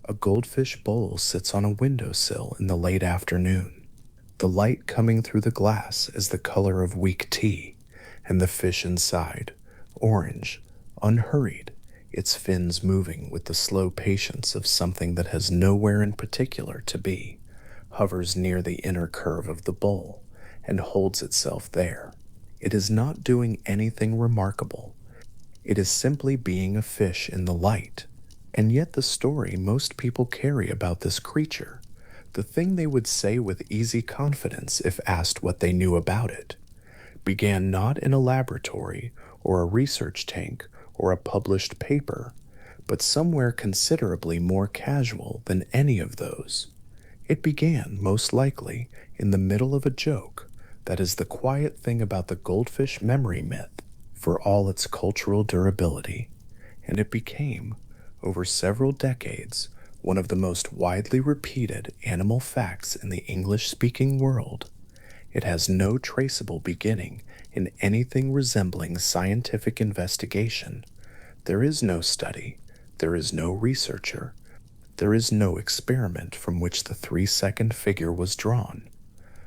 A goldfish bowl sits on a windowsill in the late afternoon. The light coming through the glass is the color of weak tea, and the fish inside, orange, unhurried, its fins moving with the slow patience of something that has nowhere in particular to be, hovers near the inner curve of the bowl and holds itself there. It is not doing anything remarkable. It is simply being a fish in the light. And yet the story most people carry about this creature, the thing they would say with easy confidence if asked what they knew about it, began not in a laboratory or a research tank or a published paper, but somewhere considerably more casual than any of those. It began, most likely, in the middle of a joke that is the quiet thing about the goldfish memory myth, for all its cultural durability, and it became, over several decades, one of the most widely repeated animal facts in the English-speaking world. It has no traceable beginning in anything resembling scientific investigation. There is no study, there is no researcher, there is no experiment from which the 3-second figure was drawn.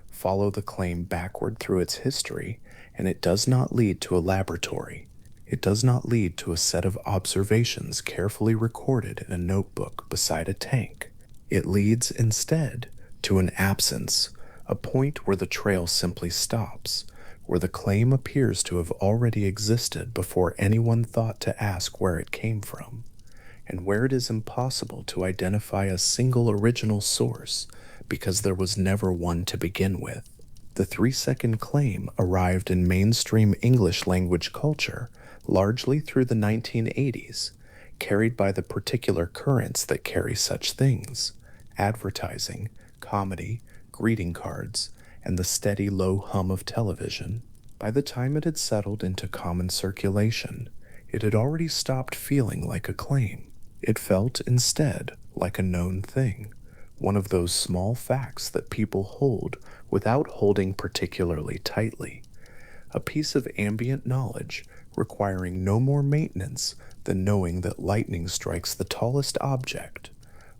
Follow the claim backward through its history, and it does not lead to a laboratory. It does not lead to a set of observations carefully recorded in a notebook beside a tank. It leads, instead, to an absence, a point where the trail simply stops, where the claim appears to have already existed before anyone thought to ask where it came from, and where it is impossible to identify a single original source because there was never one to begin with. The 3-second claim arrived in mainstream English language culture largely through the 1980s, carried by the particular currents that carry such things: advertising, comedy, greeting cards, and the steady low hum of television. By the time it had settled into common circulation, it had already stopped feeling like a claim. It felt, instead, like a known thing, one of those small facts that people hold without holding particularly tightly, a piece of ambient knowledge requiring no more maintenance than knowing that lightning strikes the tallest object,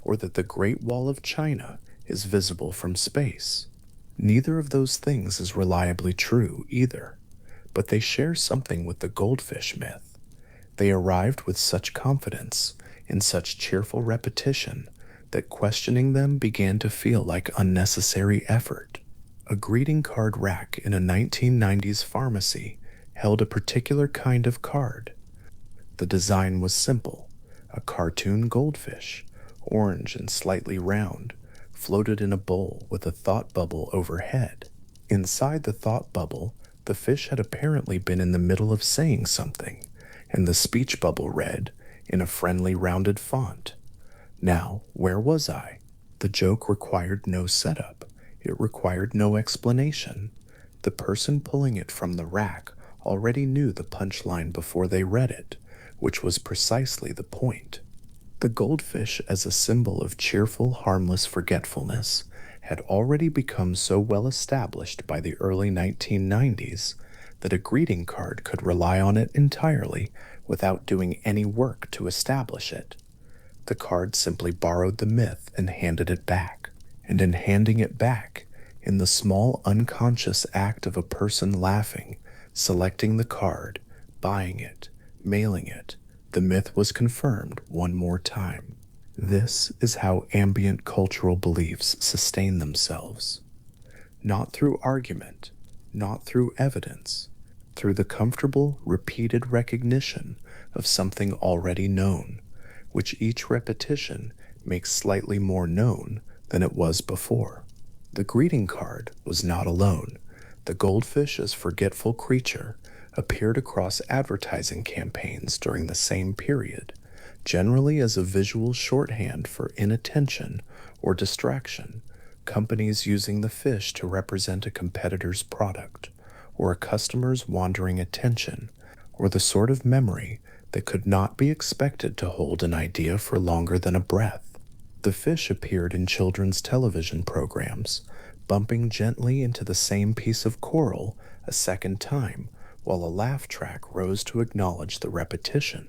or that the Great Wall of China is visible from space. Neither of those things is reliably true, either, but they share something with the goldfish myth. They arrived with such confidence, in such cheerful repetition, that questioning them began to feel like unnecessary effort. A greeting card rack in a 1990s pharmacy held a particular kind of card. The design was simple: a cartoon goldfish, orange and slightly round, floated in a bowl with a thought bubble overhead. Inside the thought bubble, the fish had apparently been in the middle of saying something, and the speech bubble read, in a friendly rounded font, "Now, where was I?" The joke required no setup. It required no explanation. The person pulling it from the rack already knew the punchline before they read it, which was precisely the point. The goldfish as a symbol of cheerful, harmless forgetfulness had already become so well established by the early 1990s that a greeting card could rely on it entirely without doing any work to establish it. The card simply borrowed the myth and handed it back. And in handing it back, in the small unconscious act of a person laughing, selecting the card, buying it, mailing it, the myth was confirmed one more time. This is how ambient cultural beliefs sustain themselves. Not through argument, not through evidence, through the comfortable, repeated recognition of something already known, which each repetition makes slightly more known than it was before. The greeting card was not alone. The goldfish as forgetful creature appeared across advertising campaigns during the same period, generally as a visual shorthand for inattention or distraction, companies using the fish to represent a competitor's product, or a customer's wandering attention, or the sort of memory that could not be expected to hold an idea for longer than a breath. The fish appeared in children's television programs, bumping gently into the same piece of coral a second time, while a laugh track rose to acknowledge the repetition,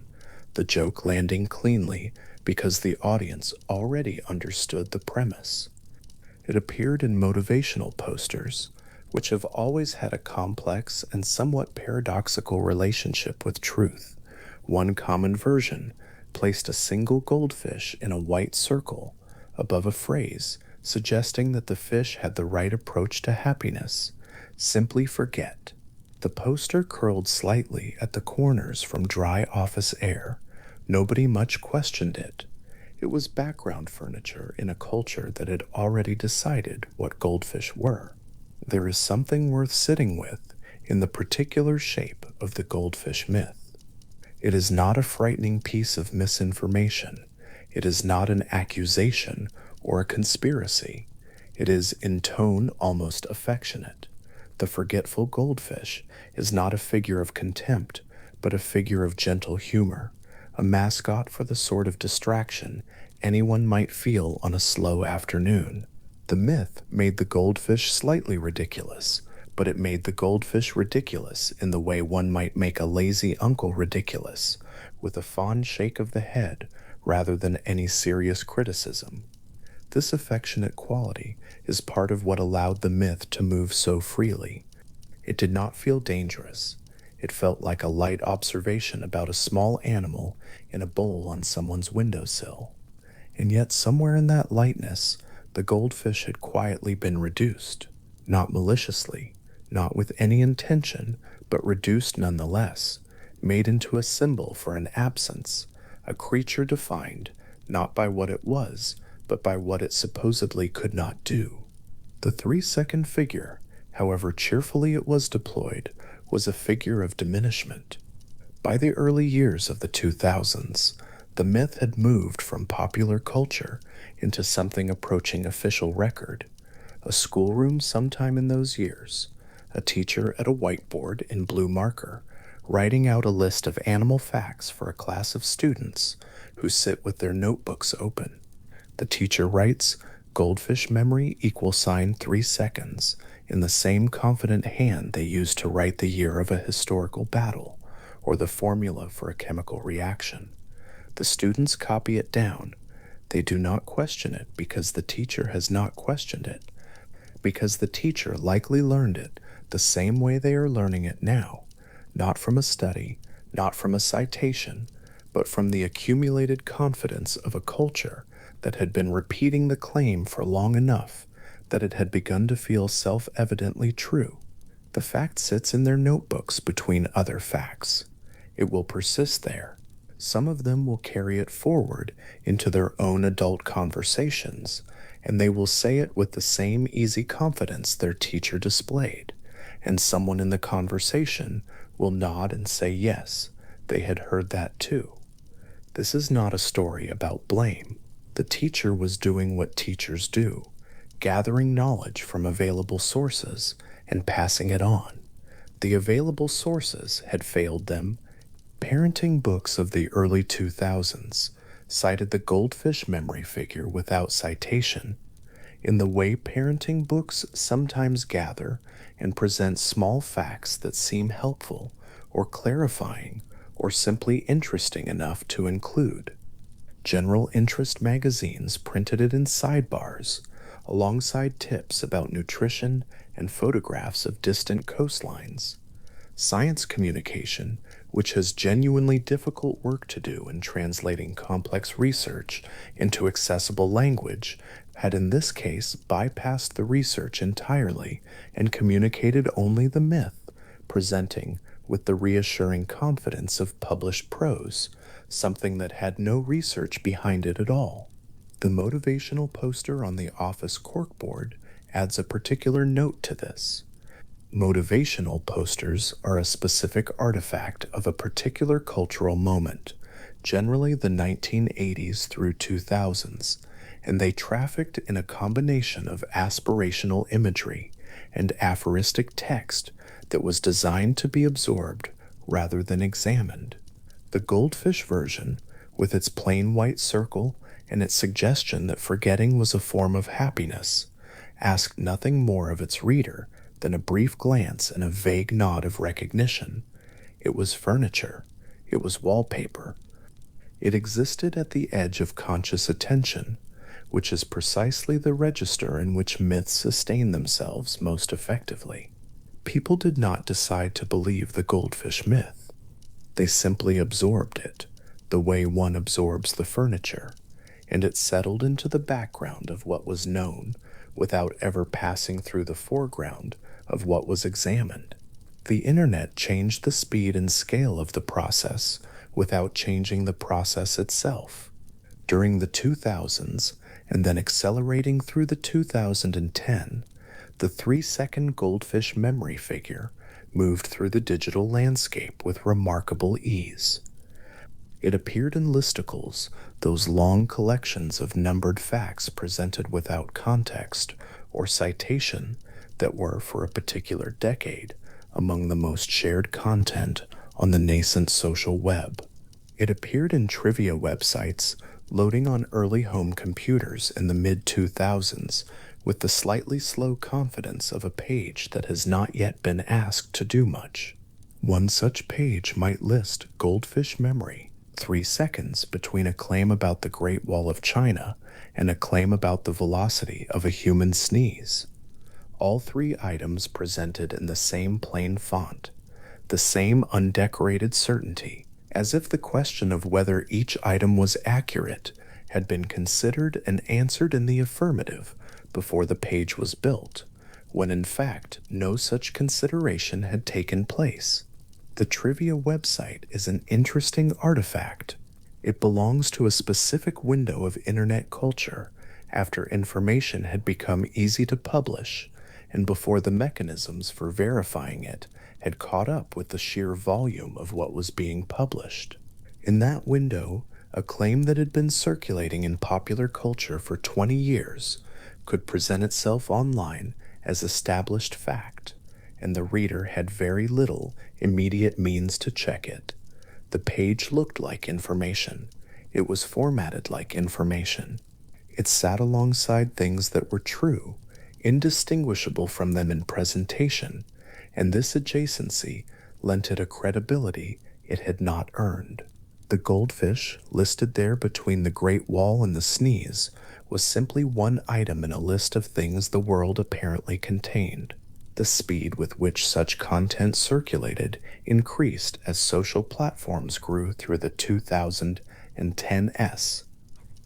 the joke landing cleanly because the audience already understood the premise. It appeared in motivational posters, which have always had a complex and somewhat paradoxical relationship with truth. One common version placed a single goldfish in a white circle above a phrase suggesting that the fish had the right approach to happiness. Simply forget. The poster curled slightly at the corners from dry office air. Nobody much questioned it. It was background furniture in a culture that had already decided what goldfish were. There is something worth sitting with in the particular shape of the goldfish myth. It is not a frightening piece of misinformation. It is not an accusation or a conspiracy. It is, in tone, almost affectionate. The forgetful goldfish is not a figure of contempt, but a figure of gentle humor, a mascot for the sort of distraction anyone might feel on a slow afternoon. The myth made the goldfish slightly ridiculous, but it made the goldfish ridiculous in the way one might make a lazy uncle ridiculous, with a fond shake of the head rather than any serious criticism. This affectionate quality is part of what allowed the myth to move so freely. It did not feel dangerous. It felt like a light observation about a small animal in a bowl on someone's windowsill. And yet somewhere in that lightness, the goldfish had quietly been reduced. Not maliciously, not with any intention, but reduced nonetheless, made into a symbol for an absence, a creature defined not by what it was, but by what it supposedly could not do. The 3-second figure, however cheerfully it was deployed, was a figure of diminishment. By the early years of the 2000s, the myth had moved from popular culture into something approaching official record. A schoolroom sometime in those years, a teacher at a whiteboard in blue marker, writing out a list of animal facts for a class of students who sit with their notebooks open. The teacher writes, "Goldfish memory = 3 seconds," in the same confident hand they used to write the year of a historical battle or the formula for a chemical reaction. The students copy it down. They do not question it because the teacher has not questioned it, because the teacher likely learned it the same way they are learning it now, not from a study, not from a citation, but from the accumulated confidence of a culture that had been repeating the claim for long enough that it had begun to feel self-evidently true. The fact sits in their notebooks between other facts. It will persist there. Some of them will carry it forward into their own adult conversations, and they will say it with the same easy confidence their teacher displayed, and someone in the conversation will nod and say yes, they had heard that too. This is not a story about blame. The teacher was doing what teachers do, gathering knowledge from available sources and passing it on. The available sources had failed them. Parenting books of the early 2000s cited the goldfish memory figure without citation. In the way parenting books sometimes gather and present small facts that seem helpful or clarifying or simply interesting enough to include. General interest magazines printed it in sidebars, alongside tips about nutrition and photographs of distant coastlines. Science communication, which has genuinely difficult work to do in translating complex research into accessible language, had in this case bypassed the research entirely and communicated only the myth, presenting with the reassuring confidence of published prose, something that had no research behind it at all. The motivational poster on the office corkboard adds a particular note to this. Motivational posters are a specific artifact of a particular cultural moment, generally the 1980s through 2000s, and they trafficked in a combination of aspirational imagery and aphoristic text that was designed to be absorbed rather than examined. The goldfish version, with its plain white circle and its suggestion that forgetting was a form of happiness, asked nothing more of its reader than a brief glance and a vague nod of recognition. It was furniture. It was wallpaper. It existed at the edge of conscious attention, which is precisely the register in which myths sustain themselves most effectively. People did not decide to believe the goldfish myth. They simply absorbed it, the way one absorbs the furniture, and it settled into the background of what was known without ever passing through the foreground of what was examined. The internet changed the speed and scale of the process without changing the process itself. During the 2000s, and then accelerating through the 2010, the 3-second goldfish memory figure moved through the digital landscape with remarkable ease. It appeared in listicles, those long collections of numbered facts presented without context or citation that were, for a particular decade, among the most shared content on the nascent social web. It appeared in trivia websites loading on early home computers in the mid-2000s with the slightly slow confidence of a page that has not yet been asked to do much. One such page might list goldfish memory, 3 seconds between a claim about the Great Wall of China and a claim about the velocity of a human sneeze. All 3 items presented in the same plain font, the same undecorated certainty, as if the question of whether each item was accurate had been considered and answered in the affirmative before the page was built, when in fact no such consideration had taken place. The trivia website is an interesting artifact. It belongs to a specific window of internet culture after information had become easy to publish and before the mechanisms for verifying it had caught up with the sheer volume of what was being published. In that window, a claim that had been circulating in popular culture for 20 years could present itself online as established fact, and the reader had very little immediate means to check it. The page looked like information. It was formatted like information. It sat alongside things that were true, indistinguishable from them in presentation, and this adjacency lent it a credibility it had not earned. The goldfish, listed there between the Great Wall and the sneeze, was simply one item in a list of things the world apparently contained. The speed with which such content circulated increased as social platforms grew through the 2010s.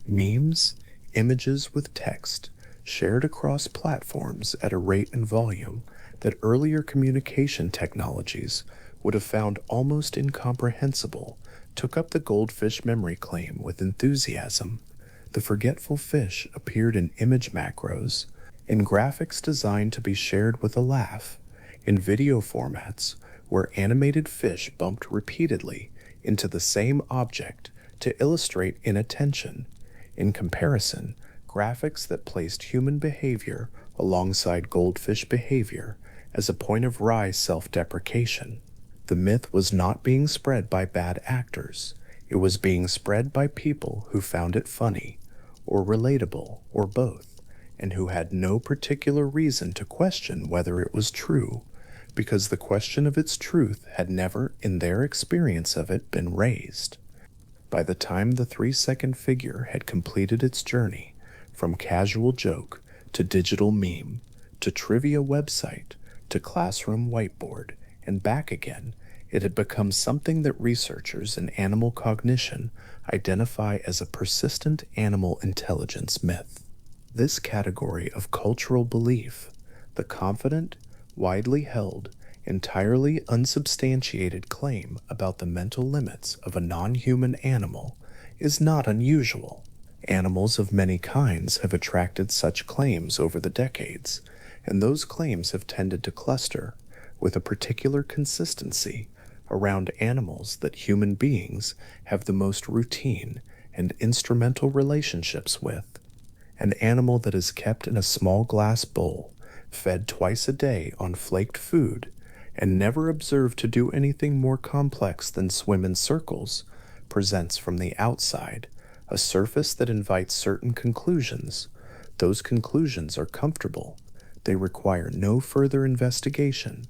Memes, images with text, shared across platforms at a rate and volume that earlier communication technologies would have found almost incomprehensible, took up the goldfish memory claim with enthusiasm. The forgetful fish appeared in image macros, in graphics designed to be shared with a laugh, in video formats where animated fish bumped repeatedly into the same object to illustrate inattention. In comparison, graphics that placed human behavior alongside goldfish behavior as a point of wry self-deprecation. The myth was not being spread by bad actors. It was being spread by people who found it funny, or relatable, or both, and who had no particular reason to question whether it was true, because the question of its truth had never, in their experience of it, been raised. By the time the 3-second figure had completed its journey, from casual joke to digital meme, to trivia website, to classroom whiteboard, and back again, it had become something that researchers in animal cognition identify as a persistent animal intelligence myth. This category of cultural belief, the confident, widely held, entirely unsubstantiated claim about the mental limits of a non-human animal, is not unusual. Animals of many kinds have attracted such claims over the decades, and those claims have tended to cluster, with a particular consistency, around animals that human beings have the most routine and instrumental relationships with. An animal that is kept in a small glass bowl, fed twice a day on flaked food, and never observed to do anything more complex than swim in circles, presents from the outside a surface that invites certain conclusions. Those conclusions are comfortable. They require no further investigation.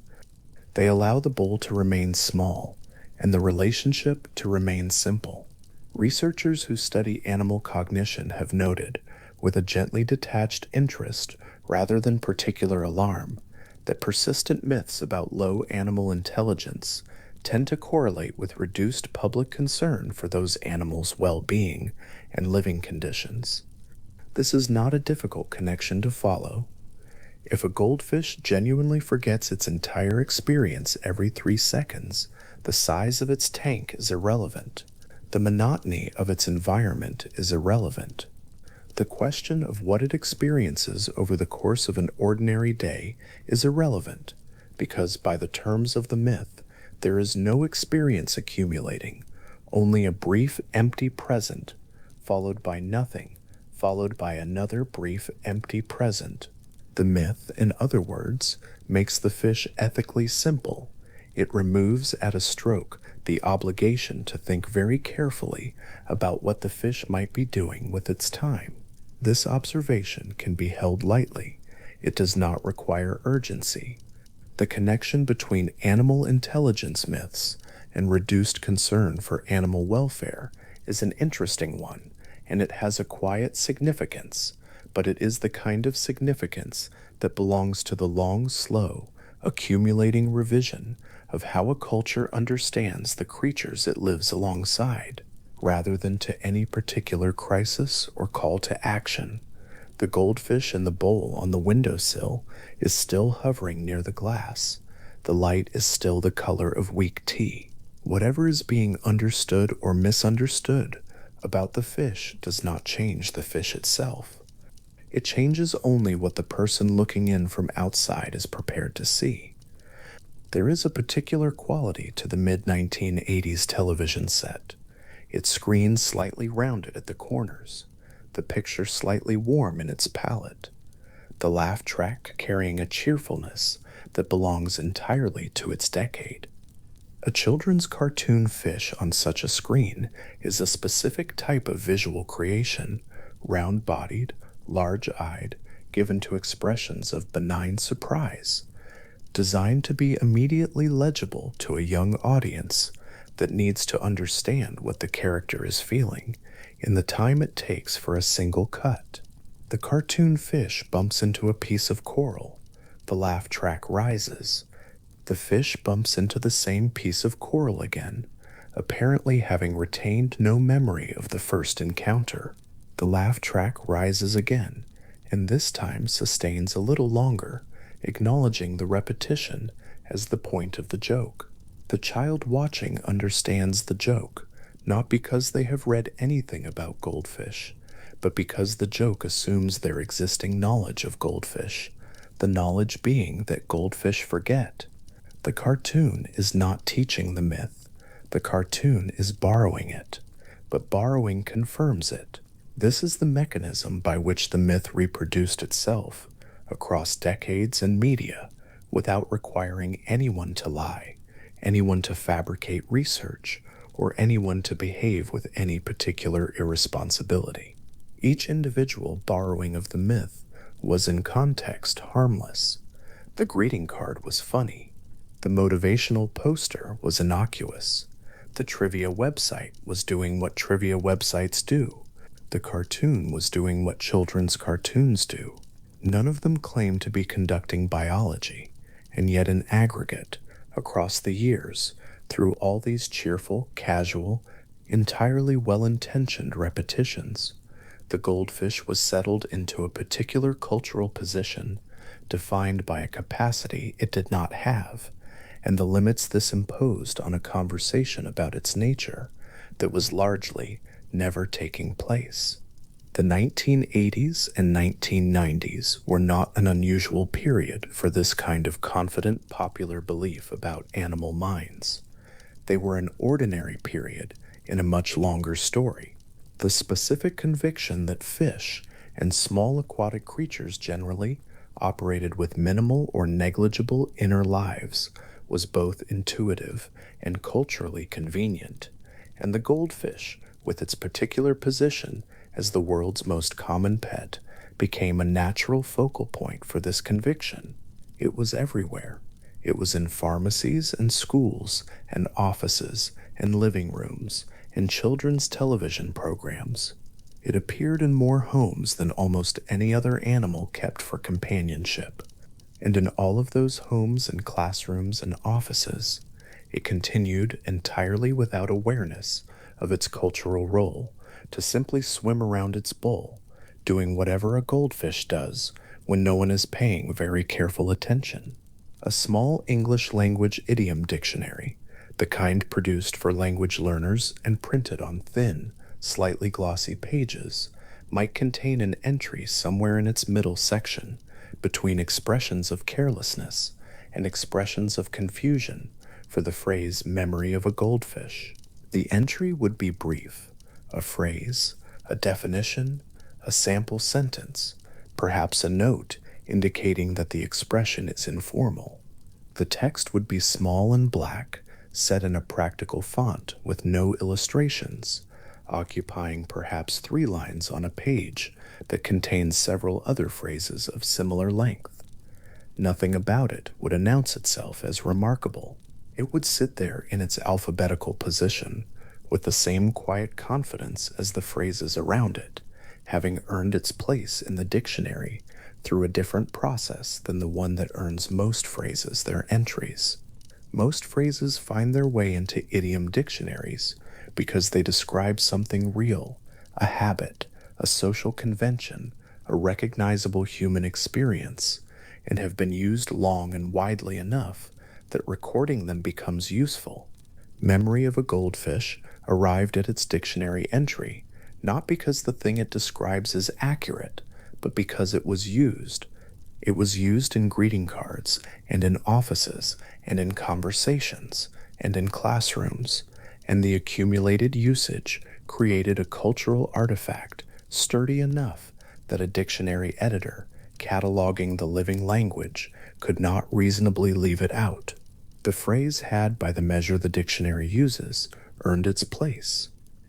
They allow the bowl to remain small and the relationship to remain simple. Researchers who study animal cognition have noted, with a gently detached interest rather than particular alarm, that persistent myths about low animal intelligence tend to correlate with reduced public concern for those animals' well being and living conditions. This is not a difficult connection to follow. If a goldfish genuinely forgets its entire experience every 3 seconds, the size of its tank is irrelevant. The monotony of its environment is irrelevant. The question of what it experiences over the course of an ordinary day is irrelevant, because by the terms of the myth, there is no experience accumulating, only a brief empty present, followed by nothing, followed by another brief empty present. The myth, in other words, makes the fish ethically simple. It removes at a stroke the obligation to think very carefully about what the fish might be doing with its time. This observation can be held lightly. It does not require urgency. The connection between animal intelligence myths and reduced concern for animal welfare is an interesting one, and it has a quiet significance, but it is the kind of significance that belongs to the long, slow, accumulating revision of how a culture understands the creatures it lives alongside, rather than to any particular crisis or call to action. The goldfish in the bowl on the windowsill is still hovering near the glass. The light is still the color of weak tea. Whatever is being understood or misunderstood about the fish does not change the fish itself. It changes only what the person looking in from outside is prepared to see. There is a particular quality to the mid-1980s television set. Its screen slightly rounded at the corners, the picture slightly warm in its palette, the laugh track carrying a cheerfulness that belongs entirely to its decade. A children's cartoon fish on such a screen is a specific type of visual creation, round-bodied, large-eyed, given to expressions of benign surprise, designed to be immediately legible to a young audience that needs to understand what the character is feeling in the time it takes for a single cut. The cartoon fish bumps into a piece of coral. The laugh track rises. The fish bumps into the same piece of coral again, apparently having retained no memory of the first encounter. The laugh track rises again, and this time sustains a little longer, acknowledging the repetition as the point of the joke. The child watching understands the joke, not because they have read anything about goldfish, but because the joke assumes their existing knowledge of goldfish, the knowledge being that goldfish forget. The cartoon is not teaching the myth. The cartoon is borrowing it, but borrowing confirms it. This is the mechanism by which the myth reproduced itself across decades and media without requiring anyone to lie, anyone to fabricate research, or anyone to behave with any particular irresponsibility. Each individual borrowing of the myth was in context harmless. The greeting card was funny. The motivational poster was innocuous. The trivia website was doing what trivia websites do. The cartoon was doing what children's cartoons do. None of them claimed to be conducting biology, and yet in aggregate, across the years, through all these cheerful, casual, entirely well-intentioned repetitions, the goldfish was settled into a particular cultural position, defined by a capacity it did not have, and the limits this imposed on a conversation about its nature that was largely never taking place. The 1980s and 1990s were not an unusual period for this kind of confident popular belief about animal minds. They were an ordinary period in a much longer story. The specific conviction that fish, and small aquatic creatures generally, operated with minimal or negligible inner lives was both intuitive and culturally convenient, and the goldfish, with its particular position as the world's most common pet, became a natural focal point for this conviction. It was everywhere. It was in pharmacies and schools and offices and living rooms and children's television programs. It appeared in more homes than almost any other animal kept for companionship. And in all of those homes and classrooms and offices, it continued entirely without awareness of its cultural role to simply swim around its bowl, doing whatever a goldfish does when no one is paying very careful attention. A small English language idiom dictionary, the kind produced for language learners and printed on thin, slightly glossy pages, might contain an entry somewhere in its middle section between expressions of carelessness and expressions of confusion for the phrase memory of a goldfish. The entry would be brief, a phrase, a definition, a sample sentence, perhaps a note indicating that the expression is informal. The text would be small and black, set in a practical font with no illustrations, occupying perhaps 3 lines on a page that contains several other phrases of similar length. Nothing about it would announce itself as remarkable. It would sit there in its alphabetical position with the same quiet confidence as the phrases around it, having earned its place in the dictionary through a different process than the one that earns most phrases their entries. Most phrases find their way into idiom dictionaries because they describe something real, a habit, a social convention, a recognizable human experience, and have been used long and widely enough that recording them becomes useful. Memory of a goldfish arrived at its dictionary entry not because the thing it describes is accurate, but because it was used. It was used in greeting cards, and in offices, and in conversations, and in classrooms, and the accumulated usage created a cultural artifact sturdy enough that a dictionary editor, cataloging the living language, could not reasonably leave it out. The phrase had, by the measure the dictionary uses, earned its place.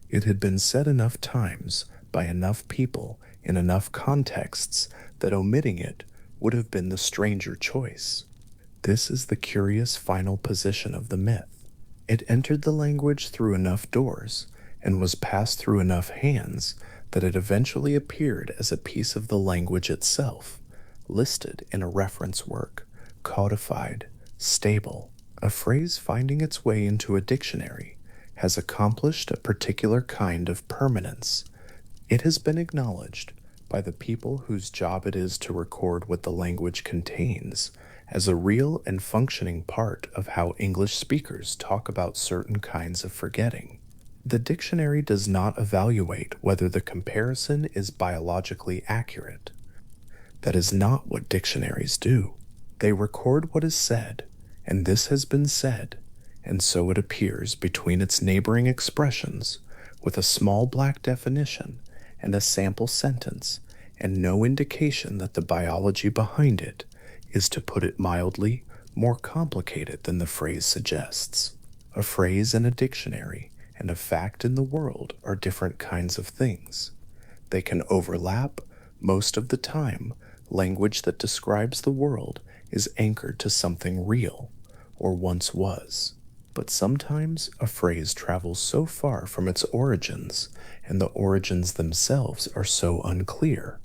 It had been said enough times, by enough people, in enough contexts, that omitting it would have been the stranger choice. This is the curious final position of the myth. It entered the language through enough doors, and was passed through enough hands, that it eventually appeared as a piece of the language itself, listed in a reference work, codified, stable. A phrase finding its way into a dictionary has accomplished a particular kind of permanence. It has been acknowledged by the people whose job it is to record what the language contains as a real and functioning part of how English speakers talk about certain kinds of forgetting. The dictionary does not evaluate whether the comparison is biologically accurate. That is not what dictionaries do. They record what is said, and this has been said, and so it appears between its neighboring expressions with a small black definition and a sample sentence, and no indication that the biology behind it is, to put it mildly, more complicated than the phrase suggests. A phrase in a dictionary and a fact in the world are different kinds of things. They can overlap. Most of the time, language that describes the world is anchored to something real, or once was. But sometimes a phrase travels so far from its origins, and the origins themselves are so unclear,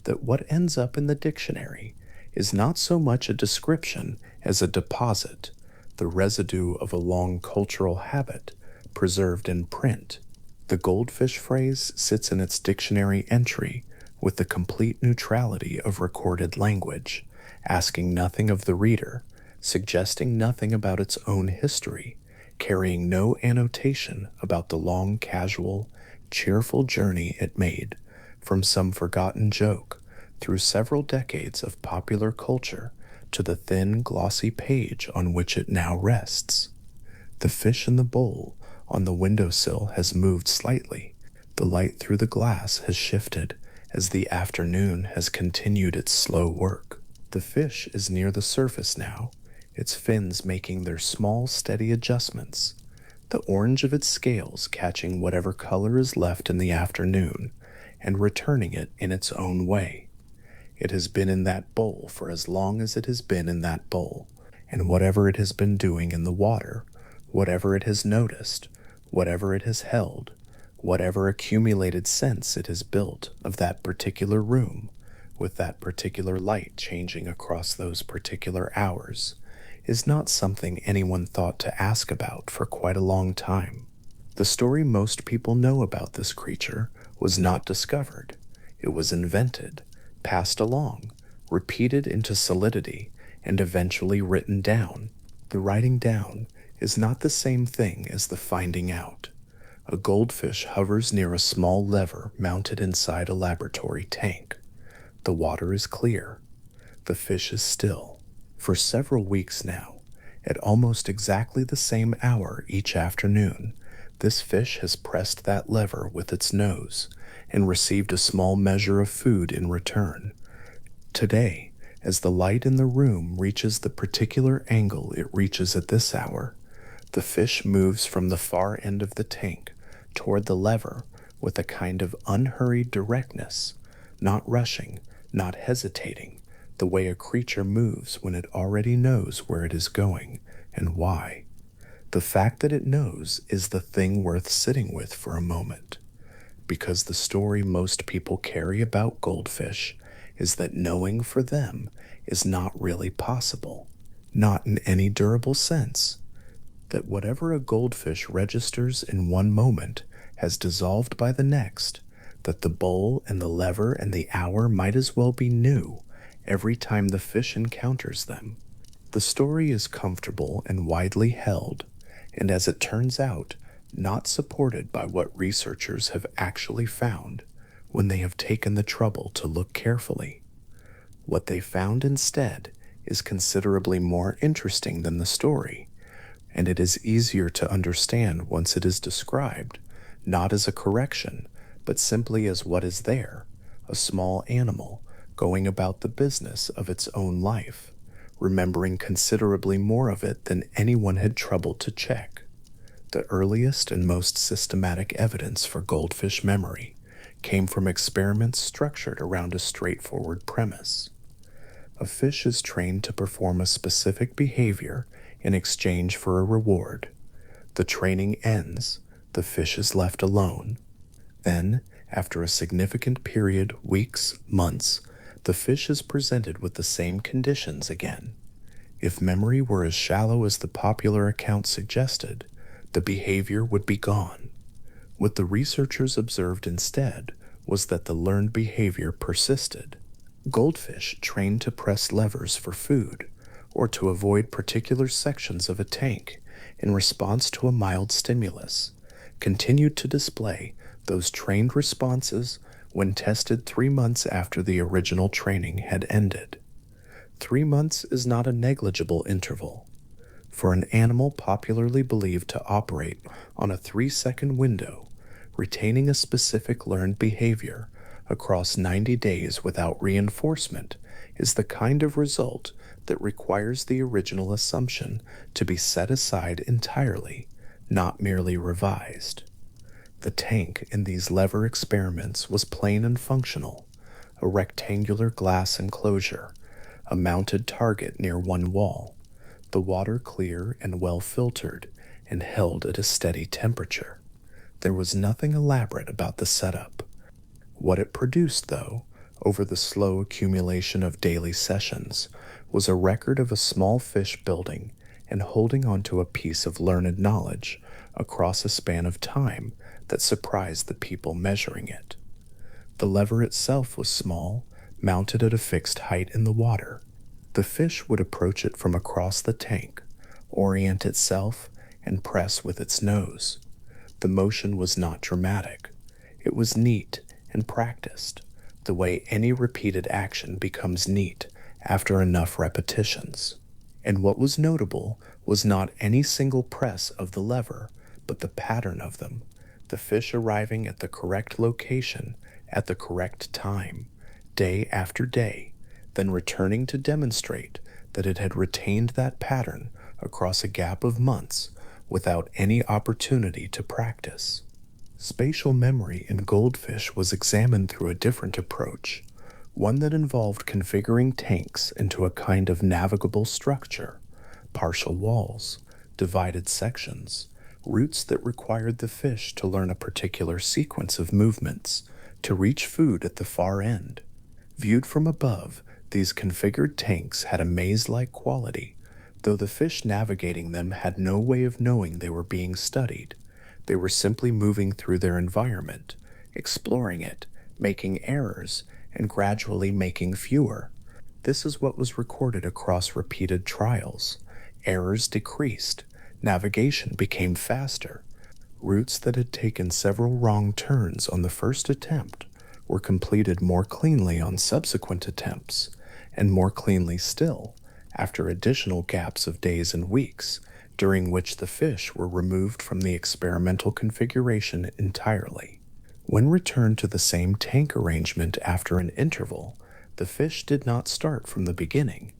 that what ends up in the dictionary is not so much a description as a deposit, the residue of a long cultural habit preserved in print. The goldfish phrase sits in its dictionary entry with the complete neutrality of recorded language, asking nothing of the reader, suggesting nothing about its own history, carrying no annotation about the long, casual, cheerful journey it made from some forgotten joke through several decades of popular culture to the thin, glossy page on which it now rests. The fish in the bowl on the windowsill has moved slightly. The light through the glass has shifted as the afternoon has continued its slow work. The fish is near the surface now, its fins making their small, steady adjustments, the orange of its scales catching whatever color is left in the afternoon and returning it in its own way. It has been in that bowl for as long as it has been in that bowl, and whatever it has been doing in the water, whatever it has noticed, whatever it has held, whatever accumulated sense it has built of that particular room, with that particular light changing across those particular hours, is not something anyone thought to ask about for quite a long time. The story most people know about this creature was not discovered. It was invented, passed along, repeated into solidity, and eventually written down. The writing down is not the same thing as the finding out. A goldfish hovers near a small lever mounted inside a laboratory tank. The water is clear. The fish is still. For several weeks now, at almost exactly the same hour each afternoon, this fish has pressed that lever with its nose and received a small measure of food in return. Today, as the light in the room reaches the particular angle it reaches at this hour, the fish moves from the far end of the tank toward the lever with a kind of unhurried directness, not rushing, not hesitating, the way a creature moves when it already knows where it is going and why. The fact that it knows is the thing worth sitting with for a moment, because the story most people carry about goldfish is that knowing for them is not really possible, not in any durable sense, that whatever a goldfish registers in one moment has dissolved by the next, that the bowl and the lever and the hour might as well be new every time the fish encounters them. The story is comfortable and widely held, and as it turns out, not supported by what researchers have actually found when they have taken the trouble to look carefully. What they found instead is considerably more interesting than the story, and it is easier to understand once it is described, not as a correction, but simply as what is there, a small animal going about the business of its own life, remembering considerably more of it than anyone had troubled to check. The earliest and most systematic evidence for goldfish memory came from experiments structured around a straightforward premise. A fish is trained to perform a specific behavior in exchange for a reward. The training ends, the fish is left alone. Then, after a significant period, weeks, months, the fish is presented with the same conditions again. If memory were as shallow as the popular account suggested, the behavior would be gone. What the researchers observed instead was that the learned behavior persisted. Goldfish trained to press levers for food or to avoid particular sections of a tank in response to a mild stimulus continued to display those trained responses when tested 3 months after the original training had ended. 3 months is not a negligible interval. For an animal popularly believed to operate on a 3-second window, retaining a specific learned behavior across 90 days without reinforcement is the kind of result that requires the original assumption to be set aside entirely, not merely revised. The tank in these lever experiments was plain and functional, a rectangular glass enclosure, a mounted target near one wall, the water clear and well filtered and held at a steady temperature. There was nothing elaborate about the setup. What it produced, though, over the slow accumulation of daily sessions, was a record of a small fish building and holding onto a piece of learned knowledge across a span of time that surprised the people measuring it. The lever itself was small, mounted at a fixed height in the water. The fish would approach it from across the tank, orient itself, and press with its nose. The motion was not dramatic. It was neat and practiced, the way any repeated action becomes neat after enough repetitions. And what was notable was not any single press of the lever, but the pattern of them, the fish arriving at the correct location at the correct time, day after day, then returning to demonstrate that it had retained that pattern across a gap of months without any opportunity to practice. Spatial memory in goldfish was examined through a different approach, one that involved configuring tanks into a kind of navigable structure, partial walls, divided sections, routes that required the fish to learn a particular sequence of movements to reach food at the far end. Viewed from above, these configured tanks had a maze-like quality, though the fish navigating them had no way of knowing they were being studied. They were simply moving through their environment, exploring it, making errors, and gradually making fewer. This is what was recorded across repeated trials. Errors decreased, navigation became faster. Routes that had taken several wrong turns on the first attempt were completed more cleanly on subsequent attempts, and more cleanly still after additional gaps of days and weeks, during which the fish were removed from the experimental configuration entirely. When returned to the same tank arrangement after an interval, the fish did not start from the beginning.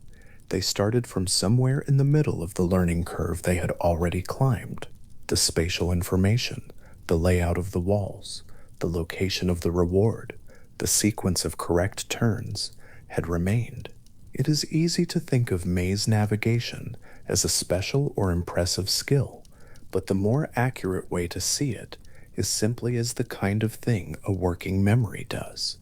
They started from somewhere in the middle of the learning curve they had already climbed. The spatial information, the layout of the walls, the location of the reward, the sequence of correct turns had remained. It is easy to think of maze navigation as a special or impressive skill, but the more accurate way to see it is simply as the kind of thing a working memory does.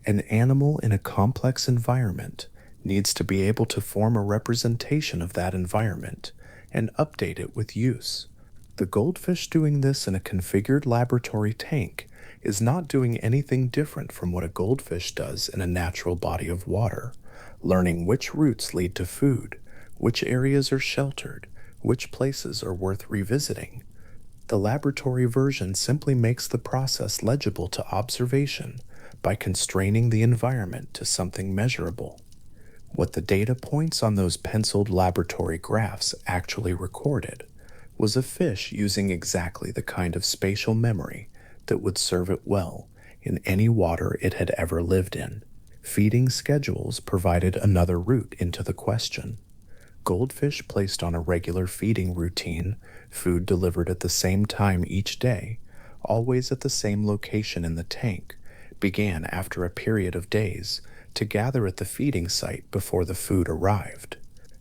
An animal in a complex environment needs to be able to form a representation of that environment and update it with use. The goldfish doing this in a configured laboratory tank is not doing anything different from what a goldfish does in a natural body of water, learning which routes lead to food, which areas are sheltered, which places are worth revisiting. The laboratory version simply makes the process legible to observation by constraining the environment to something measurable. What the data points on those penciled laboratory graphs actually recorded was a fish using exactly the kind of spatial memory that would serve it well in any water it had ever lived in. Feeding schedules provided another route into the question. Goldfish placed on a regular feeding routine, food delivered at the same time each day, always at the same location in the tank, began after a period of days to gather at the feeding site before the food arrived.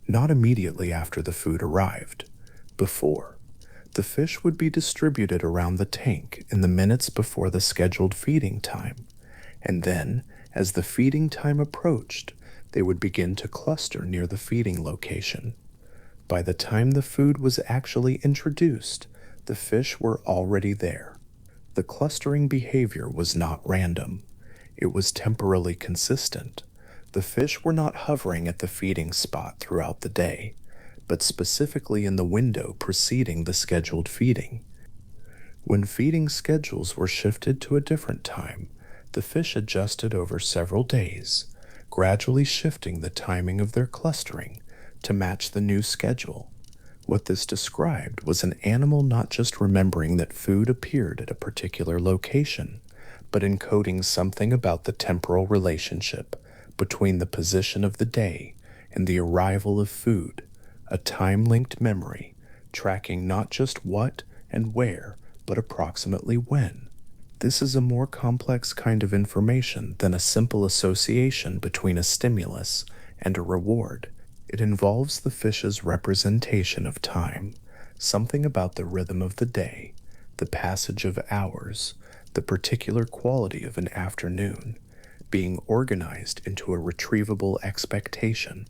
Not immediately after the food arrived. Before. The fish would be distributed around the tank in the minutes before the scheduled feeding time, and then, as the feeding time approached, they would begin to cluster near the feeding location. By the time the food was actually introduced, the fish were already there. The clustering behavior was not random. It was temporally consistent. The fish were not hovering at the feeding spot throughout the day, but specifically in the window preceding the scheduled feeding. When feeding schedules were shifted to a different time, the fish adjusted over several days, gradually shifting the timing of their clustering to match the new schedule. What this described was an animal not just remembering that food appeared at a particular location, but encoding something about the temporal relationship between the position of the day and the arrival of food, a time-linked memory, tracking not just what and where, but approximately when. This is a more complex kind of information than a simple association between a stimulus and a reward. It involves the fish's representation of time, something about the rhythm of the day, the passage of hours, the particular quality of an afternoon, being organized into a retrievable expectation.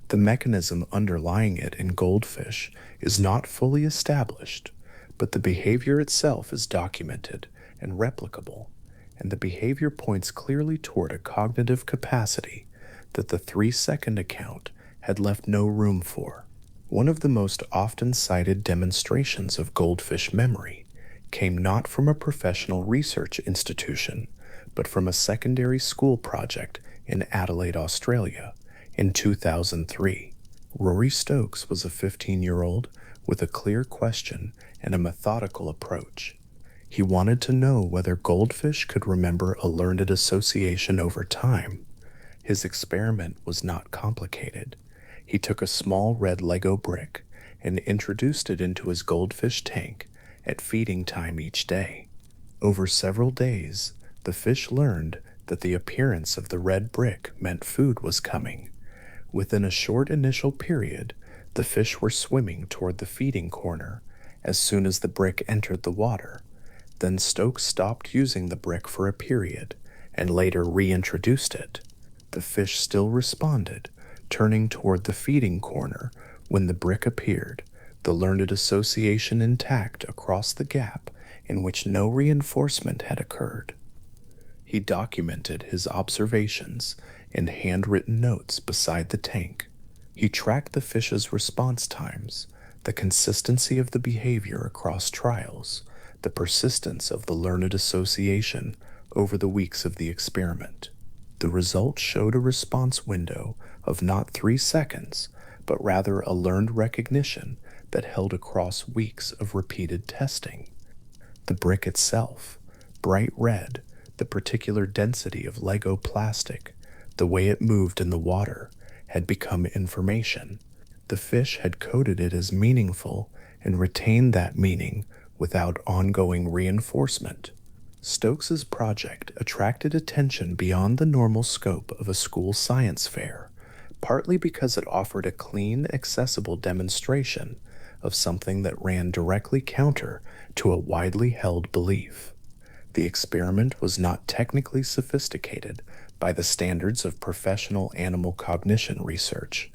The mechanism underlying it in goldfish is not fully established, but the behavior itself is documented and replicable, and the behavior points clearly toward a cognitive capacity that the 3-second account had left no room for. One of the most often cited demonstrations of goldfish memory came not from a professional research institution, but from a secondary school project in Adelaide, Australia, in 2003. Rory Stokes was a 15-year-old with a clear question and a methodical approach. He wanted to know whether goldfish could remember a learned association over time. His experiment was not complicated. He took a small red Lego brick and introduced it into his goldfish tank at feeding time each day. Over several days, the fish learned that the appearance of the red brick meant food was coming. Within a short initial period, the fish were swimming toward the feeding corner, as soon as the brick entered the water. Then Stokes stopped using the brick for a period and later reintroduced it. The fish still responded, turning toward the feeding corner when the brick appeared, the learned association intact across the gap in which no reinforcement had occurred. He documented his observations in handwritten notes beside the tank. He tracked the fish's response times, the consistency of the behavior across trials, the persistence of the learned association over the weeks of the experiment. The results showed a response window of not 3 seconds, but rather a learned recognition that held across weeks of repeated testing. The brick itself, bright red, the particular density of Lego plastic, the way it moved in the water, had become information. The fish had coded it as meaningful and retained that meaning without ongoing reinforcement. Stokes's project attracted attention beyond the normal scope of a school science fair, partly because it offered a clean, accessible demonstration of something that ran directly counter to a widely held belief. The experiment was not technically sophisticated by the standards of professional animal cognition research,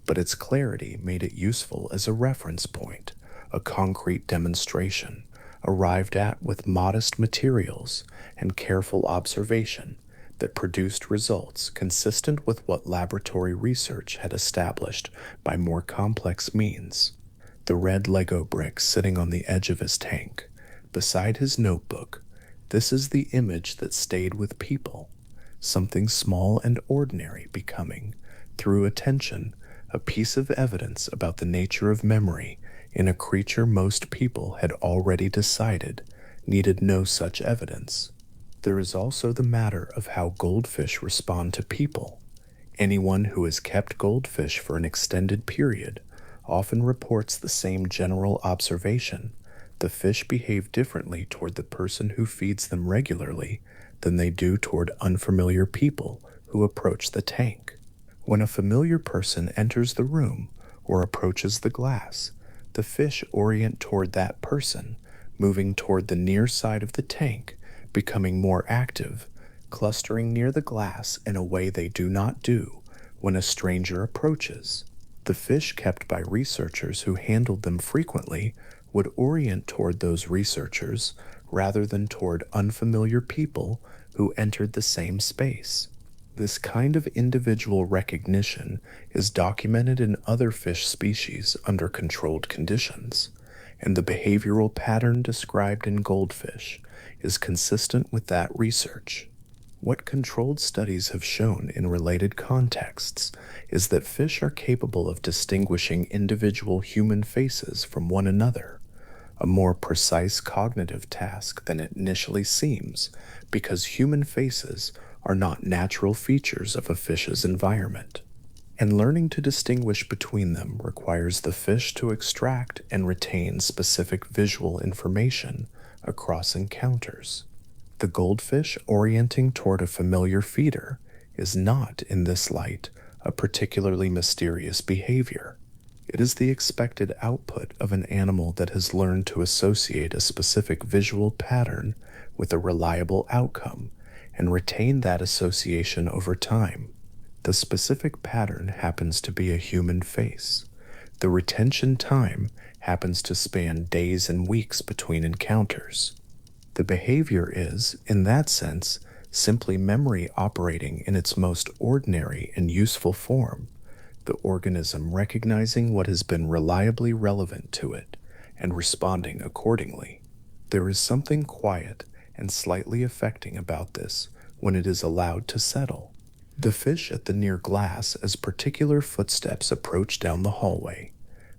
but its clarity made it useful as a reference point, a concrete demonstration, arrived at with modest materials and careful observation that produced results consistent with what laboratory research had established by more complex means. The red Lego brick sitting on the edge of his tank, beside his notebook, this is the image that stayed with people, something small and ordinary becoming, through attention, a piece of evidence about the nature of memory in a creature most people had already decided needed no such evidence. There is also the matter of how goldfish respond to people. Anyone who has kept goldfish for an extended period often reports the same general observation. The fish behave differently toward the person who feeds them regularly than they do toward unfamiliar people who approach the tank. When a familiar person enters the room or approaches the glass, the fish orient toward that person, moving toward the near side of the tank, becoming more active, clustering near the glass in a way they do not do when a stranger approaches. The fish kept by researchers who handled them frequently would orient toward those researchers rather than toward unfamiliar people who entered the same space. This kind of individual recognition is documented in other fish species under controlled conditions, and the behavioral pattern described in goldfish is consistent with that research. What controlled studies have shown in related contexts is that fish are capable of distinguishing individual human faces from one another, a more precise cognitive task than it initially seems, because human faces are not natural features of a fish's environment. And learning to distinguish between them requires the fish to extract and retain specific visual information across encounters. The goldfish orienting toward a familiar feeder is not, in this light, a particularly mysterious behavior. It is the expected output of an animal that has learned to associate a specific visual pattern with a reliable outcome and retain that association over time. The specific pattern happens to be a human face. The retention time happens to span days and weeks between encounters. The behavior is, in that sense, simply memory operating in its most ordinary and useful form, the organism recognizing what has been reliably relevant to it and responding accordingly. There is something quiet and slightly affecting about this when it is allowed to settle. The fish at the near glass as particular footsteps approach down the hallway,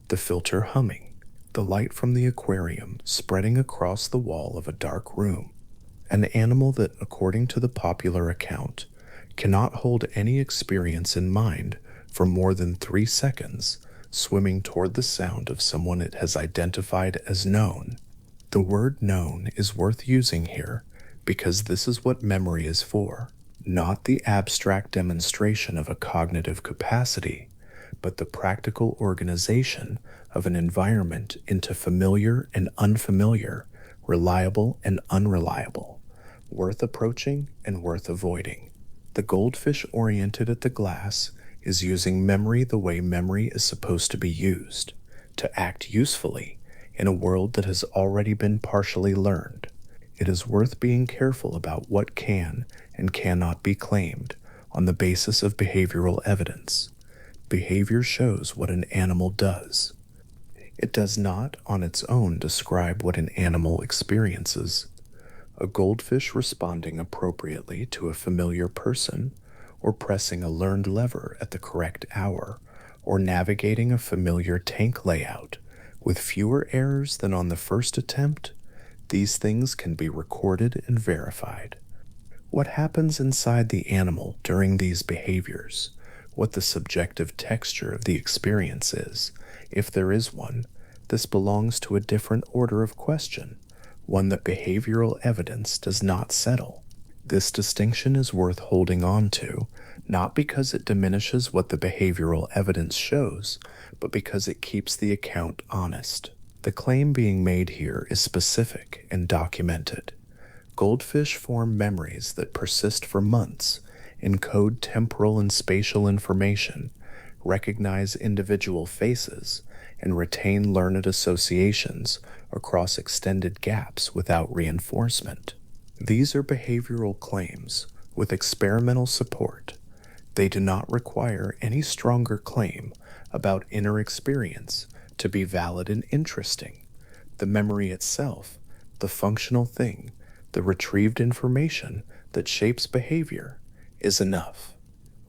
the filter humming, the light from the aquarium spreading across the wall of a dark room. An animal that, according to the popular account, cannot hold any experience in mind for more than 3 seconds, swimming toward the sound of someone it has identified as known. The word known is worth using here because this is what memory is for, not the abstract demonstration of a cognitive capacity, but the practical organization of an environment into familiar and unfamiliar, reliable and unreliable, worth approaching and worth avoiding. The goldfish oriented at the glass is using memory the way memory is supposed to be used, to act usefully in a world that has already been partially learned. It is worth being careful about what can and cannot be claimed on the basis of behavioral evidence. Behavior shows what an animal does. It does not, on its own, describe what an animal experiences. A goldfish responding appropriately to a familiar person, or pressing a learned lever at the correct hour, or navigating a familiar tank layout with fewer errors than on the first attempt, these things can be recorded and verified. What happens inside the animal during these behaviors, what the subjective texture of the experience is, if there is one, this belongs to a different order of question, one that behavioral evidence does not settle. This distinction is worth holding on to, not because it diminishes what the behavioral evidence shows, but because it keeps the account honest. The claim being made here is specific and documented. Goldfish form memories that persist for months, encode temporal and spatial information, recognize individual faces, and retain learned associations across extended gaps without reinforcement. These are behavioral claims with experimental support. They do not require any stronger claim about inner experience to be valid and interesting. The memory itself, the functional thing, the retrieved information that shapes behavior, is enough.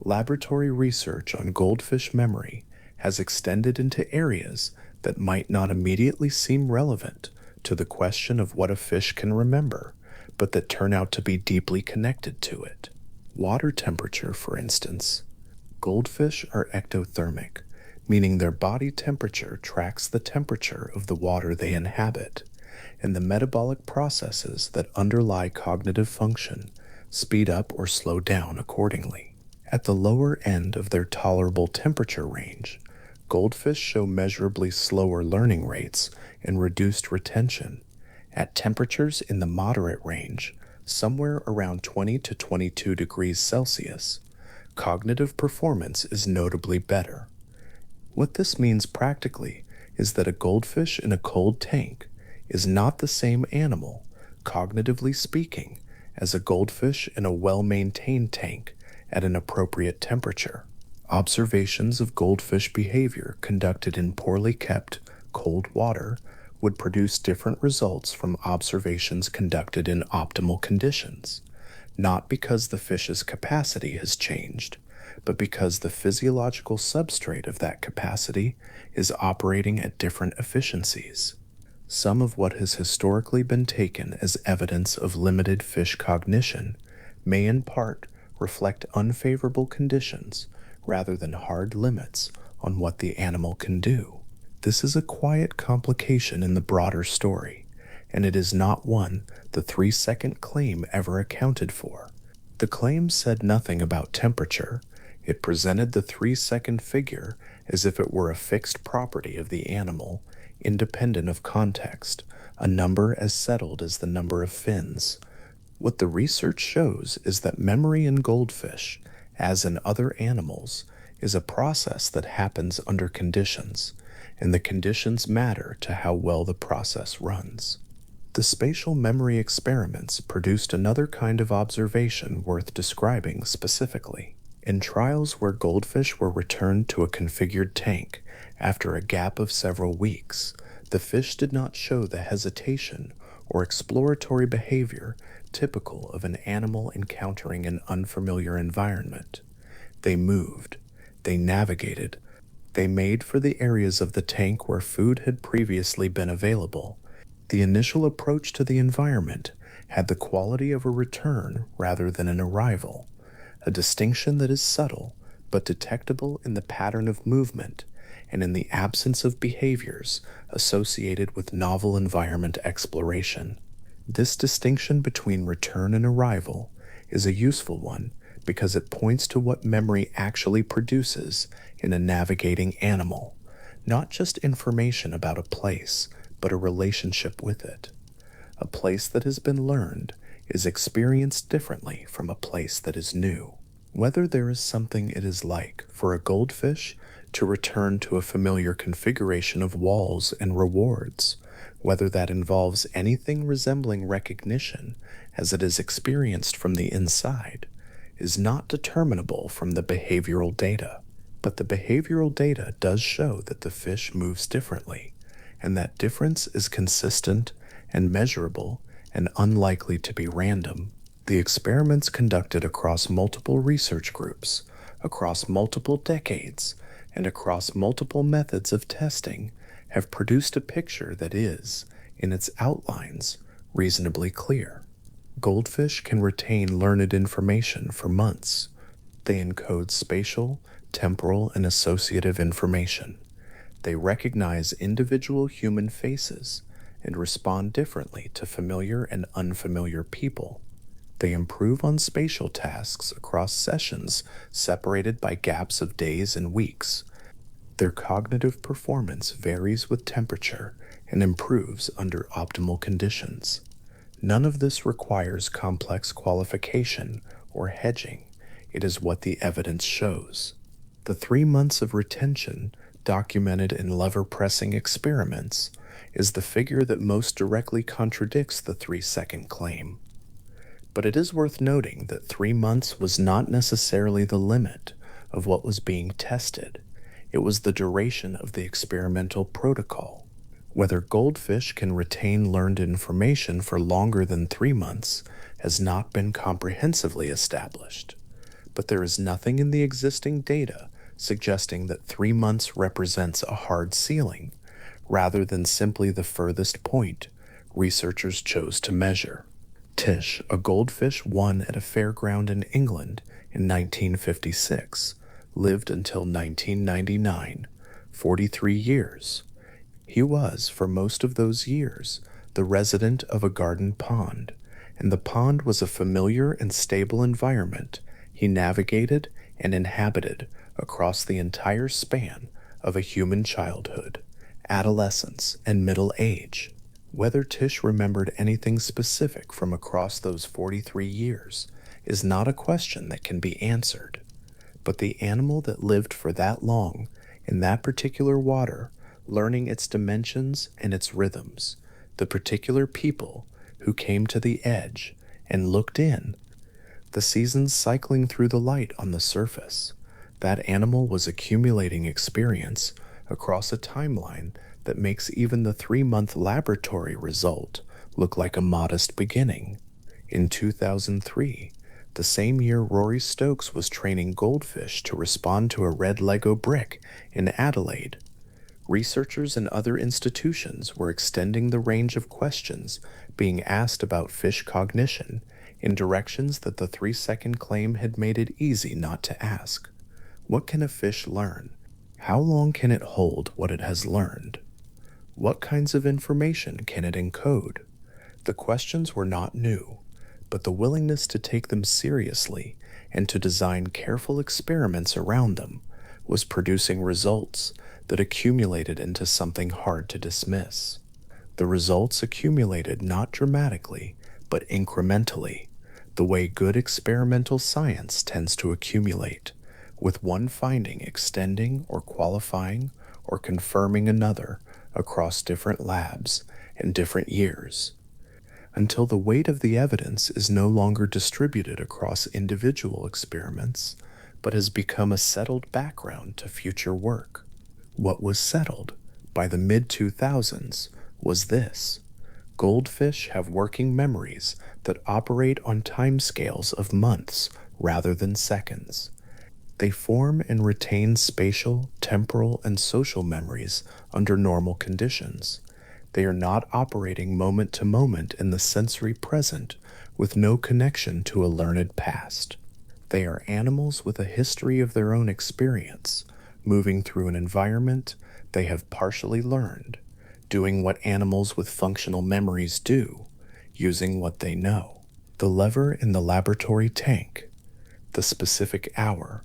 Laboratory research on goldfish memory has extended into areas that might not immediately seem relevant to the question of what a fish can remember, but that turn out to be deeply connected to it. Water temperature, for instance. Goldfish are ectothermic, meaning their body temperature tracks the temperature of the water they inhabit, and the metabolic processes that underlie cognitive function speed up or slow down accordingly. At the lower end of their tolerable temperature range, goldfish show measurably slower learning rates and reduced retention. At temperatures in the moderate range, somewhere around 20 to 22 degrees Celsius, cognitive performance is notably better. What this means practically is that a goldfish in a cold tank is not the same animal, cognitively speaking, as a goldfish in a well-maintained tank at an appropriate temperature. Observations of goldfish behavior conducted in poorly kept, cold water would produce different results from observations conducted in optimal conditions, not because the fish's capacity has changed, but because the physiological substrate of that capacity is operating at different efficiencies. Some of what has historically been taken as evidence of limited fish cognition may in part reflect unfavorable conditions rather than hard limits on what the animal can do. This is a quiet complication in the broader story, and it is not one the 3-second claim ever accounted for. The claim said nothing about temperature. It presented the 3-second figure as if it were a fixed property of the animal, independent of context, a number as settled as the number of fins. What the research shows is that memory in goldfish, as in other animals, is a process that happens under conditions, and the conditions matter to how well the process runs. The spatial memory experiments produced another kind of observation worth describing specifically. In trials where goldfish were returned to a configured tank after a gap of several weeks, the fish did not show the hesitation or exploratory behavior typical of an animal encountering an unfamiliar environment. They moved, they navigated, they made for the areas of the tank where food had previously been available. The initial approach to the environment had the quality of a return rather than an arrival, a distinction that is subtle but detectable in the pattern of movement and in the absence of behaviors associated with novel environment exploration. This distinction between return and arrival is a useful one because it points to what memory actually produces in a navigating animal, not just information about a place, but a relationship with it. A place that has been learned is experienced differently from a place that is new. Whether there is something it is like for a goldfish to return to a familiar configuration of walls and rewards, whether that involves anything resembling recognition as it is experienced from the inside, is not determinable from the behavioral data. But the behavioral data does show that the fish moves differently, and that difference is consistent and measurable and unlikely to be random. The experiments conducted across multiple research groups, across multiple decades, and across multiple methods of testing have produced a picture that is, in its outlines, reasonably clear. Goldfish can retain learned information for months. They encode spatial, temporal, and associative information. They recognize individual human faces and respond differently to familiar and unfamiliar people. They improve on spatial tasks across sessions separated by gaps of days and weeks. Their cognitive performance varies with temperature and improves under optimal conditions. None of this requires complex qualification or hedging. It is what the evidence shows. The 3 months of retention documented in lever-pressing experiments is the figure that most directly contradicts the 3-second claim. But it is worth noting that 3 months was not necessarily the limit of what was being tested. It was the duration of the experimental protocol. Whether goldfish can retain learned information for longer than 3 months has not been comprehensively established. But there is nothing in the existing data suggesting that 3 months represents a hard ceiling, rather than simply the furthest point researchers chose to measure. Tish, a goldfish won at a fairground in England in 1956, lived until 1999, 43 years. He was, for most of those years, the resident of a garden pond, and the pond was a familiar and stable environment he navigated and inhabited across the entire span of a human childhood, adolescence, and middle age. Whether Tish remembered anything specific from across those 43 years is not a question that can be answered. But the animal that lived for that long in that particular water, learning its dimensions and its rhythms, the particular people who came to the edge and looked in, the seasons cycling through the light on the surface, that animal was accumulating experience across a timeline that makes even the 3-month laboratory result look like a modest beginning. In 2003, the same year Rory Stokes was training goldfish to respond to a red Lego brick in Adelaide, researchers and other institutions were extending the range of questions being asked about fish cognition in directions that the 3-second claim had made it easy not to ask. What can a fish learn? How long can it hold what it has learned? What kinds of information can it encode? The questions were not new, but the willingness to take them seriously and to design careful experiments around them was producing results that accumulated into something hard to dismiss. The results accumulated not dramatically, but incrementally, the way good experimental science tends to accumulate, with one finding extending or qualifying or confirming another across different labs and different years, until the weight of the evidence is no longer distributed across individual experiments, but has become a settled background to future work. What was settled by the mid-2000s was this: goldfish have working memories that operate on timescales of months rather than seconds. They form and retain spatial, temporal, and social memories under normal conditions. They are not operating moment to moment in the sensory present with no connection to a learned past. They are animals with a history of their own experience, moving through an environment they have partially learned, doing what animals with functional memories do, using what they know. The lever in the laboratory tank. the specific hour,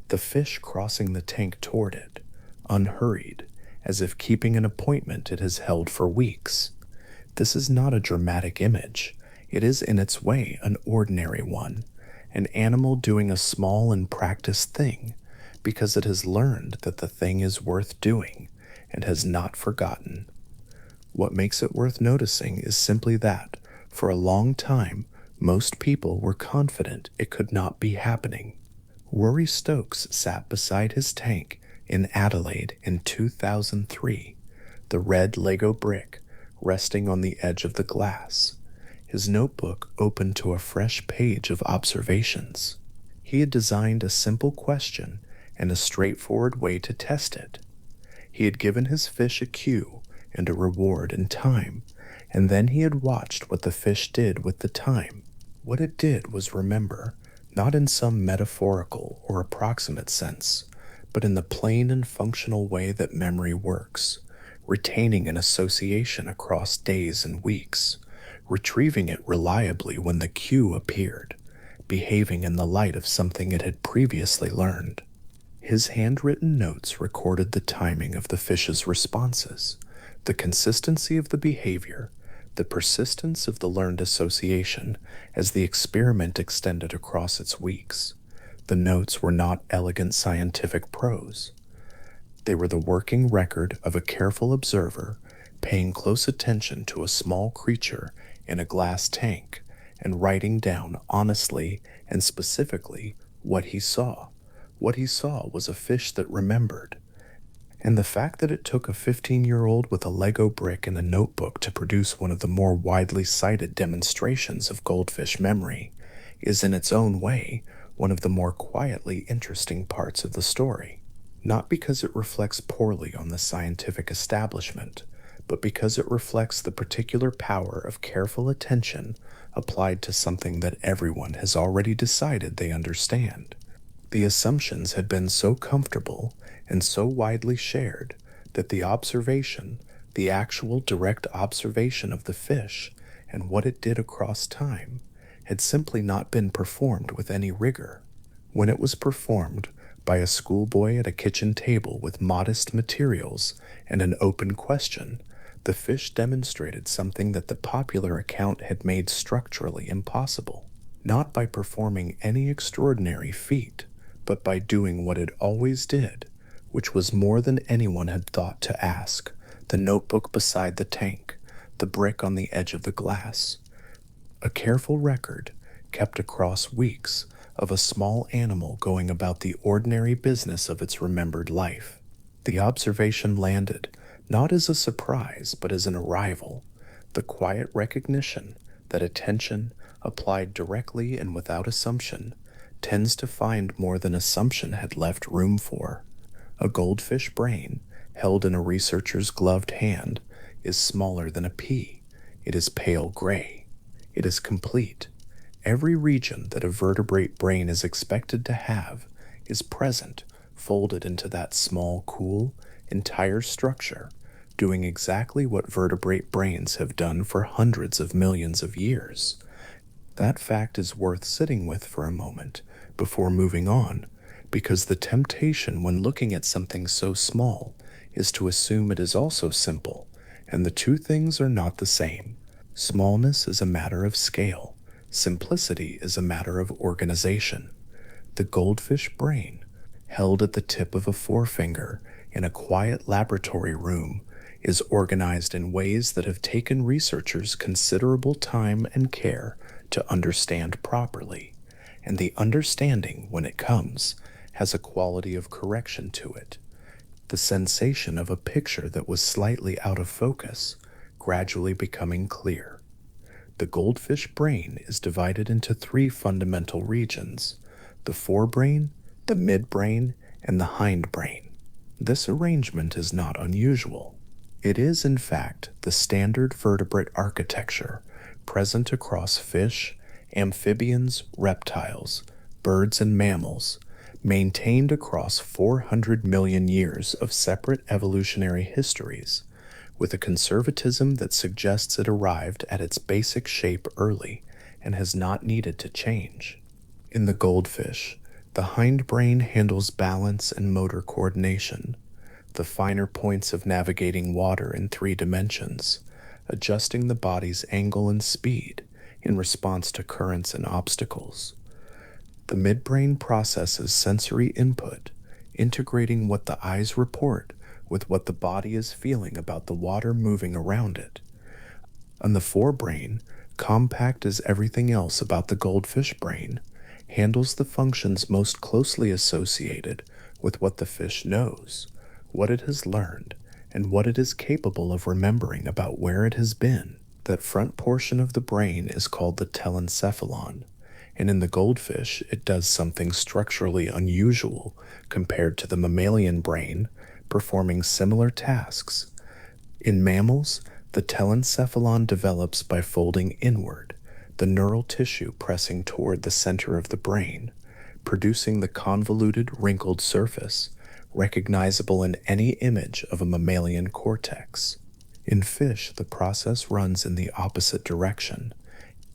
the fish crossing the tank toward it, unhurried, as if keeping an appointment it has held for weeks. This is not a dramatic image. It is in its way an ordinary one, an animal doing a small and practiced thing, because it has learned that the thing is worth doing and has not forgotten. What makes it worth noticing is simply that, for a long time, most people were confident it could not be happening. Rory Stokes sat beside his tank in Adelaide in 2003, the red Lego brick resting on the edge of the glass, his notebook open to a fresh page of observations. He had designed a simple question and a straightforward way to test it. He had given his fish a cue and a reward in time, and then he had watched what the fish did with the time. What it did was remember, not in some metaphorical or approximate sense, but in the plain and functional way that memory works, retaining an association across days and weeks, retrieving it reliably when the cue appeared, behaving in the light of something it had previously learned. His handwritten notes recorded the timing of the fish's responses, the consistency of the behavior, the persistence of the learned association as the experiment extended across its weeks. The notes were not elegant scientific prose. They were the working record of a careful observer paying close attention to a small creature in a glass tank and writing down honestly and specifically what he saw. What he saw was a fish that remembered. And the fact that it took a 15-year-old with a Lego brick and a notebook to produce one of the more widely cited demonstrations of goldfish memory is in its own way one of the more quietly interesting parts of the story. Not because it reflects poorly on the scientific establishment, but because it reflects the particular power of careful attention applied to something that everyone has already decided they understand. The assumptions had been so comfortable and so widely shared that the observation, the actual direct observation of the fish and what it did across time, had simply not been performed with any rigor. When it was performed by a schoolboy at a kitchen table with modest materials and an open question, the fish demonstrated something that the popular account had made structurally impossible, not by performing any extraordinary feat, but by doing what it always did, which was more than anyone had thought to ask, the notebook beside the tank, the brick on the edge of the glass. A careful record, kept across weeks, of a small animal going about the ordinary business of its remembered life. The observation landed, not as a surprise, but as an arrival, the quiet recognition that attention, applied directly and without assumption, tends to find more than assumption had left room for. A goldfish brain, held in a researcher's gloved hand, is smaller than a pea. It is pale gray. It is complete. Every region that a vertebrate brain is expected to have is present, folded into that small, cool, entire structure, doing exactly what vertebrate brains have done for hundreds of millions of years. That fact is worth sitting with for a moment before moving on, because the temptation when looking at something so small is to assume it is also simple, and the two things are not the same. Smallness is a matter of scale. Simplicity is a matter of organization. The goldfish brain, held at the tip of a forefinger in a quiet laboratory room, is organized in ways that have taken researchers considerable time and care to understand properly, and the understanding, when it comes, has a quality of correction to it. The sensation of a picture that was slightly out of focus, gradually becoming clear. The goldfish brain is divided into three fundamental regions: the forebrain, the midbrain, and the hindbrain. This arrangement is not unusual. It is, in fact, the standard vertebrate architecture present across fish, amphibians, reptiles, birds, and mammals, maintained across 400 million years of separate evolutionary histories, with a conservatism that suggests it arrived at its basic shape early and has not needed to change. In the goldfish, the hindbrain handles balance and motor coordination, the finer points of navigating water in 3 dimensions, adjusting the body's angle and speed in response to currents and obstacles. The midbrain processes sensory input, integrating what the eyes report with what the body is feeling about the water moving around it. And the forebrain, compact as everything else about the goldfish brain, handles the functions most closely associated with what the fish knows, what it has learned, and what it is capable of remembering about where it has been. That front portion of the brain is called the telencephalon, and in the goldfish it does something structurally unusual compared to the mammalian brain, performing similar tasks. In mammals, the telencephalon develops by folding inward, the neural tissue pressing toward the center of the brain, producing the convoluted, wrinkled surface recognizable in any image of a mammalian cortex. In fish, the process runs in the opposite direction.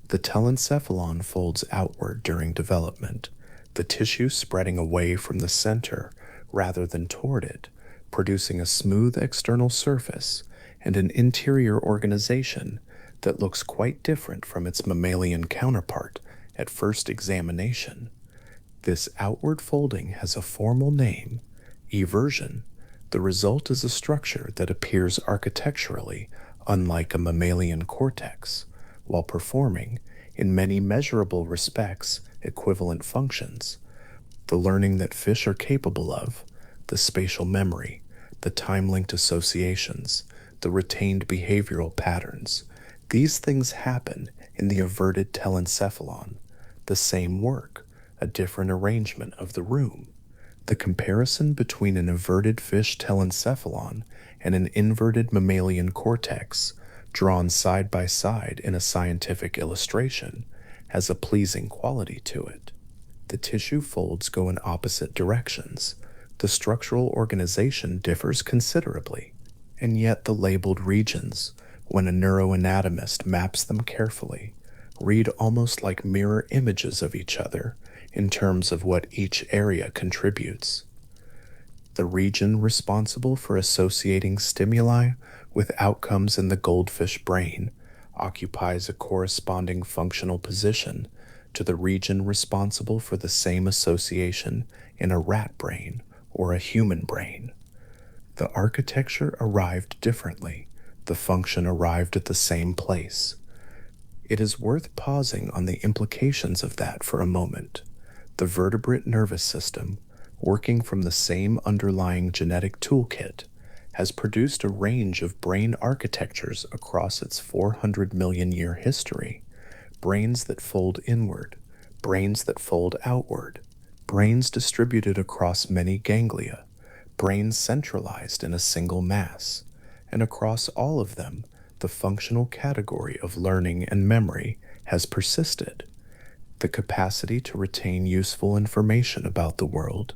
The telencephalon folds outward during development, the tissue spreading away from the center rather than toward it, producing a smooth external surface and an interior organization that looks quite different from its mammalian counterpart at first examination. This outward folding has a formal name, eversion. The result is a structure that appears architecturally unlike a mammalian cortex, while performing, in many measurable respects, equivalent functions. The learning that fish are capable of, the spatial memory, the time-linked associations, the retained behavioral patterns, these things happen in the everted telencephalon. The same work, a different arrangement of the room. The comparison between an everted fish telencephalon and an inverted mammalian cortex, drawn side by side in a scientific illustration, has a pleasing quality to it. The tissue folds go in opposite directions. The structural organization differs considerably, and yet the labeled regions, when a neuroanatomist maps them carefully, read almost like mirror images of each other in terms of what each area contributes. The region responsible for associating stimuli with outcomes in the goldfish brain occupies a corresponding functional position to the region responsible for the same association in a rat brain or a human brain. The architecture arrived differently, the function arrived at the same place. It is worth pausing on the implications of that for a moment. The vertebrate nervous system, working from the same underlying genetic toolkit, has produced a range of brain architectures across its 400 million year history. Brains that fold inward, brains that fold outward, brains distributed across many ganglia, brains centralized in a single mass, and across all of them, the functional category of learning and memory has persisted. The capacity to retain useful information about the world,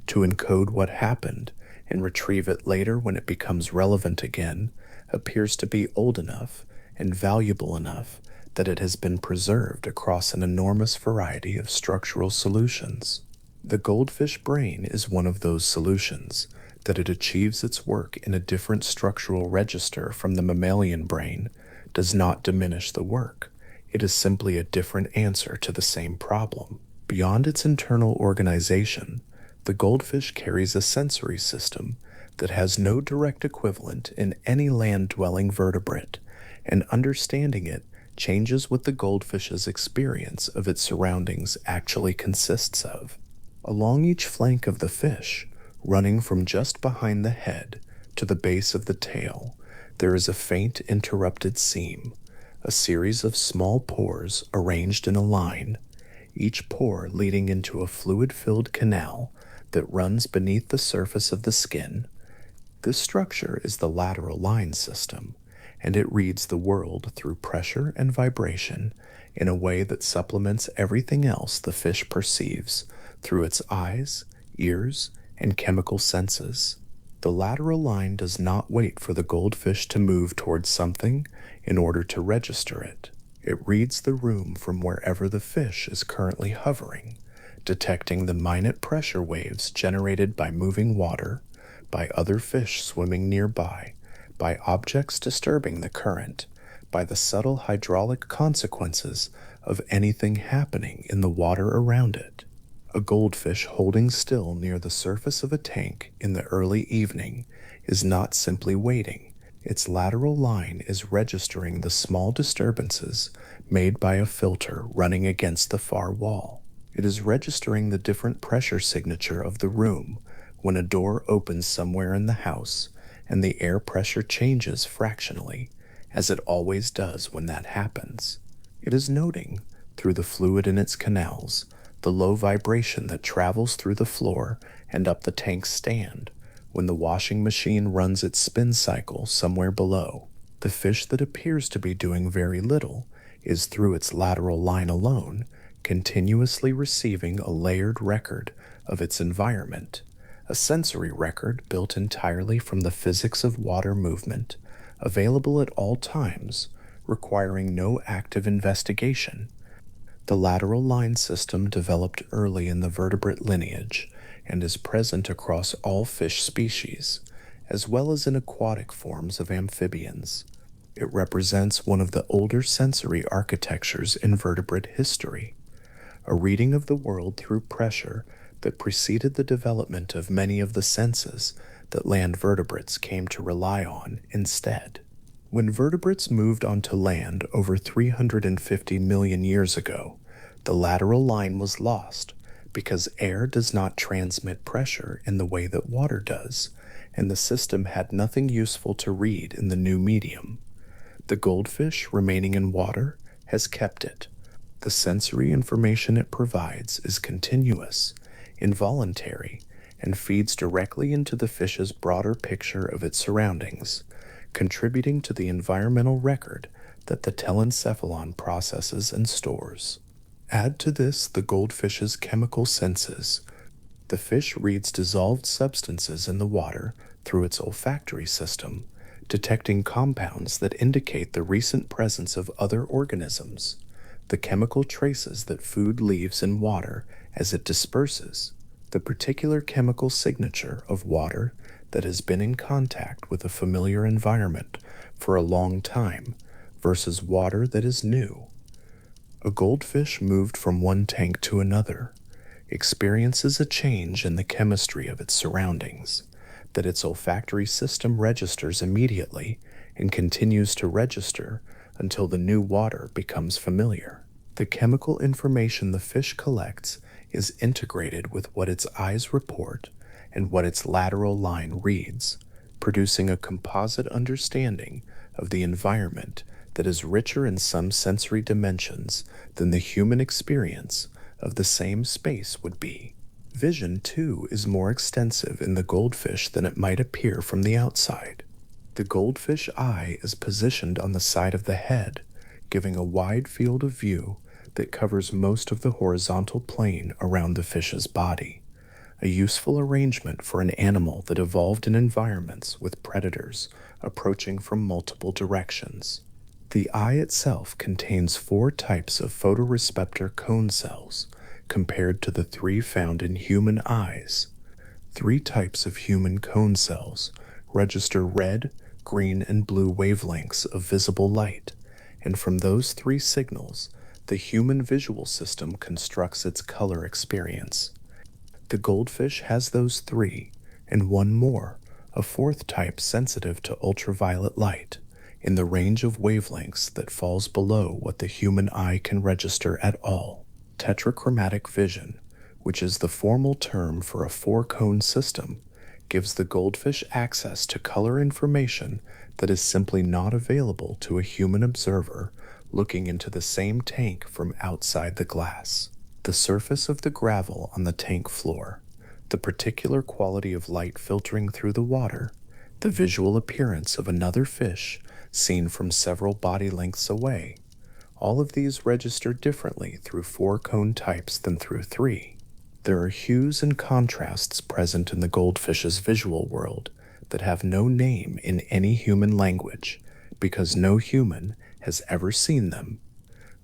to encode what happened and retrieve it later when it becomes relevant again, appears to be old enough and valuable enough that it has been preserved across an enormous variety of structural solutions. The goldfish brain is one of those solutions. That it achieves its work in a different structural register from the mammalian brain does not diminish the work. It is simply a different answer to the same problem. Beyond its internal organization, the goldfish carries a sensory system that has no direct equivalent in any land-dwelling vertebrate, and understanding it changes what the goldfish's experience of its surroundings actually consists of. Along each flank of the fish, running from just behind the head to the base of the tail, there is a faint interrupted seam, a series of small pores arranged in a line, each pore leading into a fluid-filled canal that runs beneath the surface of the skin. This structure is the lateral line system, and it reads the world through pressure and vibration in a way that supplements everything else the fish perceives through its eyes, ears, and chemical senses. The lateral line does not wait for the goldfish to move towards something in order to register it. It reads the room from wherever the fish is currently hovering, detecting the minute pressure waves generated by moving water, by other fish swimming nearby, by objects disturbing the current, by the subtle hydraulic consequences of anything happening in the water around it. A goldfish holding still near the surface of a tank in the early evening is not simply waiting. Its lateral line is registering the small disturbances made by a filter running against the far wall. It is registering the different pressure signature of the room when a door opens somewhere in the house and the air pressure changes fractionally, as it always does when that happens. It is noting, through the fluid in its canals, the low vibration that travels through the floor and up the tank's stand when the washing machine runs its spin cycle somewhere below. The fish that appears to be doing very little is, through its lateral line alone, continuously receiving a layered record of its environment, a sensory record built entirely from the physics of water movement, available at all times, requiring no active investigation. The lateral line system developed early in the vertebrate lineage and is present across all fish species, as well as in aquatic forms of amphibians. It represents one of the older sensory architectures in vertebrate history, a reading of the world through pressure that preceded the development of many of the senses that land vertebrates came to rely on instead. When vertebrates moved onto land over 350 million years ago, the lateral line was lost because air does not transmit pressure in the way that water does, and the system had nothing useful to read in the new medium. The goldfish remaining in water has kept it. The sensory information it provides is continuous, involuntary, and feeds directly into the fish's broader picture of its surroundings, contributing to the environmental record that the telencephalon processes and stores. Add to this the goldfish's chemical senses. The fish reads dissolved substances in the water through its olfactory system, detecting compounds that indicate the recent presence of other organisms, the chemical traces that food leaves in water as it disperses, the particular chemical signature of water that has been in contact with a familiar environment for a long time versus water that is new. A goldfish moved from one tank to another, experiences a change in the chemistry of its surroundings that its olfactory system registers immediately and continues to register until the new water becomes familiar. The chemical information the fish collects is integrated with what its eyes report and what its lateral line reads, producing a composite understanding of the environment that is richer in some sensory dimensions than the human experience of the same space would be. Vision, too, is more extensive in the goldfish than it might appear from the outside. The goldfish eye is positioned on the side of the head, giving a wide field of view that covers most of the horizontal plane around the fish's body, a useful arrangement for an animal that evolved in environments with predators approaching from multiple directions. The eye itself contains 4 types of photoreceptor cone cells, compared to the 3 found in human eyes. 3 types of human cone cells register red, green, and blue wavelengths of visible light, and from those 3 signals, the human visual system constructs its color experience. The goldfish has those 3, and one more, a 4th type sensitive to ultraviolet light, in the range of wavelengths that falls below what the human eye can register at all. Tetrachromatic vision, which is the formal term for a 4-cone system, gives the goldfish access to color information that is simply not available to a human observer looking into the same tank from outside the glass. The surface of the gravel on the tank floor, the particular quality of light filtering through the water, the visual appearance of another fish seen from several body lengths away, all of these register differently through 4-cone types than through 3. There are hues and contrasts present in the goldfish's visual world that have no name in any human language, because no human has ever seen them.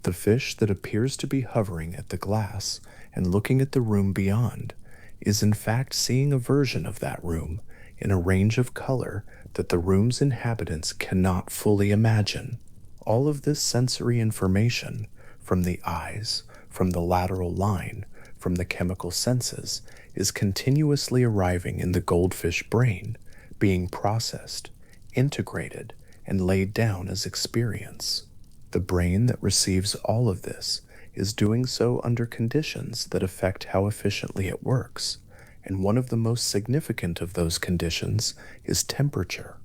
The fish that appears to be hovering at the glass and looking at the room beyond is in fact seeing a version of that room in a range of color that the room's inhabitants cannot fully imagine. All of this sensory information from the eyes, from the lateral line, from the chemical senses, is continuously arriving in the goldfish brain, being processed, integrated, and laid down as experience. The brain that receives all of this is doing so under conditions that affect how efficiently it works, and one of the most significant of those conditions is temperature.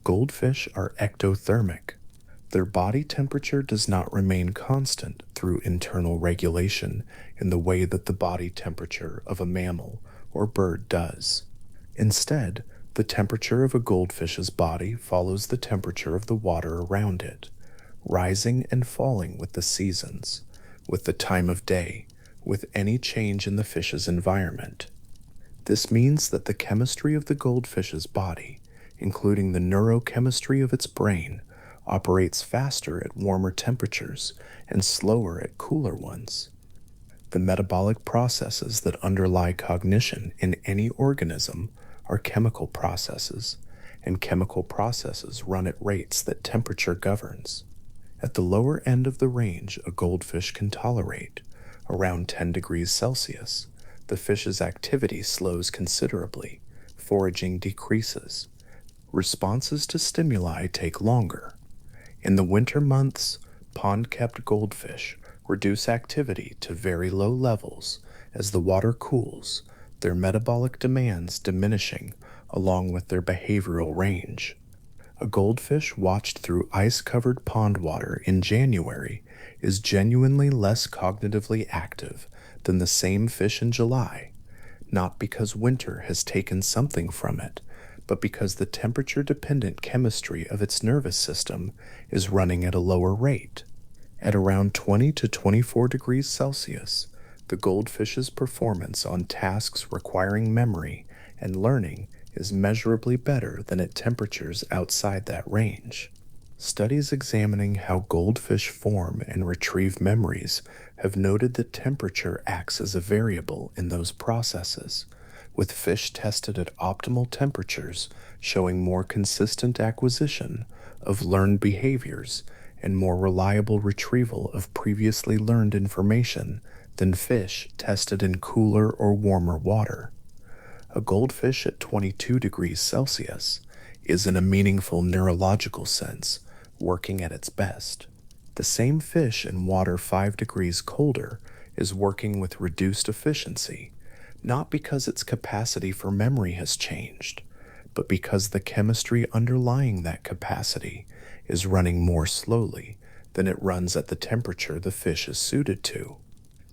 Goldfish are ectothermic. Their body temperature does not remain constant through internal regulation in the way that the body temperature of a mammal or bird does. Instead, the temperature of a goldfish's body follows the temperature of the water around it, rising and falling with the seasons, with the time of day, with any change in the fish's environment. This means that the chemistry of the goldfish's body, including the neurochemistry of its brain, operates faster at warmer temperatures and slower at cooler ones. The metabolic processes that underlie cognition in any organism are chemical processes, and chemical processes run at rates that temperature governs. At the lower end of the range a goldfish can tolerate, around 10 degrees Celsius, the fish's activity slows considerably, foraging decreases. Responses to stimuli take longer. In the winter months, pond-kept goldfish reduce activity to very low levels as the water cools, their metabolic demands diminishing along with their behavioral range. A goldfish watched through ice-covered pond water in January is genuinely less cognitively active than the same fish in July, not because winter has taken something from it, but because the temperature-dependent chemistry of its nervous system is running at a lower rate. At around 20 to 24 degrees Celsius, the goldfish's performance on tasks requiring memory and learning is measurably better than at temperatures outside that range. Studies examining how goldfish form and retrieve memories have noted that temperature acts as a variable in those processes, with fish tested at optimal temperatures showing more consistent acquisition of learned behaviors and more reliable retrieval of previously learned information than fish tested in cooler or warmer water. A goldfish at 22 degrees Celsius is, in a meaningful neurological sense, working at its best. The same fish in water 5 degrees colder is working with reduced efficiency, not because its capacity for memory has changed, but because the chemistry underlying that capacity is running more slowly than it runs at the temperature the fish is suited to.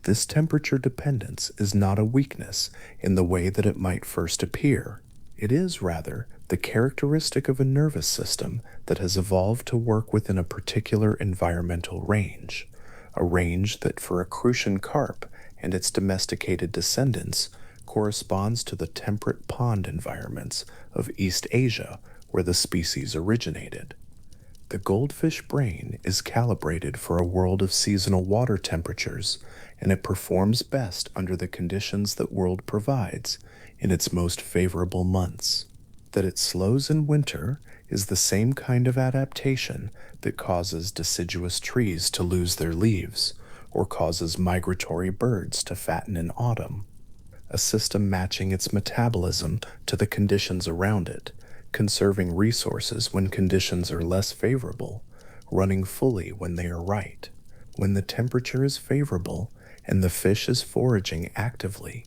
This temperature dependence is not a weakness in the way that it might first appear. It is, rather, the characteristic of a nervous system that has evolved to work within a particular environmental range, a range that for a crucian carp and its domesticated descendants corresponds to the temperate pond environments of East Asia where the species originated. The goldfish brain is calibrated for a world of seasonal water temperatures, and it performs best under the conditions that world provides in its most favorable months. That it slows in winter is the same kind of adaptation that causes deciduous trees to lose their leaves, or causes migratory birds to fatten in autumn. A system matching its metabolism to the conditions around it, conserving resources when conditions are less favorable, running fully when they are right. When the temperature is favorable and the fish is foraging actively,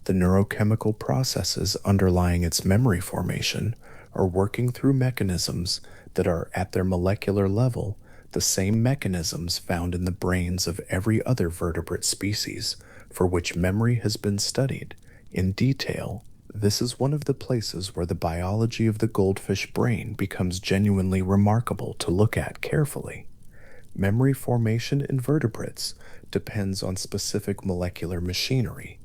the neurochemical processes underlying its memory formation are working through mechanisms that are, at their molecular level, the same mechanisms found in the brains of every other vertebrate species for which memory has been studied in detail. This is one of the places where the biology of the goldfish brain becomes genuinely remarkable to look at carefully. Memory formation in vertebrates depends on specific molecular machinery.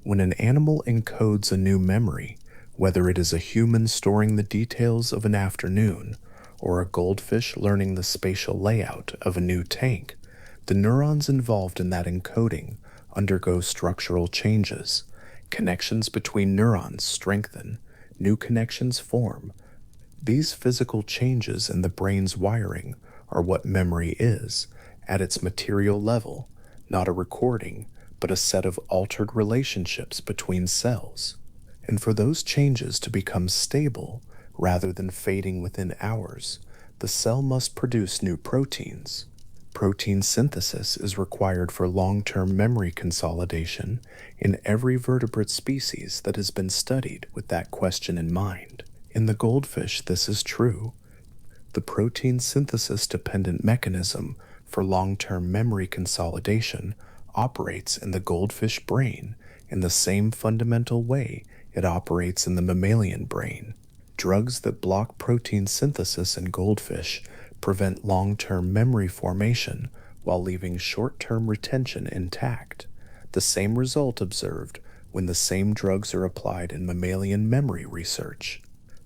When an animal encodes a new memory, whether it is a human storing the details of an afternoon or a goldfish learning the spatial layout of a new tank, the neurons involved in that encoding undergo structural changes. Connections between neurons strengthen, new connections form. These physical changes in the brain's wiring are what memory is, at its material level, not a recording, but a set of altered relationships between cells. And for those changes to become stable, rather than fading within hours, the cell must produce new proteins. Protein synthesis is required for long-term memory consolidation in every vertebrate species that has been studied with that question in mind. In the goldfish, this is true. The protein synthesis dependent mechanism for long-term memory consolidation operates in the goldfish brain in the same fundamental way it operates in the mammalian brain. Drugs that block protein synthesis in goldfish prevent long-term memory formation while leaving short-term retention intact. The same result observed when the same drugs are applied in mammalian memory research.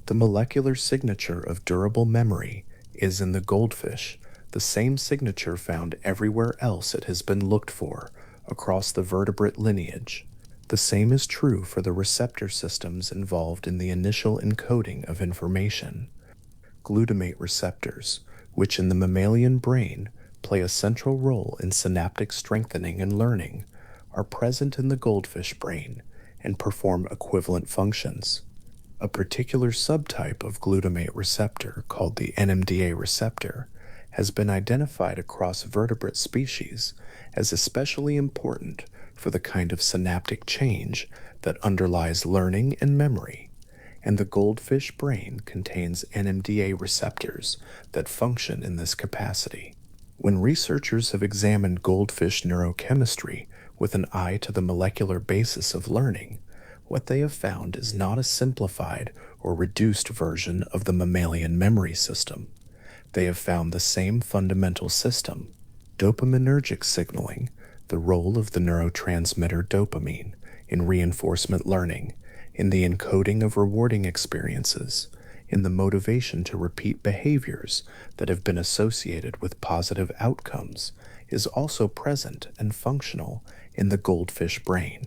The molecular signature of durable memory is in the goldfish, the same signature found everywhere else it has been looked for across the vertebrate lineage. The same is true for the receptor systems involved in the initial encoding of information. Glutamate receptors, which in the mammalian brain play a central role in synaptic strengthening and learning, are present in the goldfish brain and perform equivalent functions. A particular subtype of glutamate receptor, called the NMDA receptor, has been identified across vertebrate species as especially important for the kind of synaptic change that underlies learning and memory, and the goldfish brain contains NMDA receptors that function in this capacity. When researchers have examined goldfish neurochemistry with an eye to the molecular basis of learning, what they have found is not a simplified or reduced version of the mammalian memory system. They have found the same fundamental system: dopaminergic signaling, the role of the neurotransmitter dopamine in reinforcement learning, in the encoding of rewarding experiences, in the motivation to repeat behaviors that have been associated with positive outcomes, is also present and functional in the goldfish brain.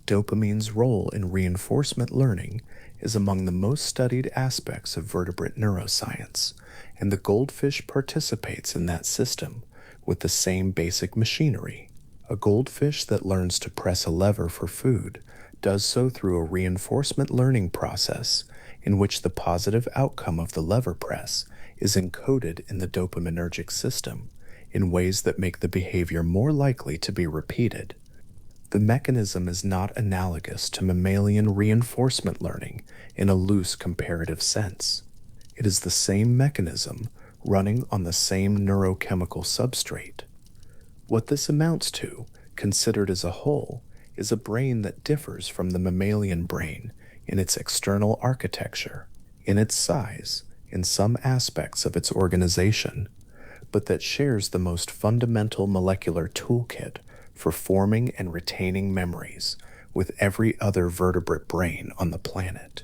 Dopamine's role in reinforcement learning is among the most studied aspects of vertebrate neuroscience, and the goldfish participates in that system with the same basic machinery. A goldfish that learns to press a lever for food does so through a reinforcement learning process in which the positive outcome of the lever press is encoded in the dopaminergic system in ways that make the behavior more likely to be repeated. The mechanism is not analogous to mammalian reinforcement learning in a loose comparative sense. It is the same mechanism running on the same neurochemical substrate. What this amounts to, considered as a whole, is a brain that differs from the mammalian brain in its external architecture, in its size, in some aspects of its organization, but that shares the most fundamental molecular toolkit for forming and retaining memories with every other vertebrate brain on the planet.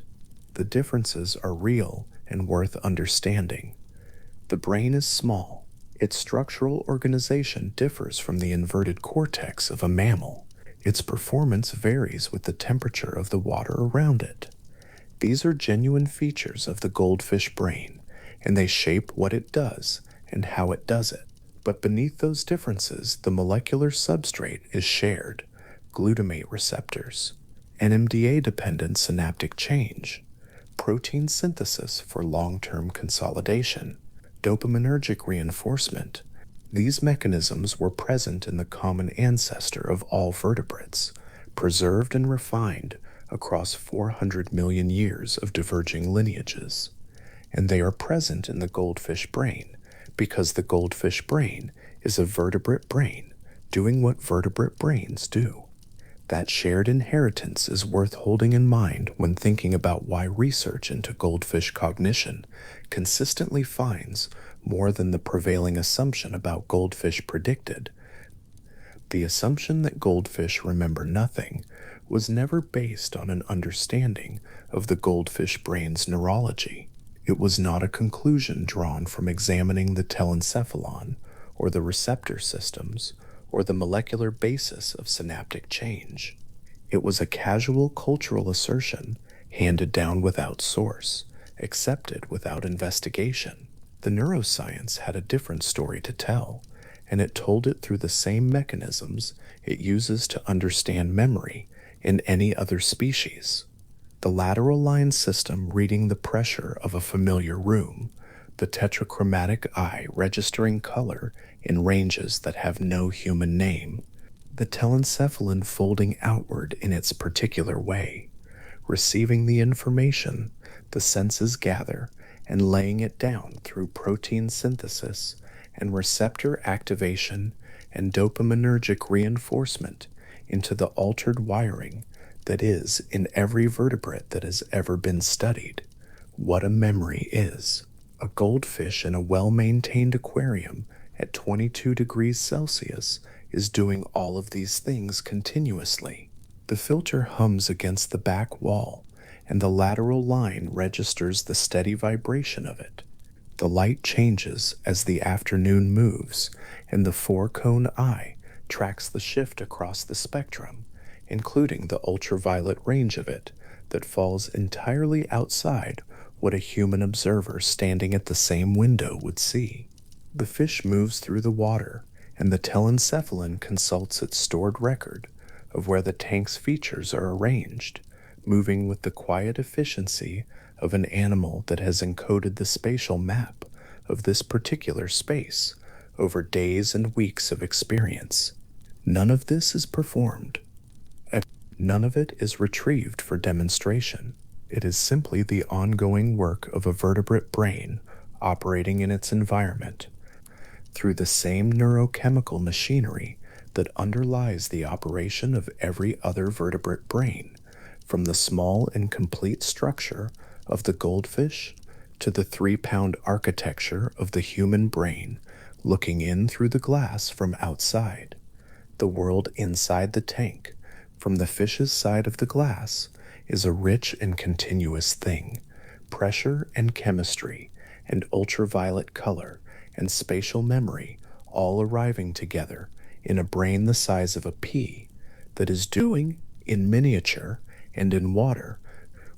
The differences are real and worth understanding. The brain is small. Its structural organization differs from the inverted cortex of a mammal. Its performance varies with the temperature of the water around it. These are genuine features of the goldfish brain, and they shape what it does and how it does it. But beneath those differences, the molecular substrate is shared: glutamate receptors, NMDA-dependent synaptic change, protein synthesis for long-term consolidation, dopaminergic reinforcement. These mechanisms were present in the common ancestor of all vertebrates, preserved and refined across 400 million years of diverging lineages. And they are present in the goldfish brain because the goldfish brain is a vertebrate brain doing what vertebrate brains do. That shared inheritance is worth holding in mind when thinking about why research into goldfish cognition consistently finds more than the prevailing assumption about goldfish predicted. The assumption that goldfish remember nothing was never based on an understanding of the goldfish brain's neurology. It was not a conclusion drawn from examining the telencephalon or the receptor systems or the molecular basis of synaptic change. It was a casual cultural assertion handed down without source, accepted without investigation. The neuroscience had a different story to tell, and it told it through the same mechanisms it uses to understand memory in any other species. The lateral line system reading the pressure of a familiar room, the tetrachromatic eye registering color in ranges that have no human name, the telencephalon folding outward in its particular way, receiving the information the senses gather and laying it down through protein synthesis and receptor activation and dopaminergic reinforcement into the altered wiring that is in every vertebrate that has ever been studied. What a memory is. A goldfish in a well-maintained aquarium at 22 degrees Celsius is doing all of these things continuously. The filter hums against the back wall, and the lateral line registers the steady vibration of it. The light changes as the afternoon moves, and the four-cone eye tracks the shift across the spectrum, including the ultraviolet range of it that falls entirely outside what a human observer standing at the same window would see. The fish moves through the water, and the telencephalon consults its stored record of where the tank's features are arranged, moving with the quiet efficiency of an animal that has encoded the spatial map of this particular space over days and weeks of experience. None of this is performed. None of it is retrieved for demonstration. It is simply the ongoing work of a vertebrate brain operating in its environment through the same neurochemical machinery that underlies the operation of every other vertebrate brain, from the small and complete structure of the goldfish to the 3-pound architecture of the human brain looking in through the glass from outside. The world inside the tank, from the fish's side of the glass, is a rich and continuous thing. Pressure and chemistry and ultraviolet color and spatial memory all arriving together in a brain the size of a pea that is doing, in miniature and in water,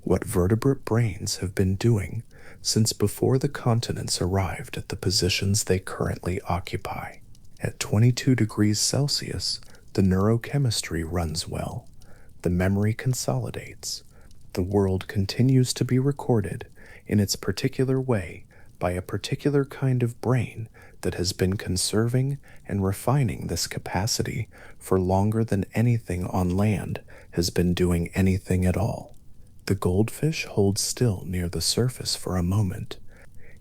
what vertebrate brains have been doing since before the continents arrived at the positions they currently occupy. At 22 degrees Celsius, the neurochemistry runs well. The memory consolidates. The world continues to be recorded in its particular way by a particular kind of brain that has been conserving and refining this capacity for longer than anything on land has been doing anything at all. The goldfish holds still near the surface for a moment,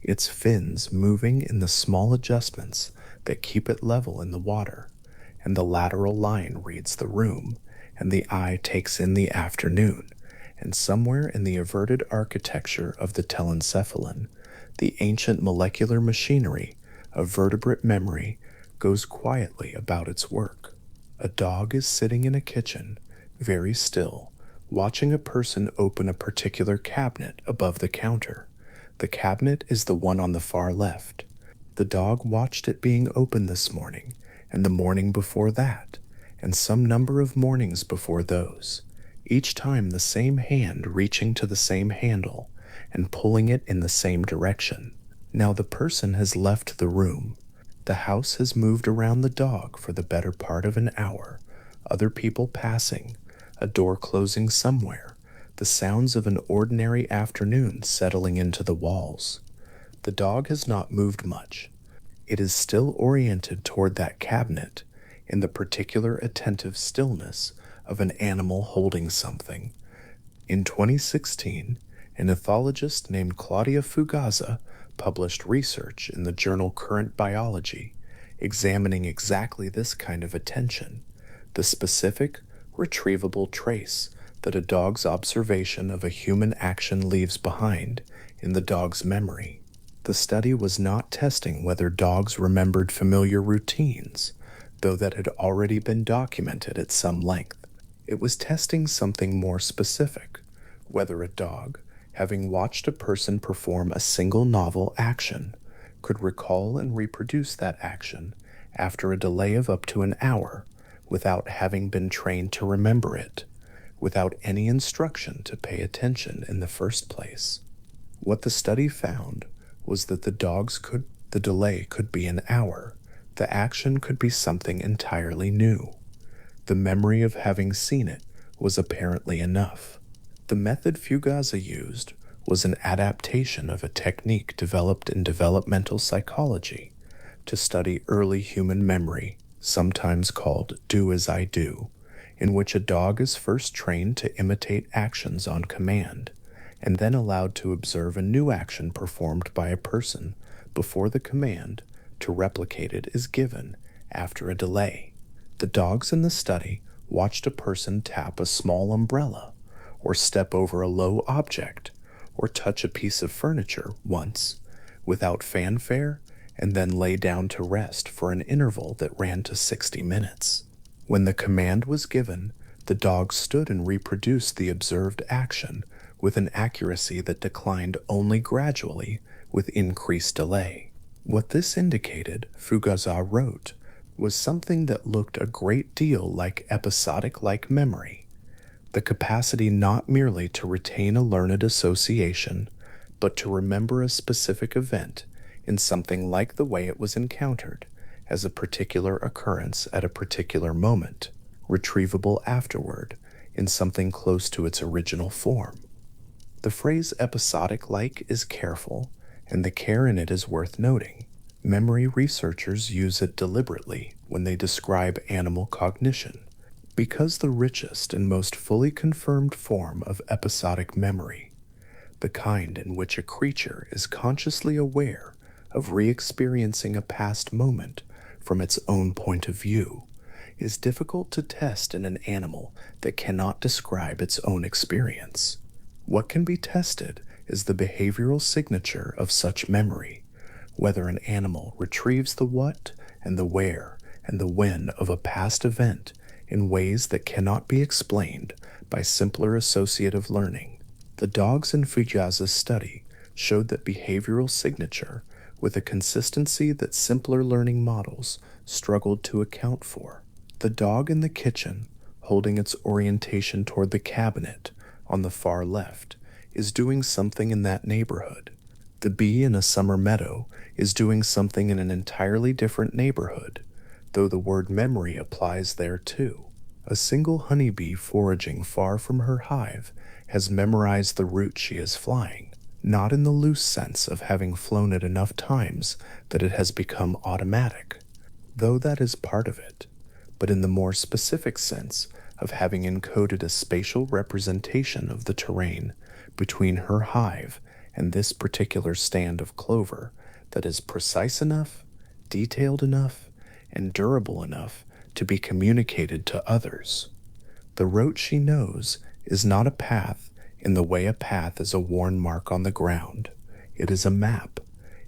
its fins moving in the small adjustments that keep it level in the water, and the lateral line reads the room, and the eye takes in the afternoon, and somewhere in the averted architecture of the telencephalon, the ancient molecular machinery of vertebrate memory goes quietly about its work. A dog is sitting in a kitchen, very still, watching a person open a particular cabinet above the counter. The cabinet is the one on the far left. The dog watched it being opened this morning, and the morning before that, and some number of mornings before those, each time the same hand reaching to the same handle and pulling it in the same direction. Now the person has left the room. The house has moved around the dog for the better part of an hour, other people passing, a door closing somewhere, the sounds of an ordinary afternoon settling into the walls. The dog has not moved much. It is still oriented toward that cabinet in the particular attentive stillness of an animal holding something. In 2016, an ethologist named Claudia Fugaza published research in the journal Current Biology examining exactly this kind of attention, the specific, retrievable trace that a dog's observation of a human action leaves behind in the dog's memory. The study was not testing whether dogs remembered familiar routines, though that had already been documented at some length. It was testing something more specific, whether a dog, having watched a person perform a single novel action, could recall and reproduce that action after a delay of up to an hour without having been trained to remember it, without any instruction to pay attention in the first place. What the study found was that the delay could be an hour, the action could be something entirely new. The memory of having seen it was apparently enough. The method Fugaza used was an adaptation of a technique developed in developmental psychology to study early human memory, sometimes called do as I do, in which a dog is first trained to imitate actions on command, and then allowed to observe a new action performed by a person before the command to replicate it is given after a delay. The dogs in the study watched a person tap a small umbrella, or step over a low object, or touch a piece of furniture once, without fanfare, and then lay down to rest for an interval that ran to 60 minutes. When the command was given, the dog stood and reproduced the observed action with an accuracy that declined only gradually with increased delay. What this indicated, Fugaza wrote, was something that looked a great deal like episodic-like memory, the capacity not merely to retain a learned association, but to remember a specific event in something like the way it was encountered, as a particular occurrence at a particular moment, retrievable afterward in something close to its original form. The phrase episodic-like is careful, and the care in it is worth noting. Memory researchers use it deliberately when they describe animal cognition, because the richest and most fully confirmed form of episodic memory, the kind in which a creature is consciously aware of re-experiencing a past moment from its own point of view, is difficult to test in an animal that cannot describe its own experience. What can be tested is the behavioral signature of such memory, whether an animal retrieves the what and the where and the when of a past event in ways that cannot be explained by simpler associative learning. The dogs in Fugaza's study showed that behavioral signature with a consistency that simpler learning models struggled to account for. The dog in the kitchen, holding its orientation toward the cabinet on the far left, is doing something in that neighborhood. The bee in a summer meadow is doing something in an entirely different neighborhood, though the word memory applies there too. A single honeybee foraging far from her hive has memorized the route she is flying, not in the loose sense of having flown it enough times that it has become automatic, though that is part of it, but in the more specific sense of having encoded a spatial representation of the terrain between her hive and this particular stand of clover that is precise enough, detailed enough, and durable enough to be communicated to others. The route she knows is not a path in the way a path is a worn mark on the ground. It is a map.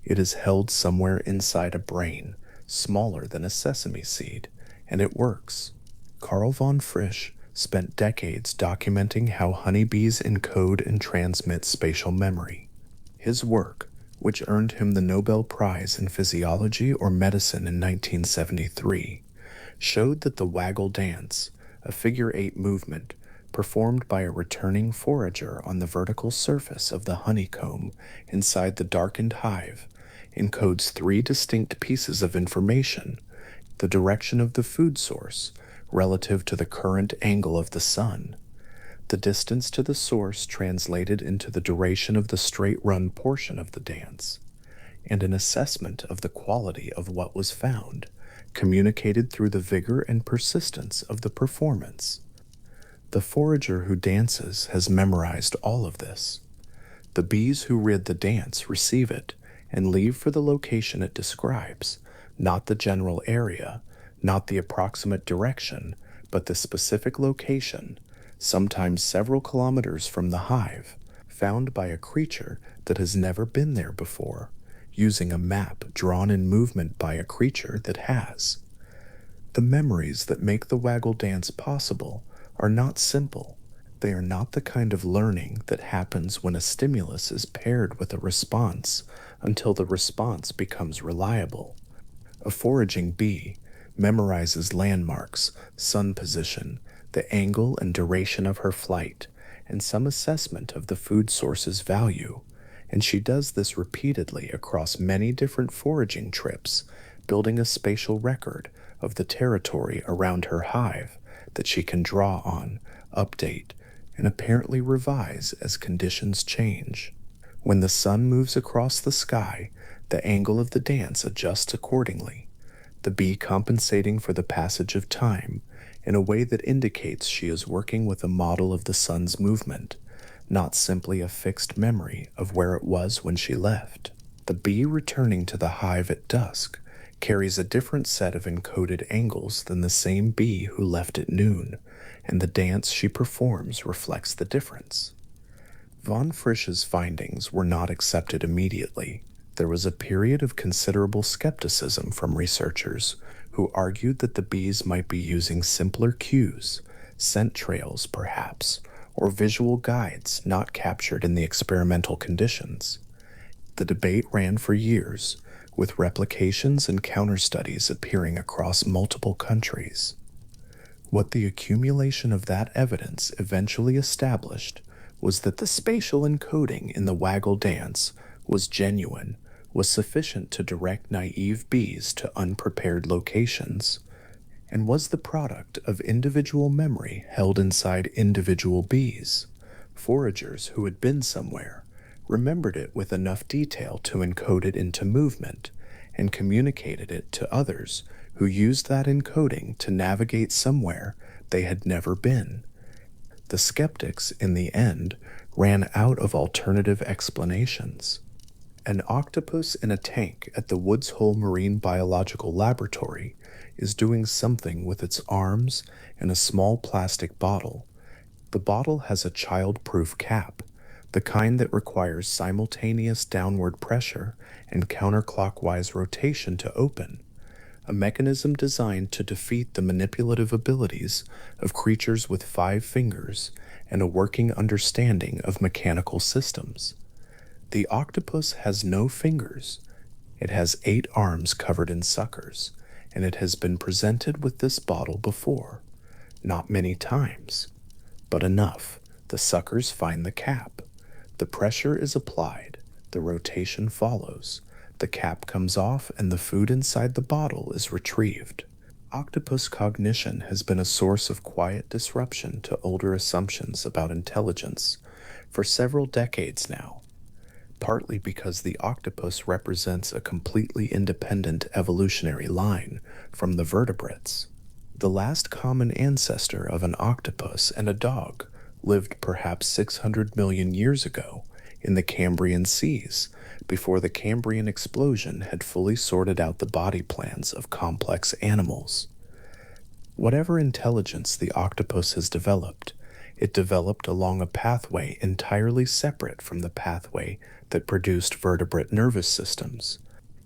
It is held somewhere inside a brain, smaller than a sesame seed, and it works. Carl von Frisch spent decades documenting how honeybees encode and transmit spatial memory. His work, which earned him the Nobel Prize in Physiology or Medicine in 1973, showed that the waggle dance, a figure-8 movement performed by a returning forager on the vertical surface of the honeycomb inside the darkened hive, encodes 3 distinct pieces of information: the direction of the food source relative to the current angle of the sun, the distance to the source translated into the duration of the straight-run portion of the dance, and an assessment of the quality of what was found, communicated through the vigor and persistence of the performance. The forager who dances has memorized all of this. The bees who rid the dance receive it and leave for the location it describes, not the general area, not the approximate direction, but the specific location, sometimes several kilometers from the hive, found by a creature that has never been there before, using a map drawn in movement by a creature that has. The memories that make the waggle dance possible are not simple. They are not the kind of learning that happens when a stimulus is paired with a response until the response becomes reliable. A foraging bee memorizes landmarks, sun position, the angle and duration of her flight, and some assessment of the food source's value, and she does this repeatedly across many different foraging trips, building a spatial record of the territory around her hive that she can draw on, update, and apparently revise as conditions change. When the sun moves across the sky, the angle of the dance adjusts accordingly, the bee compensating for the passage of time in a way that indicates she is working with a model of the sun's movement, not simply a fixed memory of where it was when she left. The bee returning to the hive at dusk carries a different set of encoded angles than the same bee who left at noon, and the dance she performs reflects the difference. Von Frisch's findings were not accepted immediately. There was a period of considerable skepticism from researchers who argued that the bees might be using simpler cues, scent trails perhaps, or visual guides not captured in the experimental conditions. The debate ran for years, with replications and counterstudies appearing across multiple countries. What the accumulation of that evidence eventually established was that the spatial encoding in the waggle dance was genuine, was sufficient to direct naive bees to unprepared locations, and was the product of individual memory held inside individual bees. Foragers who had been somewhere remembered it with enough detail to encode it into movement, and communicated it to others who used that encoding to navigate somewhere they had never been. The skeptics, in the end, ran out of alternative explanations. An octopus in a tank at the Woods Hole Marine Biological Laboratory is doing something with its arms and a small plastic bottle. The bottle has a child-proof cap, the kind that requires simultaneous downward pressure and counterclockwise rotation to open, a mechanism designed to defeat the manipulative abilities of creatures with 5 fingers and a working understanding of mechanical systems. The octopus has no fingers. It has 8 arms covered in suckers, and it has been presented with this bottle before. Not many times, but enough. The suckers find the cap. The pressure is applied, the rotation follows, the cap comes off, and the food inside the bottle is retrieved. Octopus cognition has been a source of quiet disruption to older assumptions about intelligence for several decades now, partly because the octopus represents a completely independent evolutionary line from the vertebrates. The last common ancestor of an octopus and a dog lived perhaps 600 million years ago in the Cambrian seas, before the Cambrian explosion had fully sorted out the body plans of complex animals. Whatever intelligence the octopus has developed, it developed along a pathway entirely separate from the pathway that produced vertebrate nervous systems.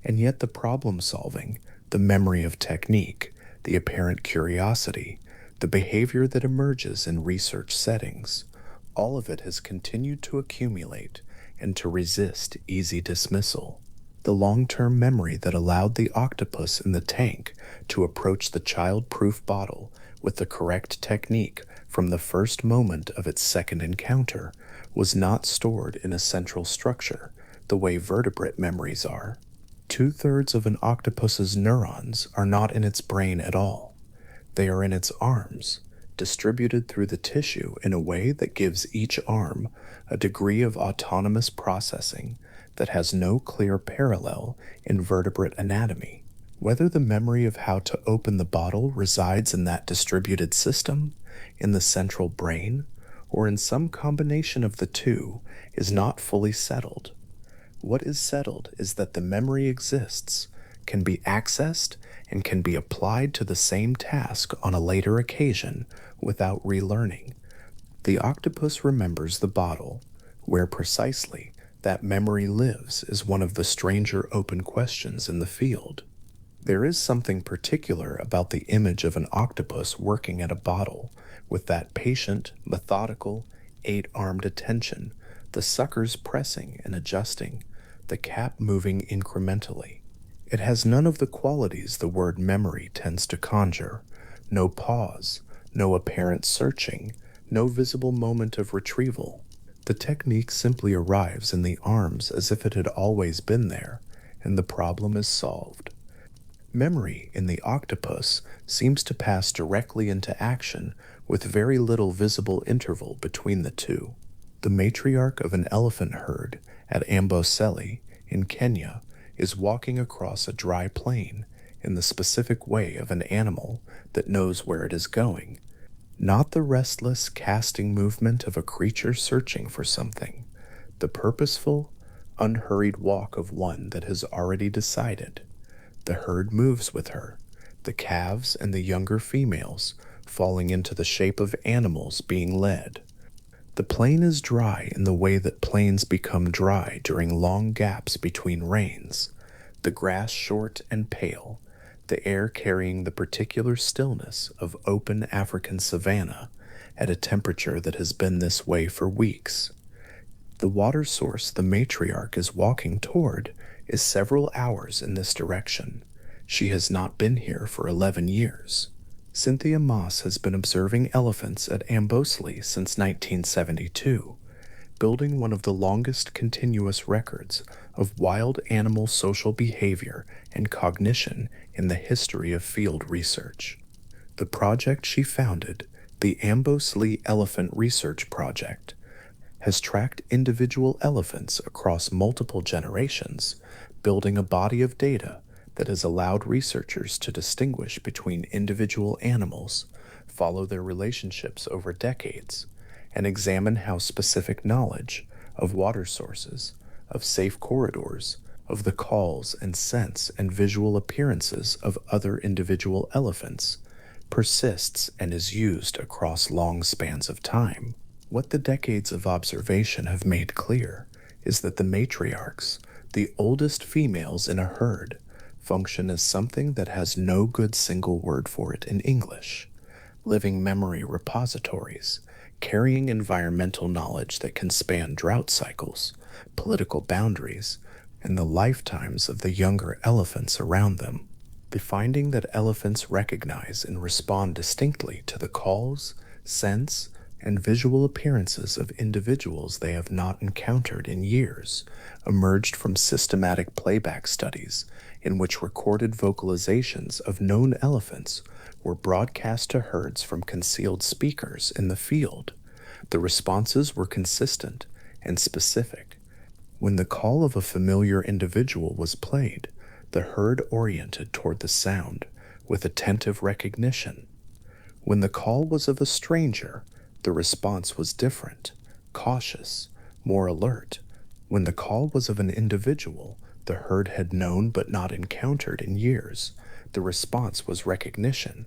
And yet the problem-solving, the memory of technique, the apparent curiosity, the behavior that emerges in research settings, all of it has continued to accumulate and to resist easy dismissal. The long-term memory that allowed the octopus in the tank to approach the child-proof bottle with the correct technique from the first moment of its second encounter was not stored in a central structure the way vertebrate memories are. 2/3 of an octopus's neurons are not in its brain at all. They are in its arms, distributed through the tissue in a way that gives each arm a degree of autonomous processing that has no clear parallel in vertebrate anatomy. Whether the memory of how to open the bottle resides in that distributed system, in the central brain, or in some combination of the two is not fully settled. What is settled is that the memory exists, can be accessed, and can be applied to the same task on a later occasion without relearning. The octopus remembers the bottle. Where precisely that memory lives is one of the stranger open questions in the field. There is something particular about the image of an octopus working at a bottle, with that patient, methodical, 8-armed attention, the suckers pressing and adjusting, the cap moving incrementally. It has none of the qualities the word memory tends to conjure: no pause, no apparent searching, no visible moment of retrieval. The technique simply arrives in the arms as if it had always been there, and the problem is solved. Memory in the octopus seems to pass directly into action with very little visible interval between the two. The matriarch of an elephant herd at Amboseli in Kenya is walking across a dry plain in the specific way of an animal that knows where it is going, not the restless casting movement of a creature searching for something, the purposeful, unhurried walk of one that has already decided. The herd moves with her, the calves and the younger females falling into the shape of animals being led. The plain is dry in the way that plains become dry during long gaps between rains, the grass short and pale, the air carrying the particular stillness of open African savanna at a temperature that has been this way for weeks. The water source the matriarch is walking toward is several hours in this direction. She has not been here for 11 years. Cynthia Moss has been observing elephants at Amboseli since 1972, building one of the longest continuous records of wild animal social behavior and cognition in the history of field research. The project she founded, the Amboseli Elephant Research Project, has tracked individual elephants across multiple generations, building a body of data that has allowed researchers to distinguish between individual animals, follow their relationships over decades, and examine how specific knowledge of water sources, of safe corridors, of the calls and scents and visual appearances of other individual elephants persists and is used across long spans of time. What the decades of observation have made clear is that the matriarchs, the oldest females in a herd, function as something that has no good single word for it in English: living memory repositories, carrying environmental knowledge that can span drought cycles, political boundaries, and the lifetimes of the younger elephants around them. The finding that elephants recognize and respond distinctly to the calls, scents, and visual appearances of individuals they have not encountered in years emerged from systematic playback studies in which recorded vocalizations of known elephants were broadcast to herds from concealed speakers in the field. The responses were consistent and specific. When the call of a familiar individual was played, the herd oriented toward the sound with attentive recognition. When the call was of a stranger, the response was different, cautious, more alert. When the call was of an individual the herd had known but not encountered in years, the response was recognition,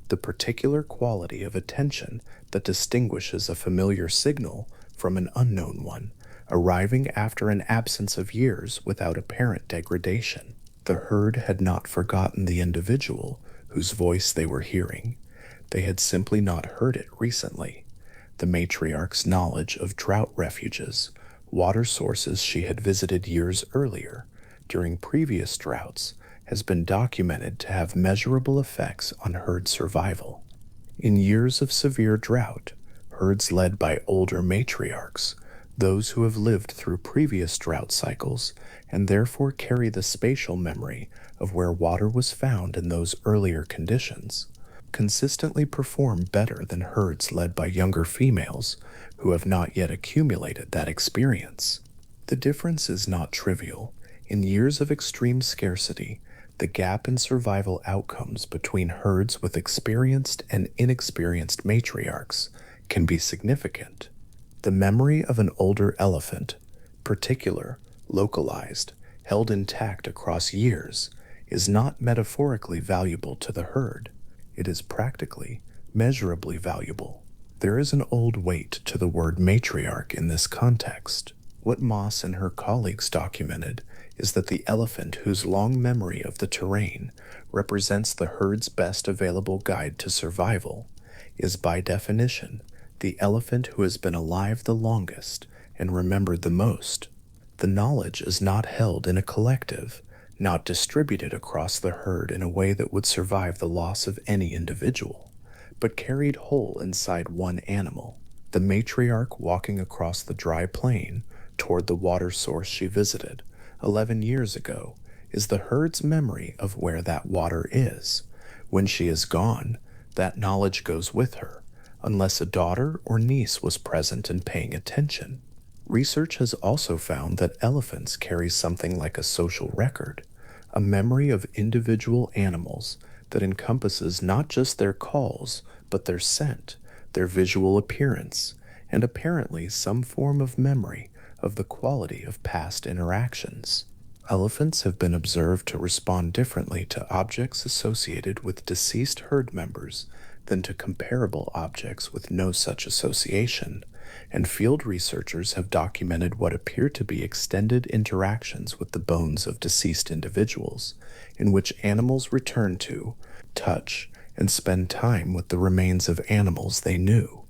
the particular quality of attention that distinguishes a familiar signal from an unknown one, arriving after an absence of years without apparent degradation. The herd had not forgotten the individual whose voice they were hearing. They had simply not heard it recently. The matriarch's knowledge of drought refuges, water sources she had visited years earlier, during previous droughts, has been documented to have measurable effects on herd survival. In years of severe drought, herds led by older matriarchs, those who have lived through previous drought cycles and therefore carry the spatial memory of where water was found in those earlier conditions, consistently perform better than herds led by younger females who have not yet accumulated that experience. The difference is not trivial. In years of extreme scarcity, the gap in survival outcomes between herds with experienced and inexperienced matriarchs can be significant. The memory of an older elephant, particular, localized, held intact across years, is not metaphorically valuable to the herd. It is practically, measurably valuable. There is an old weight to the word matriarch in this context. What Moss and her colleagues documented is that the elephant whose long memory of the terrain represents the herd's best available guide to survival is, by definition, the elephant who has been alive the longest and remembered the most. The knowledge is not held in a collective, not distributed across the herd in a way that would survive the loss of any individual, but carried whole inside one animal. The matriarch walking across the dry plain toward the water source she visited 11 years ago is the herd's memory of where that water is. When she is gone, that knowledge goes with her, unless a daughter or niece was present and paying attention. Research has also found that elephants carry something like a social record, a memory of individual animals that encompasses not just their calls, but their scent, their visual appearance, and apparently some form of memory of the quality of past interactions. Elephants have been observed to respond differently to objects associated with deceased herd members than to comparable objects with no such association, and field researchers have documented what appear to be extended interactions with the bones of deceased individuals, in which animals return to, touch, and spend time with the remains of animals they knew.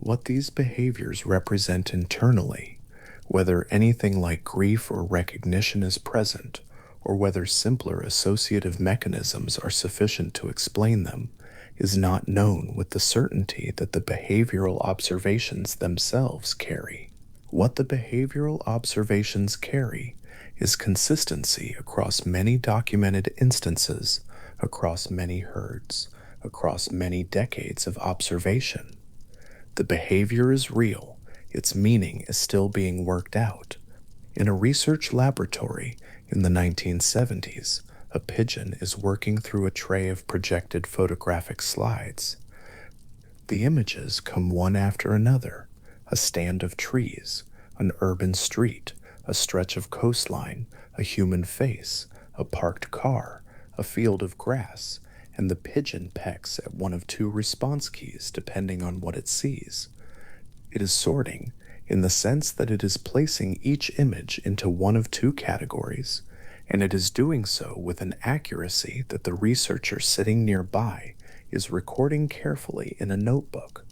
What these behaviors represent internally, whether anything like grief or recognition is present, or whether simpler associative mechanisms are sufficient to explain them, is not known with the certainty that the behavioral observations themselves carry. What the behavioral observations carry is consistency across many documented instances, across many herds, across many decades of observation. The behavior is real, its meaning is still being worked out. In a research laboratory in the 1970s, a pigeon is working through a tray of projected photographic slides. The images come one after another: a stand of trees, an urban street, a stretch of coastline, a human face, a parked car, a field of grass, and the pigeon pecks at one of two response keys depending on what it sees. It is sorting, in the sense that it is placing each image into one of two categories, and it is doing so with an accuracy that the researcher sitting nearby is recording carefully in a notebook.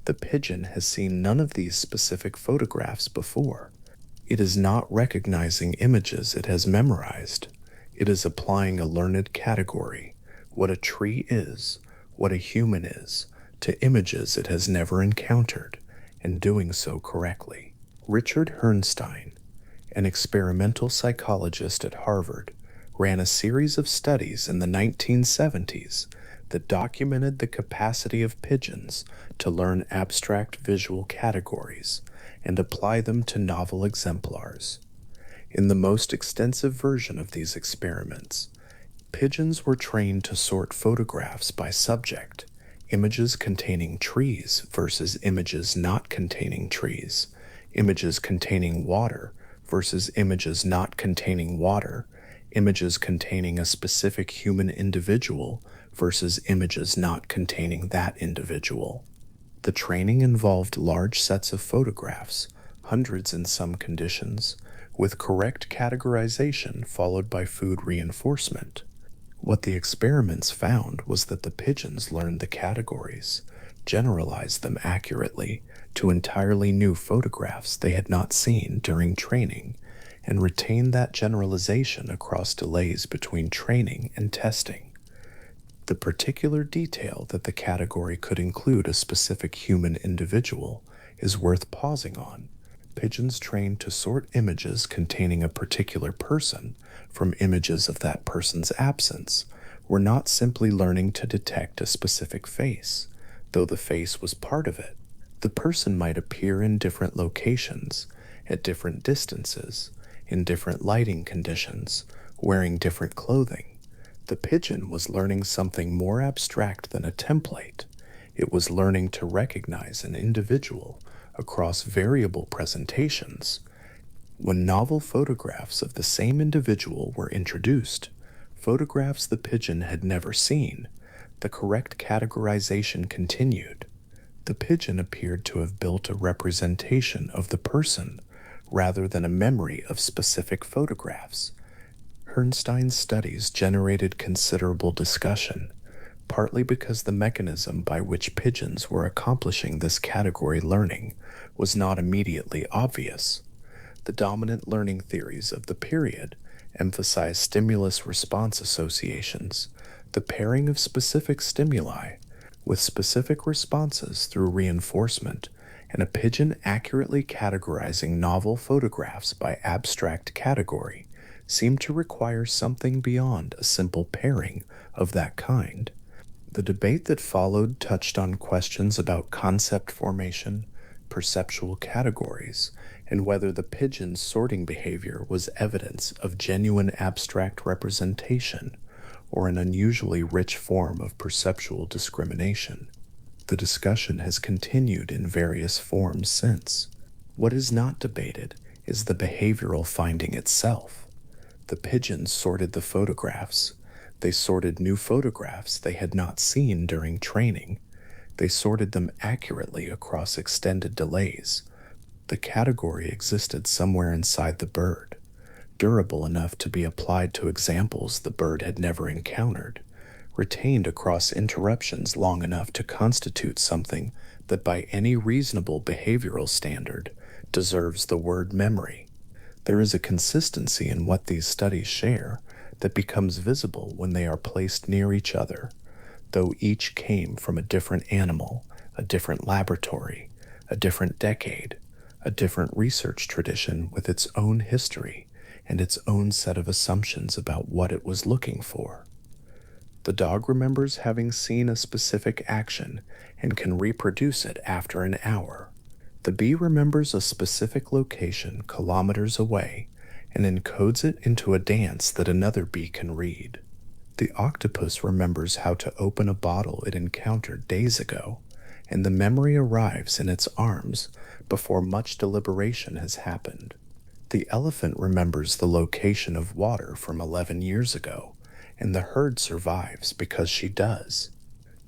The pigeon has seen none of these specific photographs before. It is not recognizing images it has memorized. It is applying a learned category, what a tree is, what a human is, to images it has never encountered, and doing so correctly. Richard Herrnstein, an experimental psychologist at Harvard, ran a series of studies in the 1970s that documented the capacity of pigeons to learn abstract visual categories and apply them to novel exemplars. In the most extensive version of these experiments, pigeons were trained to sort photographs by subject, images containing trees versus images not containing trees, images containing water versus images not containing water, images containing a specific human individual versus images not containing that individual. The training involved large sets of photographs, hundreds in some conditions, with correct categorization followed by food reinforcement. What the experiments found was that the pigeons learned the categories, generalized them accurately to entirely new photographs they had not seen during training, and retained that generalization across delays between training and testing. The particular detail that the category could include a specific human individual is worth pausing on. Pigeons trained to sort images containing a particular person from images of that person's absence were not simply learning to detect a specific face, though the face was part of it. The person might appear in different locations, at different distances, in different lighting conditions, wearing different clothing. The pigeon was learning something more abstract than a template. It was learning to recognize an individual across variable presentations. When novel photographs of the same individual were introduced, photographs the pigeon had never seen, the correct categorization continued. The pigeon appeared to have built a representation of the person rather than a memory of specific photographs. Herrnstein's studies generated considerable discussion, partly because the mechanism by which pigeons were accomplishing this category learning was not immediately obvious. The dominant learning theories of the period emphasize stimulus-response associations, the pairing of specific stimuli with specific responses through reinforcement, and a pigeon accurately categorizing novel photographs by abstract category seemed to require something beyond a simple pairing of that kind. The debate that followed touched on questions about concept formation, perceptual categories, and whether the pigeon's sorting behavior was evidence of genuine abstract representation or an unusually rich form of perceptual discrimination. The discussion has continued in various forms since. What is not debated is the behavioral finding itself. The pigeons sorted the photographs. They sorted new photographs they had not seen during training. They sorted them accurately across extended delays. The category existed somewhere inside the bird, durable enough to be applied to examples the bird had never encountered, retained across interruptions long enough to constitute something that by any reasonable behavioral standard deserves the word memory. There is a consistency in what these studies share that becomes visible when they are placed near each other, though each came from a different animal, a different laboratory, a different decade, a different research tradition with its own history and its own set of assumptions about what it was looking for. The dog remembers having seen a specific action and can reproduce it after an hour. The bee remembers a specific location kilometers away and encodes it into a dance that another bee can read. The octopus remembers how to open a bottle it encountered days ago, and the memory arrives in its arms before much deliberation has happened. The elephant remembers the location of water from 11 years ago, and the herd survives because she does.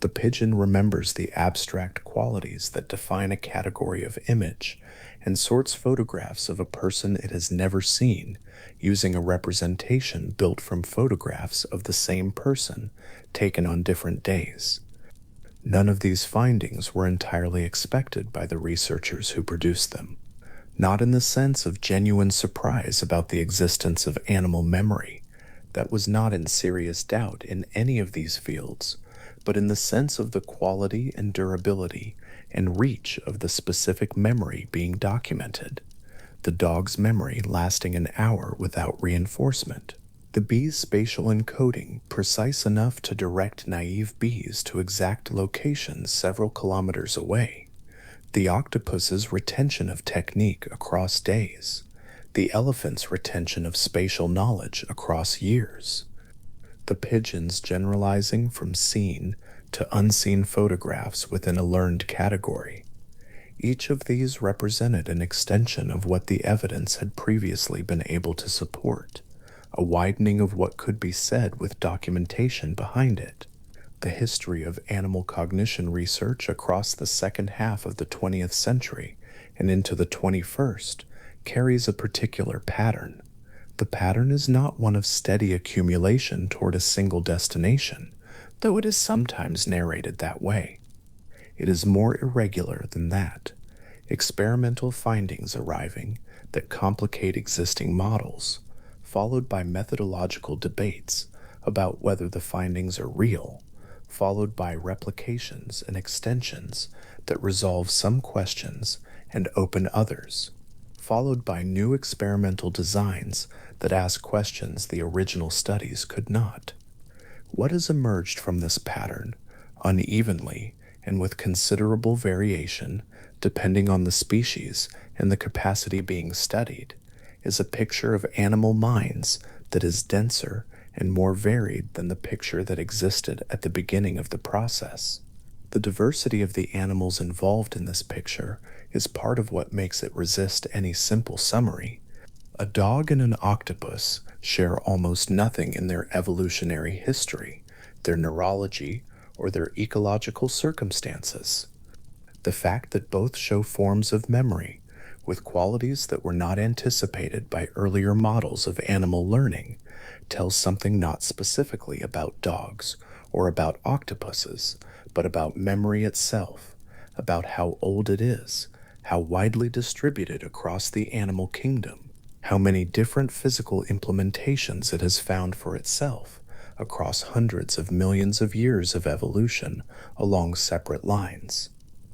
The pigeon remembers the abstract qualities that define a category of image and sorts photographs of a person it has never seen using a representation built from photographs of the same person taken on different days. None of these findings were entirely expected by the researchers who produced them, not in the sense of genuine surprise about the existence of animal memory. That was not in serious doubt in any of these fields, but in the sense of the quality and durability and reach of the specific memory being documented. The dog's memory lasting an hour without reinforcement. The bee's spatial encoding precise enough to direct naive bees to exact locations several kilometers away. The octopus's retention of technique across days. The elephant's retention of spatial knowledge across years. The pigeons generalizing from seen to unseen photographs within a learned category. Each of these represented an extension of what the evidence had previously been able to support, a widening of what could be said with documentation behind it. The history of animal cognition research across the second half of the 20th century and into the 21st carries a particular pattern. The pattern is not one of steady accumulation toward a single destination, though it is sometimes narrated that way. It is more irregular than that. Experimental findings arriving that complicate existing models, followed by methodological debates about whether the findings are real, followed by replications and extensions that resolve some questions and open others, followed by new experimental designs that ask questions the original studies could not. What has emerged from this pattern, unevenly and with considerable variation, depending on the species and the capacity being studied, is a picture of animal minds that is denser and more varied than the picture that existed at the beginning of the process. The diversity of the animals involved in this picture is part of what makes it resist any simple summary. A dog and an octopus share almost nothing in their evolutionary history, their neurology, or their ecological circumstances. The fact that both show forms of memory with qualities that were not anticipated by earlier models of animal learning tells something not specifically about dogs or about octopuses, but about memory itself, about how old it is, how widely distributed across the animal kingdom, how many different physical implementations it has found for itself across hundreds of millions of years of evolution along separate lines.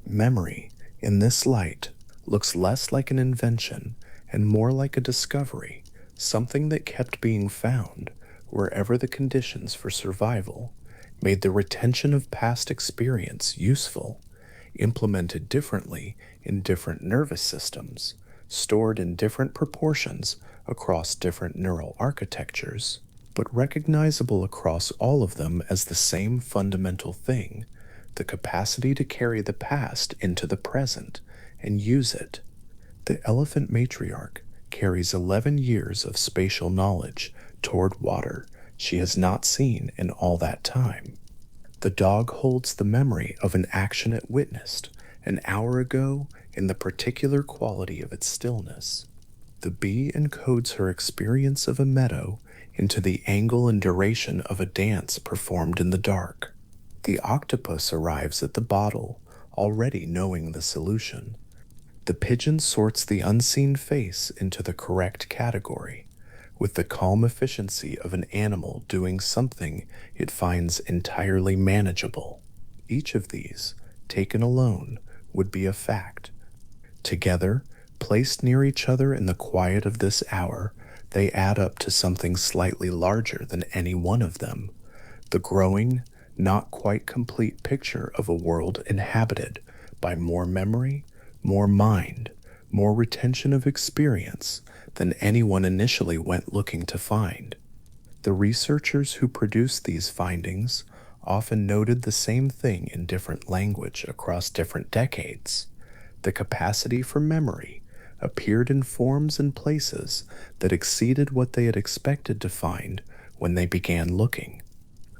Memory, in this light, looks less like an invention and more like a discovery, something that kept being found wherever the conditions for survival made the retention of past experience useful, implemented differently in different nervous systems, stored in different proportions across different neural architectures, but recognizable across all of them as the same fundamental thing: the capacity to carry the past into the present and use it. The elephant matriarch carries 11 years of spatial knowledge toward water she has not seen in all that time. The dog holds the memory of an action it witnessed an hour ago in the particular quality of its stillness. The bee encodes her experience of a meadow into the angle and duration of a dance performed in the dark. The octopus arrives at the bottle, already knowing the solution. The pigeon sorts the unseen face into the correct category, with the calm efficiency of an animal doing something it finds entirely manageable. Each of these, taken alone, would be a fact. Together, placed near each other in the quiet of this hour, they add up to something slightly larger than any one of them: the growing, not quite complete picture of a world inhabited by more memory, more mind, more retention of experience than anyone initially went looking to find. The researchers who produced these findings often noted the same thing in different language across different decades. The capacity for memory appeared in forms and places that exceeded what they had expected to find when they began looking.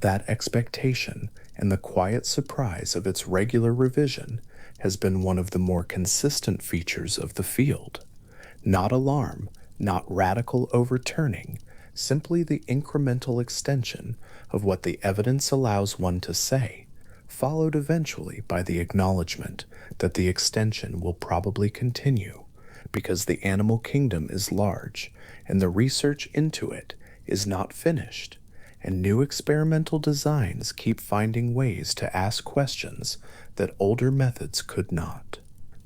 That expectation and the quiet surprise of its regular revision has been one of the more consistent features of the field. Not alarm, not radical overturning, simply the incremental extension of what the evidence allows one to say, followed eventually by the acknowledgement that the extension will probably continue, because the animal kingdom is large and the research into it is not finished, and new experimental designs keep finding ways to ask questions that older methods could not.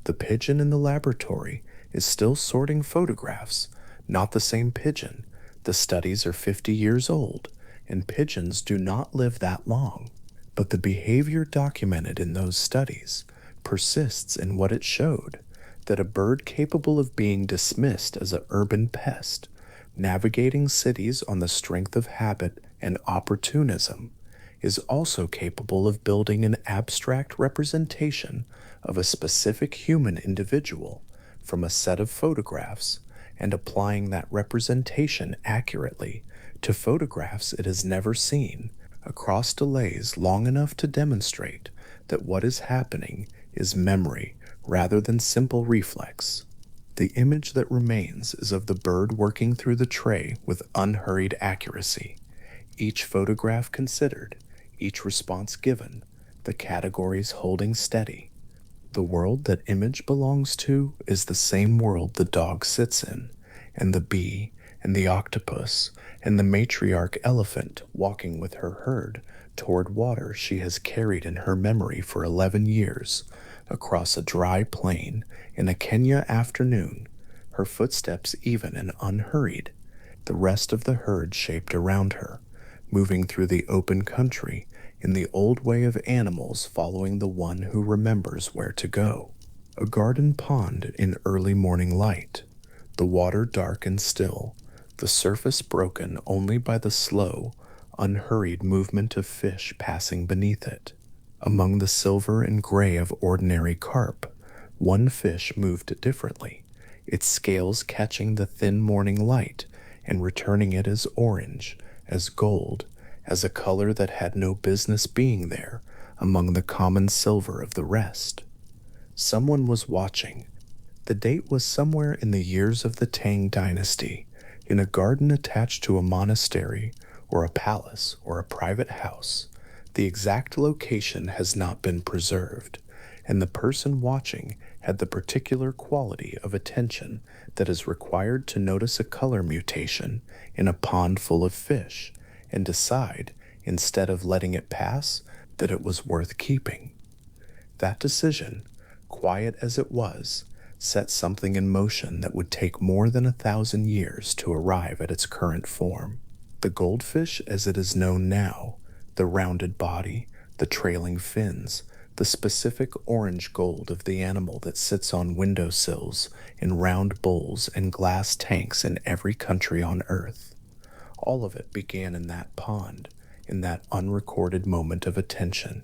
The pigeon in the laboratory is still sorting photographs, not the same pigeon. The studies are 50 years old, and pigeons do not live that long. But the behavior documented in those studies persists in what it showed: that a bird capable of being dismissed as an urban pest, navigating cities on the strength of habit and opportunism, is also capable of building an abstract representation of a specific human individual from a set of photographs and applying that representation accurately to photographs it has never seen across delays long enough to demonstrate that what is happening is memory rather than simple reflex. The image that remains is of the bird working through the tray with unhurried accuracy, each photograph considered, each response given, the categories holding steady. The world that image belongs to is the same world the dog sits in, and the bee, and the octopus, and the matriarch elephant walking with her herd toward water she has carried in her memory for 11 years, across a dry plain in a Kenya afternoon, her footsteps even and unhurried, the rest of the herd shaped around her, moving through the open country in the old way of animals following the one who remembers where to go. A garden pond in early morning light, the water dark and still, the surface broken only by the slow, unhurried movement of fish passing beneath it. Among the silver and gray of ordinary carp, one fish moved differently, its scales catching the thin morning light and returning it as orange, as gold, as a color that had no business being there among the common silver of the rest. Someone was watching. The date was somewhere in the years of the Tang dynasty, in a garden attached to a monastery or a palace or a private house. The exact location has not been preserved, and the person watching had the particular quality of attention that is required to notice a color mutation in a pond full of fish and decide, instead of letting it pass, that it was worth keeping. That decision, quiet as it was, set something in motion that would take more than 1,000 years to arrive at its current form. The goldfish as it is known now, the rounded body, the trailing fins, the specific orange gold of the animal that sits on windowsills, in round bowls and glass tanks in every country on earth. All of it began in that pond, in that unrecorded moment of attention.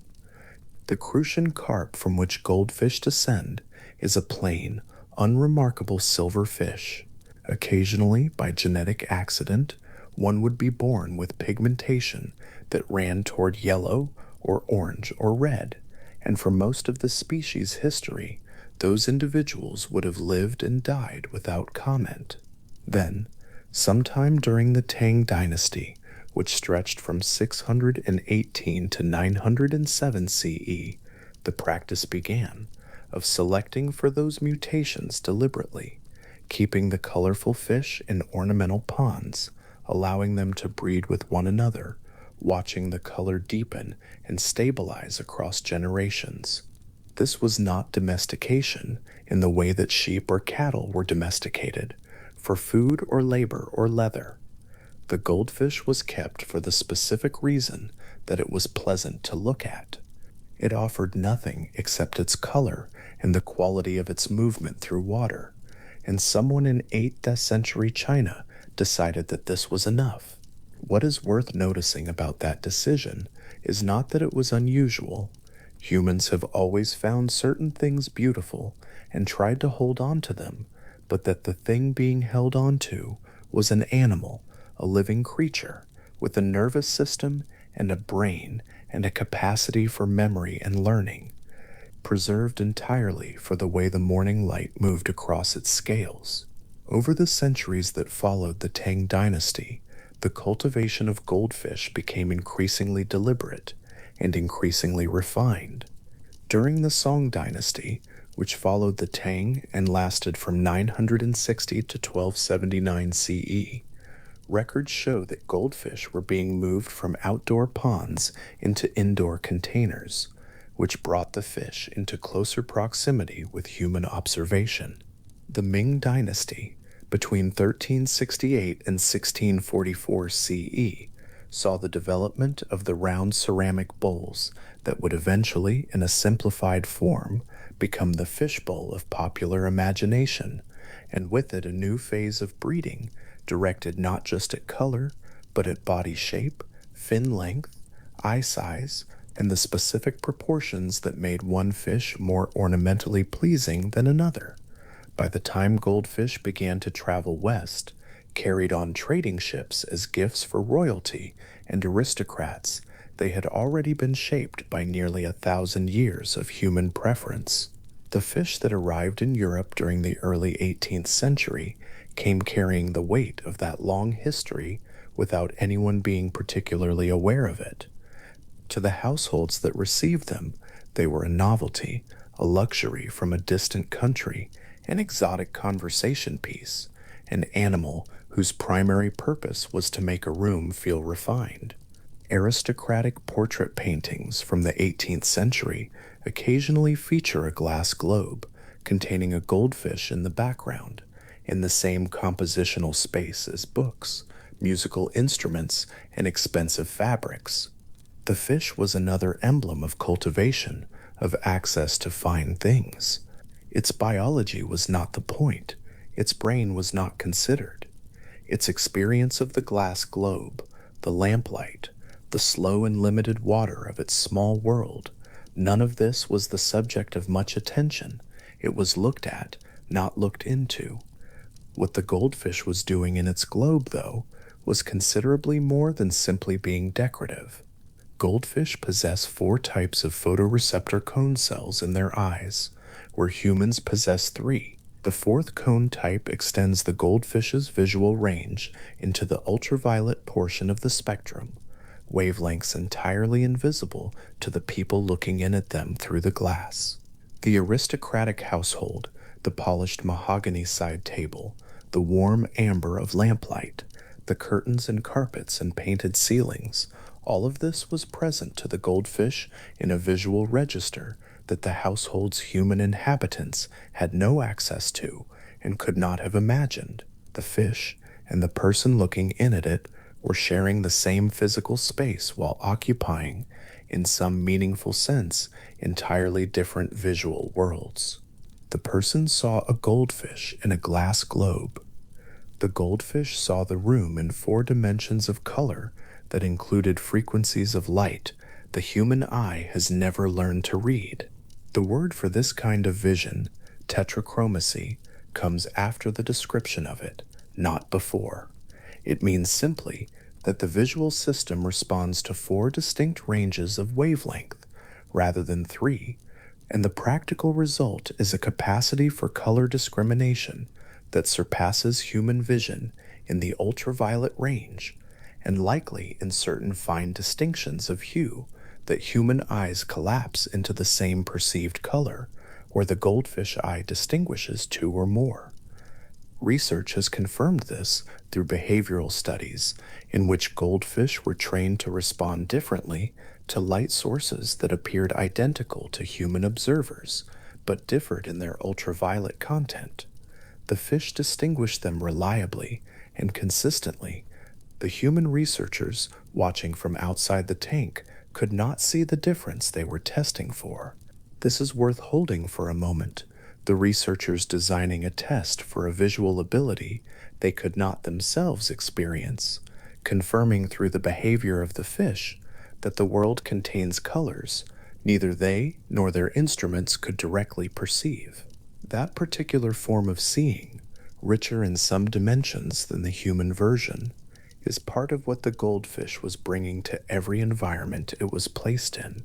The crucian carp from which goldfish descend is a plain, unremarkable silver fish. Occasionally, by genetic accident, one would be born with pigmentation that ran toward yellow or orange or red, and for most of the species' history, those individuals would have lived and died without comment. Then, sometime during the Tang Dynasty, which stretched from 618 to 907 CE, the practice began of selecting for those mutations deliberately, keeping the colorful fish in ornamental ponds, allowing them to breed with one another, watching the color deepen and stabilize across generations. This was not domestication in the way that sheep or cattle were domesticated, for food or labor or leather. The goldfish was kept for the specific reason that it was pleasant to look at. It offered nothing except its color and the quality of its movement through water, and someone in 8th century China decided that this was enough. What is worth noticing about that decision is not that it was unusual. Humans have always found certain things beautiful and tried to hold on to them, but that the thing being held on to was an animal, a living creature, with a nervous system and a brain and a capacity for memory and learning, preserved entirely for the way the morning light moved across its scales. Over the centuries that followed the Tang Dynasty, the cultivation of goldfish became increasingly deliberate and increasingly refined. During the Song Dynasty, which followed the Tang and lasted from 960 to 1279 CE, records show that goldfish were being moved from outdoor ponds into indoor containers, which brought the fish into closer proximity with human observation. The Ming Dynasty, between 1368 and 1644 CE, saw the development of the round ceramic bowls that would eventually, in a simplified form, become the fishbowl of popular imagination, and with it a new phase of breeding directed not just at color, but at body shape, fin length, eye size, and the specific proportions that made one fish more ornamentally pleasing than another. By the time goldfish began to travel west, carried on trading ships as gifts for royalty and aristocrats, they had already been shaped by nearly 1,000 years of human preference. The fish that arrived in Europe during the early 18th century came carrying the weight of that long history without anyone being particularly aware of it. To the households that received them, they were a novelty, a luxury from a distant country, an exotic conversation piece, an animal whose primary purpose was to make a room feel refined. Aristocratic portrait paintings from the 18th century occasionally feature a glass globe containing a goldfish in the background, in the same compositional space as books, musical instruments, and expensive fabrics. The fish was another emblem of cultivation, of access to fine things. Its biology was not the point. Its brain was not considered. Its experience of the glass globe, the lamplight, the slow and limited water of its small world, none of this was the subject of much attention. It was looked at, not looked into. What the goldfish was doing in its globe, though, was considerably more than simply being decorative. Goldfish possess 4 types of photoreceptor cone cells in their eyes, where humans possess 3. The 4th cone type extends the goldfish's visual range into the ultraviolet portion of the spectrum, wavelengths entirely invisible to the people looking in at them through the glass. The aristocratic household, the polished mahogany side table, the warm amber of lamplight, the curtains and carpets and painted ceilings, all of this was present to the goldfish in a visual register that the household's human inhabitants had no access to and could not have imagined. The fish and the person looking in at it were sharing the same physical space while occupying, in some meaningful sense, entirely different visual worlds. The person saw a goldfish in a glass globe. The goldfish saw the room in 4 dimensions of color that included frequencies of light the human eye has never learned to read. The word for this kind of vision, tetrachromacy, comes after the description of it, not before. It means simply that the visual system responds to 4 distinct ranges of wavelength rather than 3, and the practical result is a capacity for color discrimination that surpasses human vision in the ultraviolet range, and likely in certain fine distinctions of hue that human eyes collapse into the same perceived color, where the goldfish eye distinguishes 2 or more. Research has confirmed this through behavioral studies in which goldfish were trained to respond differently to light sources that appeared identical to human observers but differed in their ultraviolet content. The fish distinguished them reliably and consistently. The human researchers watching from outside the tank could not see the difference they were testing for. This is worth holding for a moment. The researchers designing a test for a visual ability they could not themselves experience, confirming through the behavior of the fish that the world contains colors neither they nor their instruments could directly perceive. That particular form of seeing, richer in some dimensions than the human version, is part of what the goldfish was bringing to every environment it was placed in,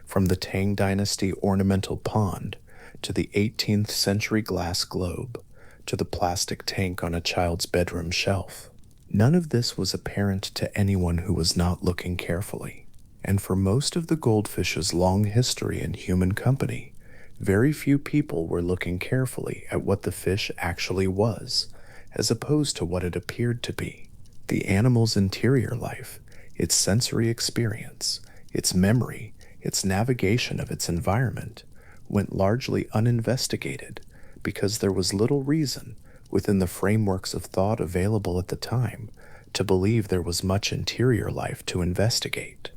from the Tang Dynasty ornamental pond to the 18th century glass globe to the plastic tank on a child's bedroom shelf. None of this was apparent to anyone who was not looking carefully, and for most of the goldfish's long history in human company, very few people were looking carefully at what the fish actually was, as opposed to what it appeared to be. The animal's interior life, its sensory experience, its memory, its navigation of its environment, went largely uninvestigated because there was little reason, within the frameworks of thought available at the time, to believe there was much interior life to investigate.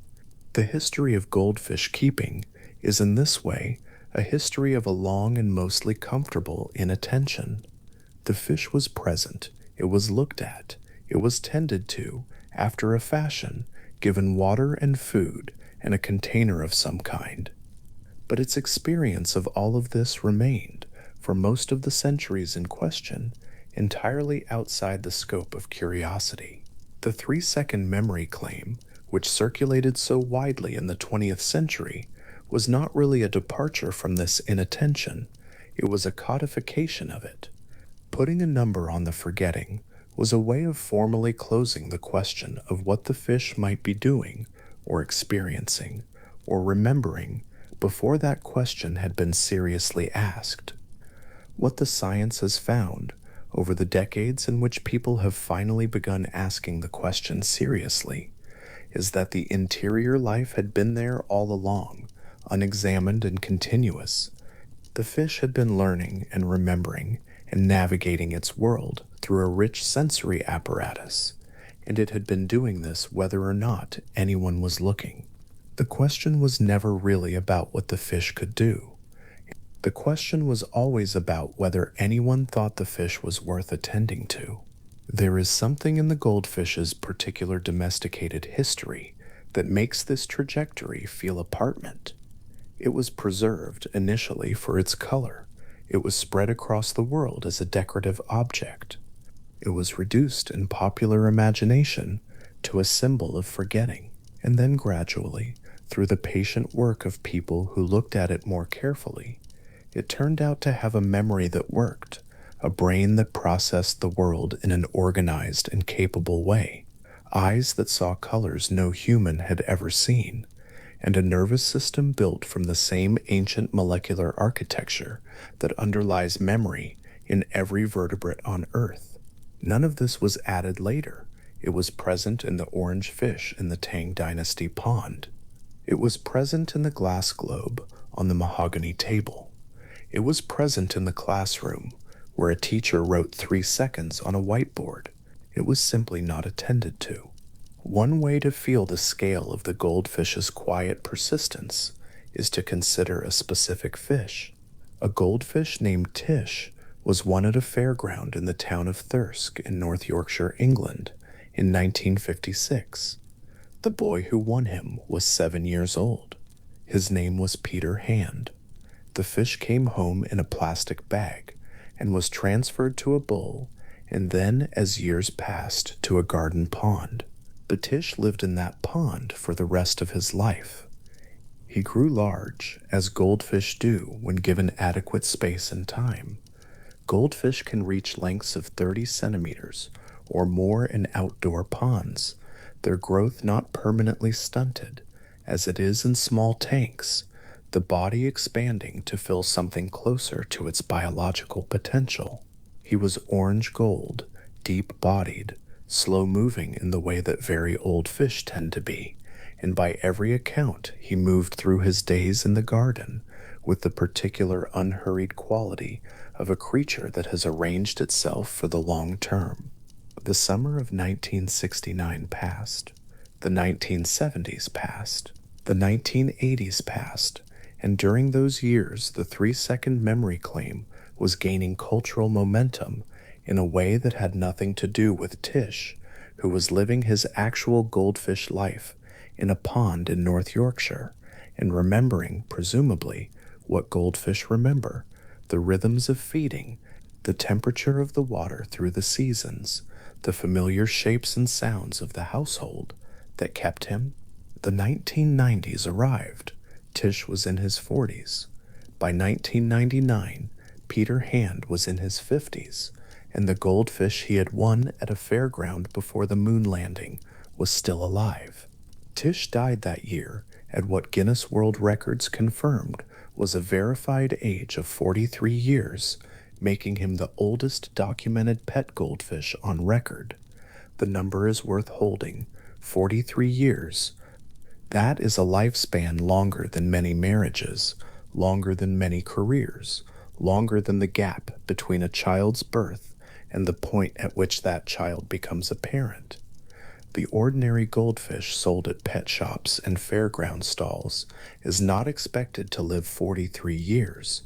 The history of goldfish keeping is in this way a history of a long and mostly comfortable inattention. The fish was present, it was looked at, it was tended to, after a fashion, given water and food and a container of some kind. But its experience of all of this remained, for most of the centuries in question, entirely outside the scope of curiosity. The 3-second memory claim, which circulated so widely in the 20th century, was not really a departure from this inattention, it was a codification of it. Putting a number on the forgetting was a way of formally closing the question of what the fish might be doing, or experiencing, or remembering before that question had been seriously asked. What the science has found over the decades in which people have finally begun asking the question seriously is that the interior life had been there all along, unexamined and continuous. The fish had been learning and remembering and navigating its world through a rich sensory apparatus, and it had been doing this whether or not anyone was looking. The question was never really about what the fish could do. The question was always about whether anyone thought the fish was worth attending to. There is something in the goldfish's particular domesticated history that makes this trajectory feel apartment. It was preserved initially for its color. It was spread across the world as a decorative object. It was reduced in popular imagination to a symbol of forgetting, and then gradually, through the patient work of people who looked at it more carefully, it turned out to have a memory that worked, a brain that processed the world in an organized and capable way, eyes that saw colors no human had ever seen, and a nervous system built from the same ancient molecular architecture that underlies memory in every vertebrate on Earth. None of this was added later. It was present in the orange fish in the Tang Dynasty pond. It was present in the glass globe on the mahogany table. It was present in the classroom where a teacher wrote 3 seconds on a whiteboard. It was simply not attended to. One way to feel the scale of the goldfish's quiet persistence is to consider a specific fish. A goldfish named Tish was won at a fairground in the town of Thirsk in North Yorkshire, England, in 1956. The boy who won him was 7 years old. His name was Peter Hand. The fish came home in a plastic bag and was transferred to a bowl and then, as years passed, to a garden pond. But Tish lived in that pond for the rest of his life. He grew large, as goldfish do when given adequate space and time. Goldfish can reach lengths of 30 centimeters or more in outdoor ponds, their growth not permanently stunted, as it is in small tanks, the body expanding to fill something closer to its biological potential. He was orange gold, deep-bodied, slow-moving in the way that very old fish tend to be, and by every account he moved through his days in the garden with the particular unhurried quality of a creature that has arranged itself for the long term. The summer of 1969 passed, the 1970s passed, the 1980s passed, and during those years the 3-second memory claim was gaining cultural momentum in a way that had nothing to do with Tish, who was living his actual goldfish life in a pond in North Yorkshire, and remembering, presumably, what goldfish remember, the rhythms of feeding, the temperature of the water through the seasons, the familiar shapes and sounds of the household that kept him. The 1990s arrived. Tish was in his 40s. By 1999, Peter Hand was in his 50s, and the goldfish he had won at a fairground before the moon landing was still alive. Tish died that year at what Guinness World Records confirmed was a verified age of 43 years, making him the oldest documented pet goldfish on record. The number is worth holding, 43 years. That is a lifespan longer than many marriages, longer than many careers, longer than the gap between a child's birth and the point at which that child becomes a parent. The ordinary goldfish sold at pet shops and fairground stalls is not expected to live 43 years.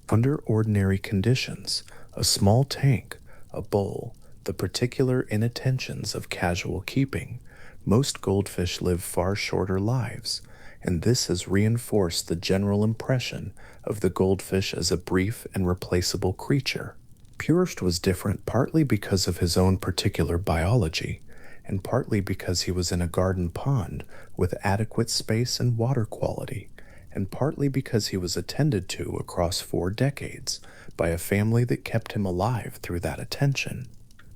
Under ordinary conditions, a small tank, a bowl, the particular inattentions of casual keeping, most goldfish live far shorter lives, and this has reinforced the general impression of the goldfish as a brief and replaceable creature. Purist was different partly because of his own particular biology, and partly because he was in a garden pond with adequate space and water quality, and partly because he was attended to across 4 decades by a family that kept him alive through that attention.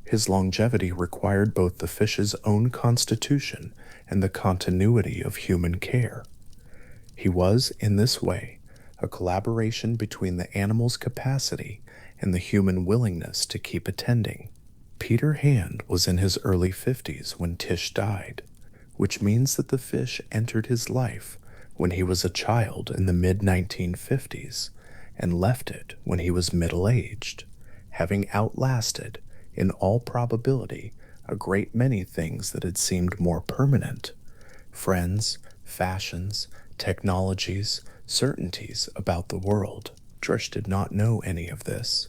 His longevity required both the fish's own constitution and the continuity of human care. He was, in this way, a collaboration between the animal's capacity and the human willingness to keep attending. Peter Hand was in his early 50s when Tish died, which means that the fish entered his life when he was a child in the mid-1950s and left it when he was middle-aged, having outlasted, in all probability, a great many things that had seemed more permanent. Friends, fashions, technologies, certainties about the world. Trish did not know any of this.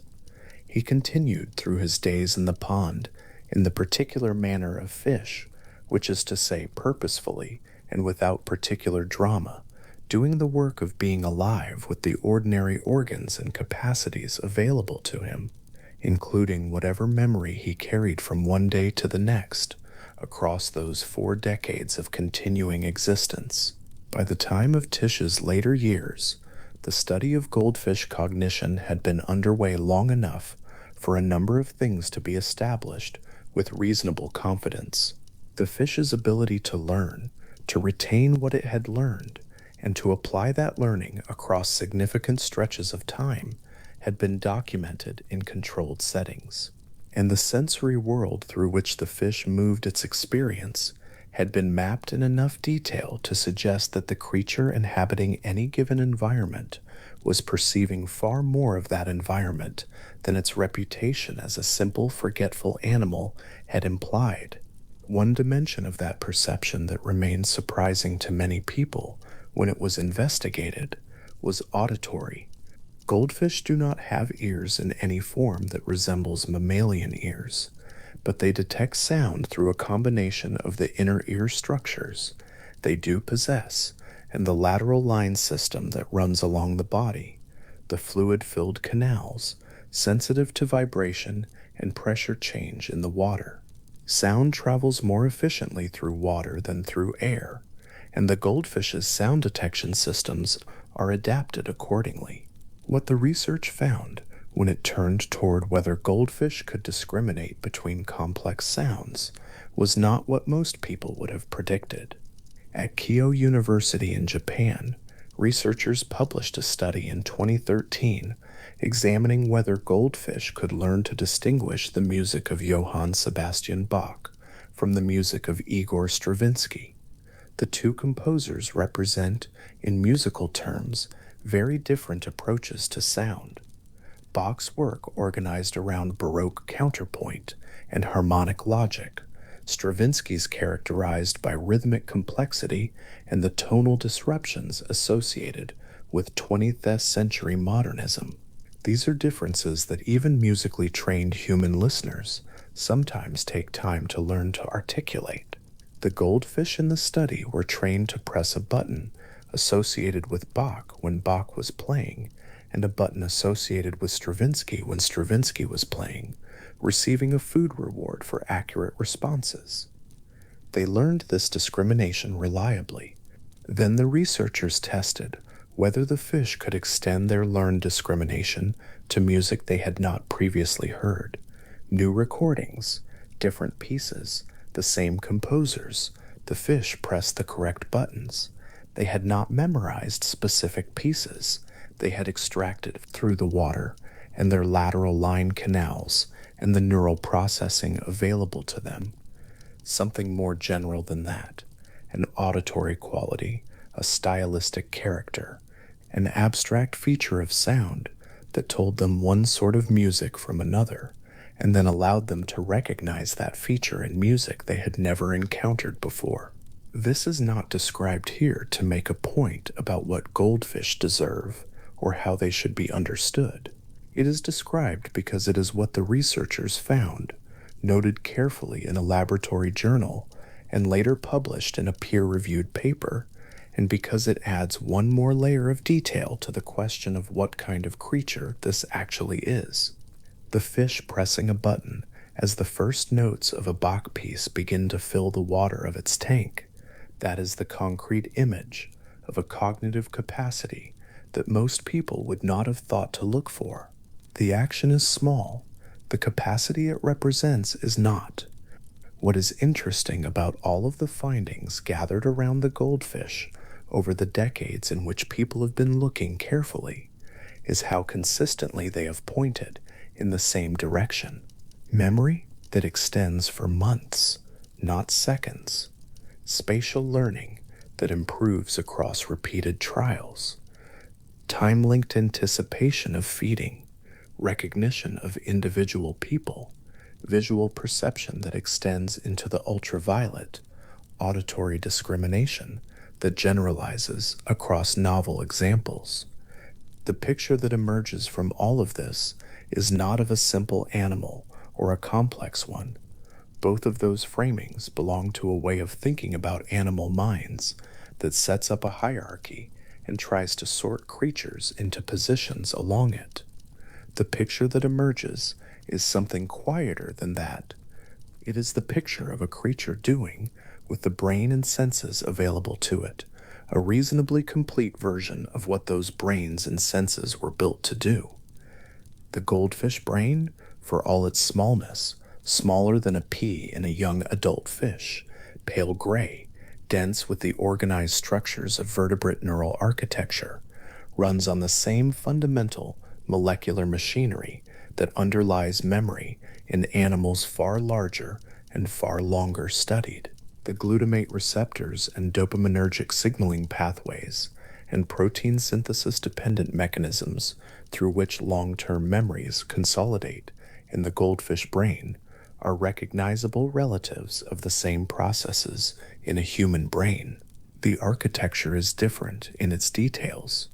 He continued through his days in the pond in the particular manner of fish, which is to say purposefully and without particular drama, doing the work of being alive with the ordinary organs and capacities available to him, including whatever memory he carried from one day to the next across those 4 decades of continuing existence. By the time of Tish's later years, the study of goldfish cognition had been underway long enough for a number of things to be established with reasonable confidence. The fish's ability to learn, to retain what it had learned, and to apply that learning across significant stretches of time had been documented in controlled settings. And the sensory world through which the fish moved its experience had been mapped in enough detail to suggest that the creature inhabiting any given environment was perceiving far more of that environment than its reputation as a simple, forgetful animal had implied. One dimension of that perception that remained surprising to many people when it was investigated was auditory. Goldfish do not have ears in any form that resembles mammalian ears, but they detect sound through a combination of the inner ear structures they do possess and the lateral line system that runs along the body, the fluid-filled canals, sensitive to vibration and pressure change in the water. Sound travels more efficiently through water than through air, and the goldfish's sound detection systems are adapted accordingly. What the research found when it turned toward whether goldfish could discriminate between complex sounds was not what most people would have predicted. At Keio University in Japan, researchers published a study in 2013 examining whether goldfish could learn to distinguish the music of Johann Sebastian Bach from the music of Igor Stravinsky. The two composers represent, in musical terms, very different approaches to sound. Bach's work organized around Baroque counterpoint and harmonic logic, Stravinsky's characterized by rhythmic complexity and the tonal disruptions associated with 20th century modernism. These are differences that even musically trained human listeners sometimes take time to learn to articulate. The goldfish in the study were trained to press a button associated with Bach when Bach was playing, and a button associated with Stravinsky when Stravinsky was playing, receiving a food reward for accurate responses. They learned this discrimination reliably. Then the researchers tested whether the fish could extend their learned discrimination to music they had not previously heard. New recordings, different pieces, the same composers. The fish pressed the correct buttons. They had not memorized specific pieces. They had extracted through the water and their lateral line canals and the neural processing available to them. Something more general than that, an auditory quality, a stylistic character, an abstract feature of sound that told them one sort of music from another, and then allowed them to recognize that feature in music they had never encountered before. This is not described here to make a point about what goldfish deserve or how they should be understood. It is described because it is what the researchers found, noted carefully in a laboratory journal, and later published in a peer-reviewed paper, and because it adds one more layer of detail to the question of what kind of creature this actually is. The fish pressing a button as the first notes of a Bach piece begin to fill the water of its tank. That is the concrete image of a cognitive capacity that most people would not have thought to look for. The action is small. The capacity it represents is not. What is interesting about all of the findings gathered around the goldfish over the decades in which people have been looking carefully is how consistently they have pointed in the same direction. Memory that extends for months, not seconds. Spatial learning that improves across repeated trials. Time-linked anticipation of feeding, recognition of individual people, visual perception that extends into the ultraviolet, auditory discrimination that generalizes across novel examples. The picture that emerges from all of this is not of a simple animal or a complex one. Both of those framings belong to a way of thinking about animal minds that sets up a hierarchy and tries to sort creatures into positions along it. The picture that emerges is something quieter than that. It is the picture of a creature doing, with the brain and senses available to it, a reasonably complete version of what those brains and senses were built to do. The goldfish brain, for all its smallness, smaller than a pea in a young adult fish, pale gray, dense with the organized structures of vertebrate neural architecture, runs on the same fundamental molecular machinery that underlies memory in animals far larger and far longer studied. The glutamate receptors and dopaminergic signaling pathways and protein synthesis dependent mechanisms through which long term memories consolidate in the goldfish brain are recognizable relatives of the same processes in a human brain. The architecture is different in its details.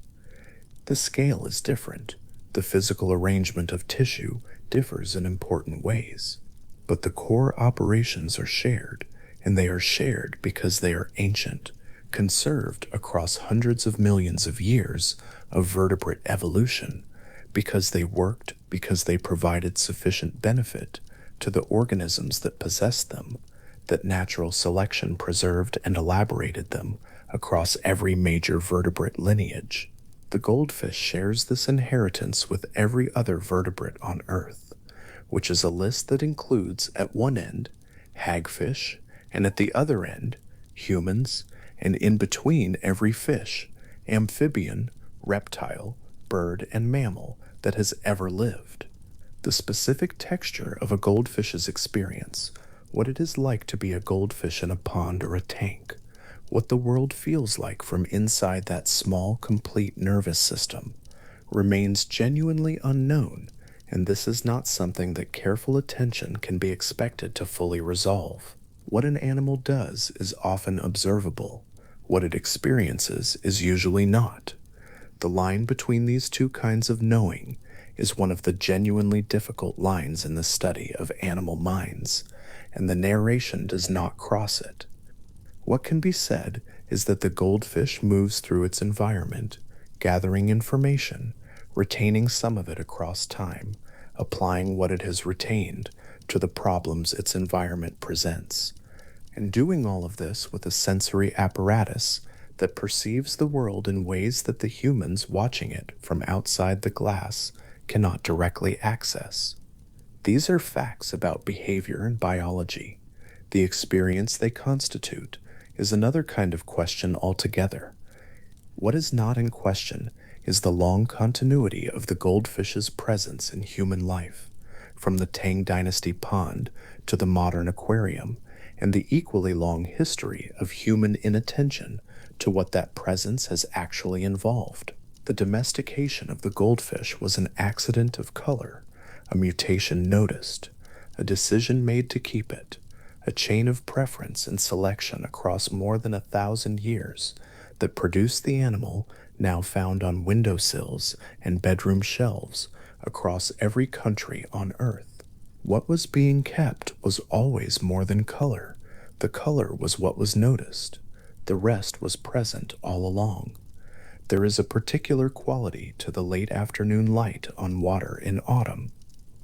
The scale is different. The physical arrangement of tissue differs in important ways. But the core operations are shared, and they are shared because they are ancient, conserved across hundreds of millions of years of vertebrate evolution, because they worked, because they provided sufficient benefit to the organisms that possessed them, that natural selection preserved and elaborated them across every major vertebrate lineage. The goldfish shares this inheritance with every other vertebrate on Earth, which is a list that includes at one end hagfish, and at the other end humans, and in between every fish, amphibian, reptile, bird, and mammal that has ever lived. The specific texture of a goldfish's experience, what it is like to be a goldfish in a pond or a tank, what the world feels like from inside that small, complete nervous system, remains genuinely unknown, and this is not something that careful attention can be expected to fully resolve. What an animal does is often observable. What it experiences is usually not. The line between these two kinds of knowing is one of the genuinely difficult lines in the study of animal minds, and the narration does not cross it. What can be said is that the goldfish moves through its environment, gathering information, retaining some of it across time, applying what it has retained to the problems its environment presents, and doing all of this with a sensory apparatus that perceives the world in ways that the humans watching it from outside the glass cannot directly access. These are facts about behavior and biology. The experience they constitute is another kind of question altogether. What is not in question is the long continuity of the goldfish's presence in human life, from the Tang Dynasty pond to the modern aquarium, and the equally long history of human inattention to what that presence has actually involved. The domestication of the goldfish was an accident of color, a mutation noticed, a decision made to keep it, a chain of preference and selection across more than 1,000 years that produced the animal now found on windowsills and bedroom shelves across every country on Earth. What was being kept was always more than color. The color was what was noticed. The rest was present all along. There is a particular quality to the late afternoon light on water in autumn.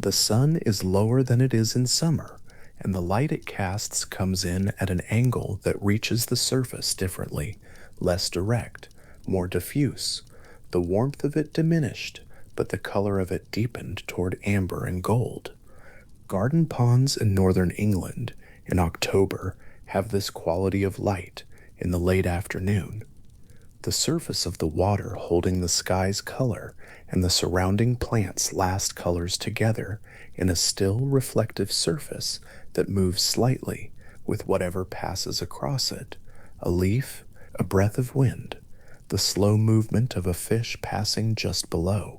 The sun is lower than it is in summer, and the light it casts comes in at an angle that reaches the surface differently, less direct, more diffuse. The warmth of it diminished, but the color of it deepened toward amber and gold. Garden ponds in northern England in October have this quality of light in the late afternoon. The surface of the water holding the sky's color and the surrounding plants' last colors together in a still reflective surface that moves slightly with whatever passes across it, a leaf, a breath of wind, the slow movement of a fish passing just below.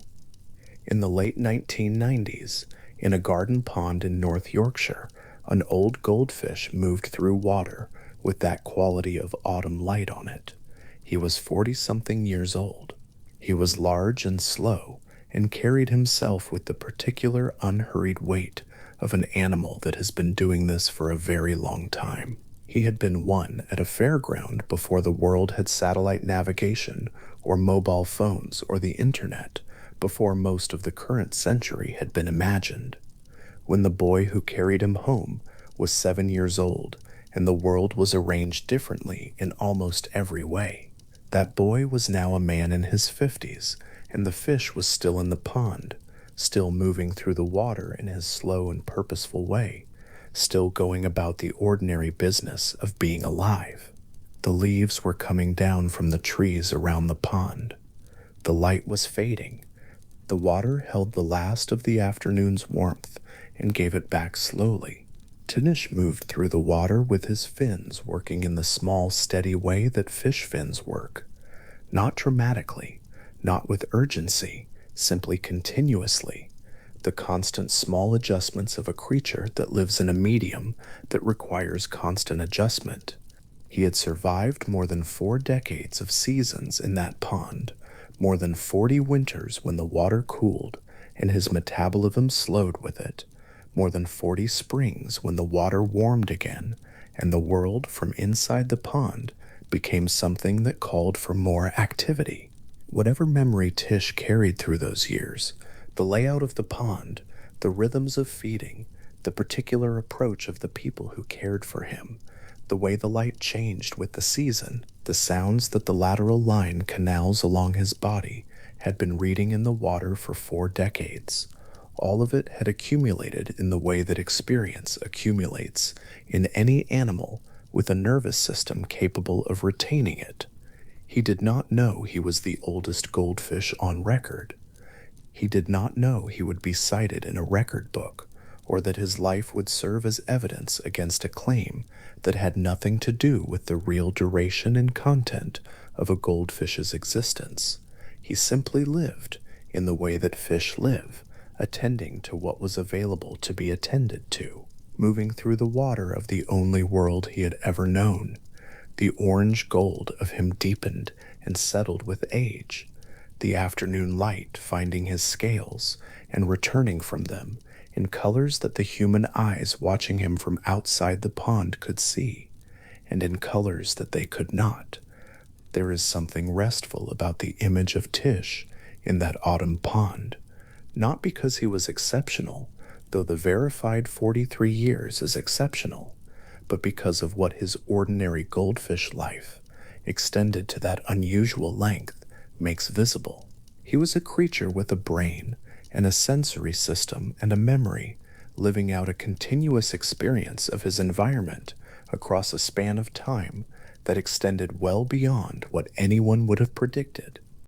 In the late 1990s, in a garden pond in North Yorkshire, an old goldfish moved through water with that quality of autumn light on it. He was 40-something years old. He was large and slow, and carried himself with the particular unhurried weight of an animal that has been doing this for a very long time. He had been one at a fairground before the world had satellite navigation or mobile phones or the internet, before most of the current century had been imagined. When the boy who carried him home was 7 years old, and the world was arranged differently in almost every way. That boy was now a man in his 50s, and the fish was still in the pond, still moving through the water in his slow and purposeful way, still going about the ordinary business of being alive. The leaves were coming down from the trees around the pond. The light was fading. The water held the last of the afternoon's warmth and gave it back slowly. Tinish moved through the water with his fins working in the small, steady way that fish fins work. Not dramatically, not with urgency, simply continuously. The constant small adjustments of a creature that lives in a medium that requires constant adjustment. He had survived more than 4 decades of seasons in that pond, more than 40 winters when the water cooled and his metabolism slowed with it, more than 40 springs when the water warmed again and the world from inside the pond became something that called for more activity. Whatever memory Tish carried through those years, the layout of the pond, the rhythms of feeding, the particular approach of the people who cared for him, the way the light changed with the season, the sounds that the lateral line canals along his body had been reading in the water for 4 decades. All of it had accumulated in the way that experience accumulates in any animal with a nervous system capable of retaining it. He did not know he was the oldest goldfish on record. He did not know he would be cited in a record book, or that his life would serve as evidence against a claim that had nothing to do with the real duration and content of a goldfish's existence. He simply lived in the way that fish live, attending to what was available to be attended to, moving through the water of the only world he had ever known. The orange gold of him deepened and settled with age, the afternoon light finding his scales and returning from them in colors that the human eyes watching him from outside the pond could see, and in colors that they could not. There is something restful about the image of Tish in that autumn pond, not because he was exceptional, though the verified 43 years is exceptional, but because of what his ordinary goldfish life, extended to that unusual length, makes visible. He was a creature with a brain and a sensory system and a memory, living out a continuous experience of his environment across a span of time that extended well beyond what anyone would have predicted